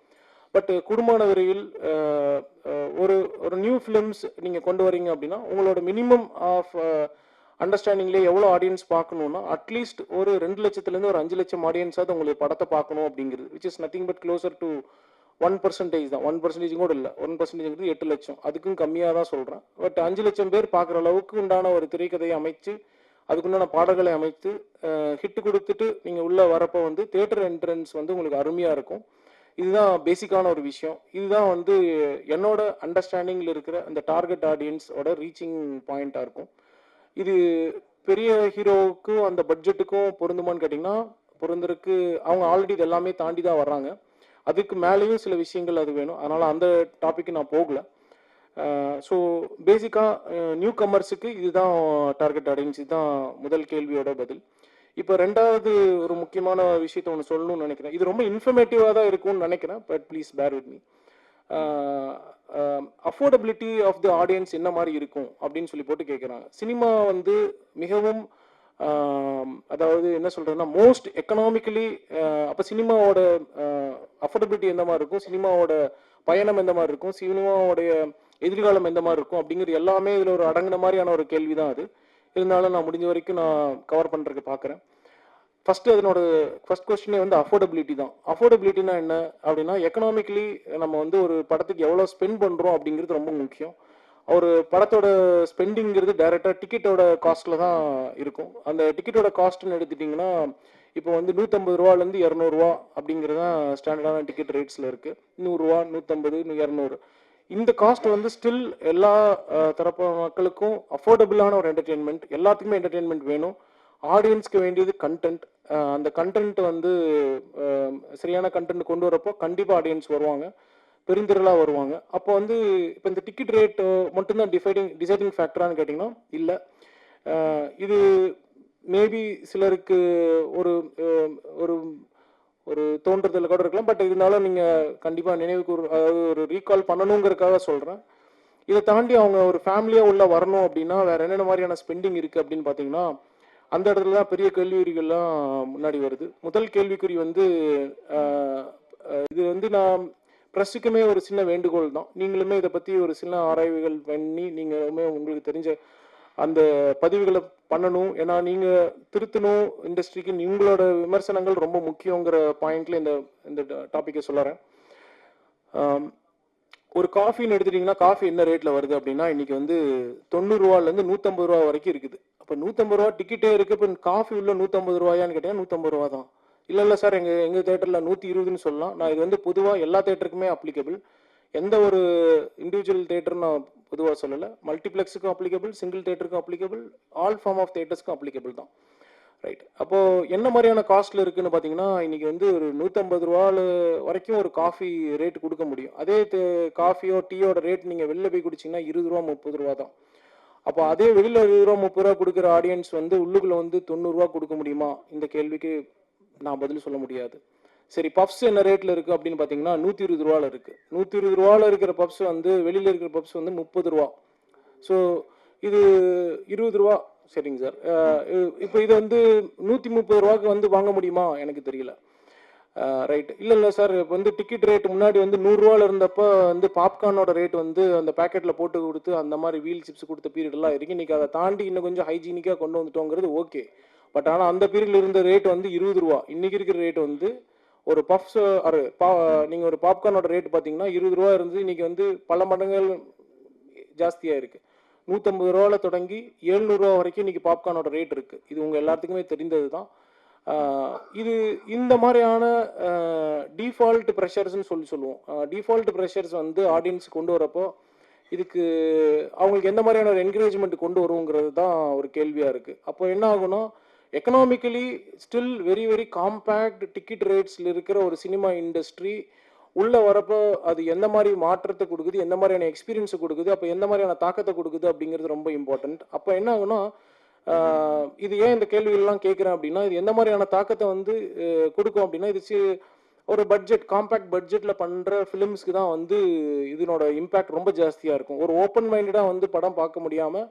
Speaker 11: பட் குடும்பமான விரைவில் ஒரு நியூ ஃபிலிம்ஸ் நீங்கள் கொண்டு வரீங்க அப்படின்னா உங்களோட மினிமம் ஆஃப் அண்டர்ஸ்டாண்டிங்லேயே எவ்வளோ ஆடியன்ஸ் பார்க்கணுன்னா அட்லீஸ்ட் ஒரு 2 லட்சத்துலேருந்து ஒரு 5 லட்சம் ஆடியன்ஸாவது உங்களுக்கு படத்தை பார்க்கணும் அப்படிங்கிறது, which is nothing but closer to 1% தான். 1% கூட இல்லை, 1% 8 லட்சம், அதுக்கும் கம்மியாக தான் சொல்கிறேன். பட் 5 லட்சம் பேர் பார்க்குற அளவுக்கு உண்டான ஒரு திரைக்கதையை அமைச்சு அதுக்குண்டான பாடல்களை அமைத்து ஹிட்டு கொடுத்துட்டு நீங்கள் உள்ளே வரப்போ தியேட்டர் என்ட்ரன்ஸ் உங்களுக்கு அருமையாக இருக்கும். இதுதான் பேசிக்கான ஒரு விஷயம். இதுதான் என்னோட அண்டர்ஸ்டாண்டிங்கில் இருக்கிற அந்த டார்கெட் ஆடியன்ஸோட ரீச்சிங் பாயிண்ட்டாக இருக்கும். இது பெரிய ஹீரோவுக்கும் அந்த பட்ஜெட்டுக்கும் பொருந்துமான்னு கேட்டிங்கன்னா பொருந்தருக்கு அவங்க ஆல்ரெடி இது எல்லாமே தாண்டி தான் வர்றாங்க. அதுக்கு மேலேயும் சில விஷயங்கள் அது வேணும். அதனால் அந்த டாப்பிக்கு நான் போகலை. ஸோ பேசிக்காக நியூ கமர்ஸுக்கு இதுதான் டார்கெட் ஆடியன்ஸ். இதுதான் முதல் கேள்வியோட பதில். இப்போ ரெண்டாவது ஒரு முக்கியமான விஷயத்த ஒன்று சொல்லணும்னு நினைக்கிறேன். இது ரொம்ப இன்ஃபர்மேட்டிவாக தான் இருக்கும்னு நினைக்கிறேன். But please bear with me. Affordability of the audience என்ன மாதிரி இருக்கும் அப்படின்னு சொல்லி போட்டு கேட்குறாங்க. சினிமா மிகவும் அதாவது என்ன சொல்கிறதுன்னா மோஸ்ட் எக்கனாமிக்கலி அப்போ சினிமாவோட அஃபோர்டபிலிட்டி எந்த மாதிரி இருக்கும், சினிமாவோட பயணம் எந்த மாதிரி இருக்கும், சினிமாவோடைய எதிர்காலம் எந்த மாதிரி இருக்கும் அப்படிங்கிறது எல்லாமே இதில் ஒரு அடங்கின மாதிரியான ஒரு கேள்வி தான் அது. இருந்தாலும் நான் முடிஞ்ச வரைக்கும் நான் கவர் பண்ணுறதுக்கு பார்க்குறேன். ஃபர்ஸ்ட் கொஸ்டினே அஃபோர்டபிலிட்டி தான். அஃபோர்டபிலிட்டினா என்ன அப்படின்னா எக்கனாமிக்கலி நம்ம ஒரு படத்துக்கு எவ்வளோ ஸ்பெண்ட் பண்ணுறோம் அப்படிங்கிறது ரொம்ப முக்கியம். ஒரு படத்தோட ஸ்பெண்டிங்கிறது டைரெக்டாக டிக்கெட்டோட காஸ்ட்டில் தான் இருக்கும். அந்த டிக்கெட்டோட காஸ்ட்னு எடுத்துட்டிங்கன்னா இப்போ 150 ரூபாலேருந்து 200 ரூபா அப்படிங்கிறது தான் ஸ்டாண்டர்டான டிக்கெட் ரேட்ஸில் இருக்குது. 100 ரூபா, 150, 200. இந்த காஸ்ட் ஸ்டில் எல்லா தரப்பு மக்களுக்கும் அஃபோர்டபுளான ஒரு என்டர்டெயின்மெண்ட். எல்லாத்துக்குமே என்டர்டெயின்மெண்ட் வேணும். ஆடியன்ஸ்க்கு வேண்டியது கண்டென்ட். அந்த கண்டென்ட் சரியான கண்டென்ட் கொண்டு வரப்போ கண்டிப்பாக ஆடியன்ஸ் வருவாங்க, பெருந்திரளாக வருவாங்க. அப்போ இப்போ இந்த டிக்கெட் ரேட் மட்டும்தான் டிசைடிங் ஃபேக்டரானு கேட்டிங்கன்னா இல்லை. இது மேபி சிலருக்கு ஒரு ஒரு ஒரு தோன்றதில் கூட இருக்கலாம். பட் இருந்தாலும் நீங்கள் கண்டிப்பாக நினைவுக்கு அதாவது ஒரு ரீகால் பண்ணணுங்கிறதுக்காக சொல்கிறேன். இதை தாண்டி அவங்க ஒரு ஃபேமிலியாக உள்ள வரணும் அப்படின்னா வேறு என்னென்ன மாதிரியான ஸ்பெண்டிங் இருக்குது அப்படின்னு பார்த்தீங்கன்னா அந்த இடத்துல தான் பெரிய கேள்விக்குறிகள்லாம் முன்னாடி வருது. முதல் கேள்விக்குறி வந்து இது வந்து நான் ப்ரெஸ்ஸுக்குமே ஒரு சின்ன வேண்டுகோள் தான். நீங்களுமே இதை பற்றி ஒரு சின்ன ஆராய்வுகள் பண்ணி நீங்களுமே உங்களுக்கு தெரிஞ்ச அந்த பதிவுகளை பண்ணணும். ஏன்னா நீங்கள் திருத்தணும் இண்டஸ்ட்ரிக்கு, உங்களோட விமர்சனங்கள் ரொம்ப முக்கியங்கிற பாயிண்ட்ல இந்த டாப்பிக்கை சொல்லுறேன். ஒரு காஃபின்னு எடுத்துட்டிங்கன்னா காஃபி என்ன ரேட்டில் வருது அப்படின்னா இன்றைக்கி வந்து 90 ரூபாலேருந்து 150 ரூபா வரைக்கும் இருக்குது. அப்போ 150 ரூபா டிக்கெட்டே இருக்குது. இப்போ காஃபி உள்ள 150 ரூபாயான்னு கேட்டீங்கன்னா 150 ரூபா தான். இல்லை சார் எங்கள் தேட்டரில் 120ன்னு சொல்லலாம். நான் இது வந்து பொதுவாக எல்லா தேட்டருக்குமே அப்ளிகபிள். எந்த ஒரு இண்டிவிஜுவல் தேட்டரும் நான் பொதுவாக சொல்லலை. மல்டிப்ளெக்ஸுக்கும் அப்ளிகபிள், சிங்கிள் தேட்டருக்கும் அப்ளிகபிள், ஆல் ஃபார்ம் ஆஃப் தேட்டர்ஸ்க்கும் அப்ளிகபிள் தான். ரைட். அப்போது என்ன மாதிரியான காஸ்ட்டில் இருக்குதுன்னு பார்த்தீங்கன்னா இன்றைக்கி வந்து ஒரு 150 ரூபால வரைக்கும் ஒரு காஃபி ரேட் கொடுக்க முடியும். அதே காஃபியோ டீயோட ரேட் நீங்கள் வெளில போய் குடிச்சிங்கன்னா 20 ரூபா 30 ரூபா தான். அப்போ அதே வெளியில் 20 ரூபா 30 ரூபா கொடுக்குற ஆடியன்ஸ் வந்து உள்ளுக்குள்ளே வந்து 90 ரூபா கொடுக்க முடியுமா? இந்த கேள்விக்கு நான் பதில் சொல்ல முடியாது. சரி, பப்ஸ் என்ன ரேட்டில் இருக்குது அப்படின்னு பார்த்தீங்கன்னா 120 ரூபாவில் இருக்குது. 120 ரூபாவில் இருக்கிற பப்ஸ் வந்து வெளியில் இருக்கிற பப்ஸ் வந்து 30 ரூபா. ஸோ இது 20 ரூபா. சரிங்க சார். இப்போ இது வந்து 130 ரூபாய்க்கு வந்து வாங்க முடியுமா? எனக்கு தெரியல. ரைட். இல்லை சார், இப்போ வந்து டிக்கெட் ரேட் முன்னாடி வந்து 100 ரூபாவில் இருந்தப்போ வந்து பாப்கார்னோட ரேட் வந்து அந்த பேக்கெட்டில் போட்டு கொடுத்து அந்த மாதிரி வீல் சிப்ஸ் கொடுத்த பீரியடெல்லாம் இருக்குது. இன்றைக்கி அதை தாண்டி இன்னும் கொஞ்சம் ஹைஜீனிக்காக கொண்டு வந்துட்டோங்கிறது ஓகே. பட் ஆனால் அந்த பீரியடில் இருந்த ரேட் வந்து 20 ரூபா. இன்றைக்கி இருக்கிற ரேட் வந்து ஒரு பஃப்ஸ் நீங்கள் ஒரு பாப்கார்னோட ரேட் பார்த்தீங்கன்னா 20 ரூபா இருந்து இன்றைக்கி வந்து பல மடங்குகள் ஜாஸ்தியாக இருக்குது. 150 ரூபாவில் தொடங்கி 700 ரூபா வரைக்கும் இன்றைக்கி பாப்கார்னோட ரேட் இருக்குது. இது உங்கள் எல்லாத்துக்குமே தெரிந்தது தான். இது இந்த மாதிரியான டிஃபால்ட் ப்ரெஷர்ஸ்ன்னு சொல்லுவோம். டிஃபால்ட் ப்ரெஷர்ஸ் வந்து ஆடியன்ஸ் கொண்டு வரப்போ இதுக்கு அவங்களுக்கு எந்த மாதிரியான ஒரு என்கரேஜ்மெண்ட் கொண்டு வருங்கிறது தான் ஒரு கேள்வியாக இருக்குது. அப்போ என்ன ஆகுனா economically still very very compact ticket ரேட்ஸில் இருக்கிற ஒரு சினிமா இண்டஸ்ட்ரி உள்ளே வரப்போ அது எந்த மாதிரி மாற்றத்தை கொடுக்குது, எந்த மாதிரியான எக்ஸ்பீரியன்ஸை கொடுக்குது, அப்போ எந்த மாதிரியான தாக்கத்தை கொடுக்குது அப்படிங்கிறது ரொம்ப இம்பார்ட்டண்ட். அப்போ என்ன ஆகுனா இது ஏன் இந்த கேள்விகள்லாம் கேட்குறேன் அப்படின்னா இது எந்த மாதிரியான தாக்கத்தை வந்து கொடுக்கும் அப்படின்னா இது ஒரு பட்ஜெட் காம்பேக்ட் பட்ஜெட்டில் பண்ணுற ஃபிலிம்ஸ்க்கு தான் வந்து இதனோட இம்பேக்ட் ரொம்ப ஜாஸ்தியாக இருக்கும். ஒரு ஓப்பன் மைண்டடாக வந்து படம் பார்க்க முடியாமல்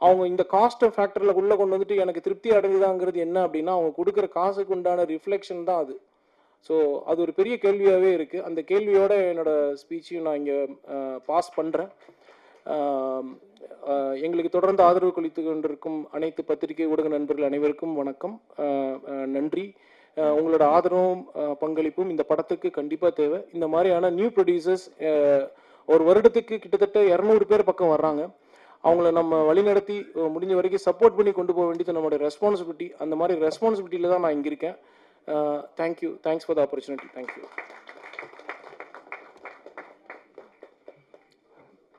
Speaker 11: அவங்க இந்த காஸ்ட் ஃபேக்டரில் உள்ளே கொண்டு வந்துட்டு எனக்கு திருப்தி அடைஞ்சுதாங்கிறது என்ன அப்படின்னா அவங்க கொடுக்குற காசுக்கு உண்டான ரிஃப்ளெக்ஷன் தான் அது. ஸோ அது ஒரு பெரிய கேள்வியாகவே இருக்குது. அந்த கேள்வியோட என்னோடய ஸ்பீச்சையும் நான் இங்கே பாஸ் பண்ணுறேன். எங்களுக்கு தொடர்ந்து ஆதரவு கொடுத்து கொண்டிருக்கும் அனைத்து பத்திரிகை ஊடக நண்பர்கள் அனைவருக்கும் வணக்கம், நன்றி. உங்களோட ஆதரவும் பங்களிப்பும் இந்த படத்துக்கு கண்டிப்பாக தேவை. இந்த மாதிரியான நியூ ப்ரொடியூசர்ஸ் ஒரு வருடத்துக்கு கிட்டத்தட்ட 200 பேர் பக்கம் வர்றாங்க. அவங்கள நம்ம வழிநடத்தி முடிஞ்ச வரைக்கும் சப்போர்ட் பண்ணி கொண்டு போக வேண்டியது நம்மளோட ரெஸ்பான்சிபிலிட்டி. அந்த மாதிரி ரெஸ்பான்சிபிலிட்டியில் தான் நான் இங்கே இருக்கேன். Thank you, thanks for the opportunity. Thank you.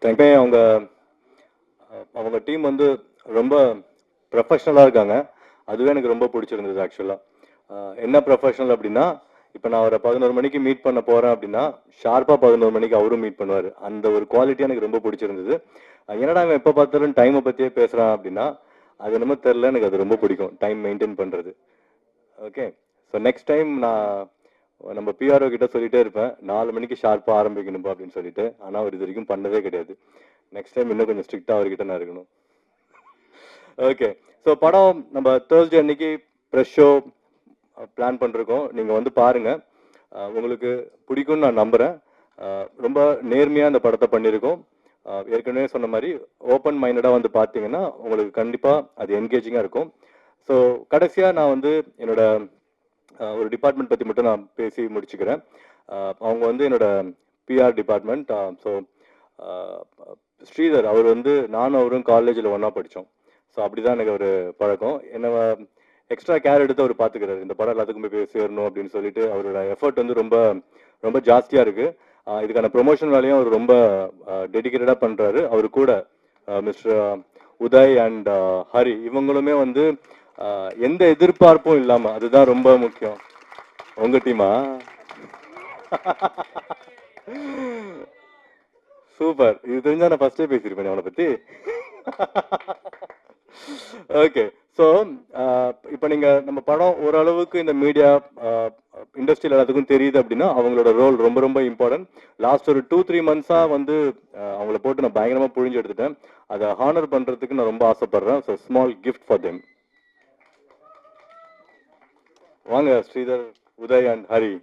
Speaker 1: Thank you. அவங்க டீம் வந்து ரொம்ப ப்ரொஃபஷ்னலாக இருக்காங்க. அதுவே எனக்கு ரொம்ப பிடிச்சிருந்தது. ஆக்சுவலாக என்ன ப்ரொஃபஷ்னல் அப்படின்னா இப்போ நான் ஒரு 11 மணிக்கு மீட் பண்ண போகிறேன் அப்படின்னா ஷார்ப்பாக 11 மணிக்கு அவரும் மீட் பண்ணுவார். அந்த ஒரு குவாலிட்டி எனக்கு ரொம்ப பிடிச்சிருந்தது. என்னடா அவன் எப்போ பார்த்தாலும் டைமை பற்றியே பேசுகிறான் அப்படின்னா அது என்னமோ தெரில, எனக்கு அது ரொம்ப பிடிக்கும் டைம் மெயின்டைன் பண்ணுறது. ஓகே, ஸோ நெக்ஸ்ட் டைம் நான் நம்ம பிஆர்ஓ கிட்ட சொல்லிட்டே இருப்பேன் 4 மணிக்கு ஷார்ப்பாக ஆரம்பிக்கணும்பா அப்படின்னு சொல்லிட்டு. ஆனால் அவர் இது வரைக்கும் பண்ணதே கிடையாது. நெக்ஸ்ட் டைம் இன்னும் கொஞ்சம் ஸ்ட்ரிக்டாக அவர்கிட்ட நான் இருக்கணும். ஓகே, ஸோ படம் நம்ம தேர்ஸ்டே அன்னைக்கு ப்ரெஷ் ஷோ பிளான் பண்ணிருக்கோம். நீங்கள் வந்து பாருங்கள், உங்களுக்கு பிடிக்கும்னு நான் நம்புகிறேன். ரொம்ப நேர்மையாக அந்த படத்தை பண்ணியிருக்கோம். ஏற்கனவே சொன்ன மாதிரி ஓப்பன் மைண்டடாக வந்து பார்த்தீங்கன்னா உங்களுக்கு கண்டிப்பாக அது என்கேஜிங்காக இருக்கும். ஸோ கடைசியாக நான் வந்து என்னோட ஒரு டிபார்ட்மெண்ட் பற்றி மட்டும் நான் பேசி முடிச்சுக்கிறேன். அவங்க வந்து என்னோட பிஆர் டிபார்ட்மெண்ட். ஸோ ஸ்ரீதர் அவர் வந்து நானும் அவரும் காலேஜில் ஒன்றா படித்தோம். ஸோ அப்படி தான் எனக்கு ஒரு பழக்கம். என்ன எக்ஸ்ட்ரா கேர் எடுத்து அவர் பார்த்துக்கிறாரு. இந்த படம் எல்லாத்துக்குமே போய் சேரணும் அப்படின்னு சொல்லிட்டு அவரோட எஃபர்ட் வந்து ரொம்ப ரொம்ப ஜாஸ்தியாக இருக்குது. இதுக்கான ப்ரொமோஷன் வேலையும் அவர் ரொம்ப டெடிக்கேட்டடாக பண்ணுறாரு. அவர் கூட மிஸ்டர் உதய் அண்ட் ஹரி இவங்களுமே வந்து எந்த எதிர்பார்ப்பும் இல்லாமல், அதுதான் ரொம்ப முக்கியம். உங்கள் டீமா? சூப்பர். இது தெரிஞ்சா நான் ஃபர்ஸ்டே பேசியிருப்பேன் அவனை பற்றி. ஓகே, ஸோ இப்போ நீங்கள் நம்ம படம் ஓரளவுக்கு இந்த மீடியா இண்டஸ்ட்ரியில் எல்லாத்துக்கும் தெரியுது அப்படின்னா அவங்களோட ரோல் ரொம்ப ரொம்ப இம்பார்ட்டன்ட். லாஸ்ட் ஒரு 2-3 மந்த்ஸாக வந்து அவங்கள போட்டு நான் பயங்கரமாக புழிஞ்சு எடுத்துட்டேன். அதை ஹானர் பண்ணுறதுக்கு நான் ரொம்ப ஆசைப்பட்றேன். So small gift for them. வாங்க ஸ்ரீதர், உதய் அண்ட் ஹரி.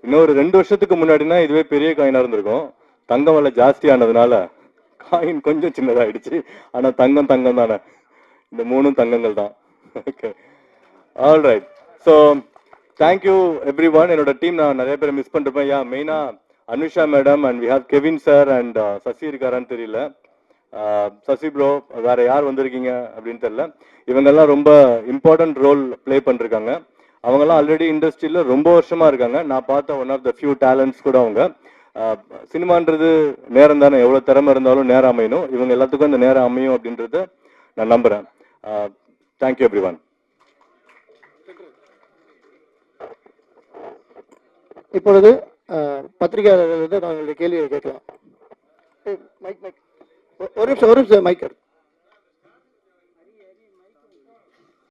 Speaker 1: இன்னொரு 2 வருஷத்துக்கு முன்னாடினா இதுவே பெரிய காயினா இருந்திருக்கும். தங்கம் விலை ஜாஸ்தி ஆனதுனால காயின் கொஞ்சம் சின்னதாயிடுச்சு. ஆனா தங்கம் தங்கம் தானே. இந்த 3ம் தங்கங்கள் தான். Okay, all right. So thank you everyone. என்னோட டீம் நான் நிறைய பேரை மிஸ் பண்ணிருப்பேன். மெயினா Anusha madam and we have Kevin sir and Sasi இருக்காரான்னு தெரியல. சசி ப்ரோ, வேற யார் வந்திருக்கீங்க அப்படின்னு தெரியல. இவங்கெல்லாம் ரொம்ப இம்பார்ட்டன்ட் ரோல் ப்ளே பண்ணிருக்காங்க. அவங்கெல்லாம் ஆல்ரெடி இண்டஸ்ட்ரியில் ரொம்ப வருஷமா இருக்காங்க. நான் பார்த்த one of the few talents கூட அவங்க. சினிமான்றது நேரம் தானே, எவ்வளோ திறமை இருந்தாலும் நேரம் அமையணும். இவங்க எல்லாத்துக்கும் இந்த நேரம் அமையும் அப்படின்றத நான் நம்புகிறேன். Thank you every one.
Speaker 9: இப்பொழுது பத்திரிகையாளர்கள் நாங்களுடைய கேள்வியை கேட்கலாம். மைக் மைக் ஒரு நிமிஷம் மைக்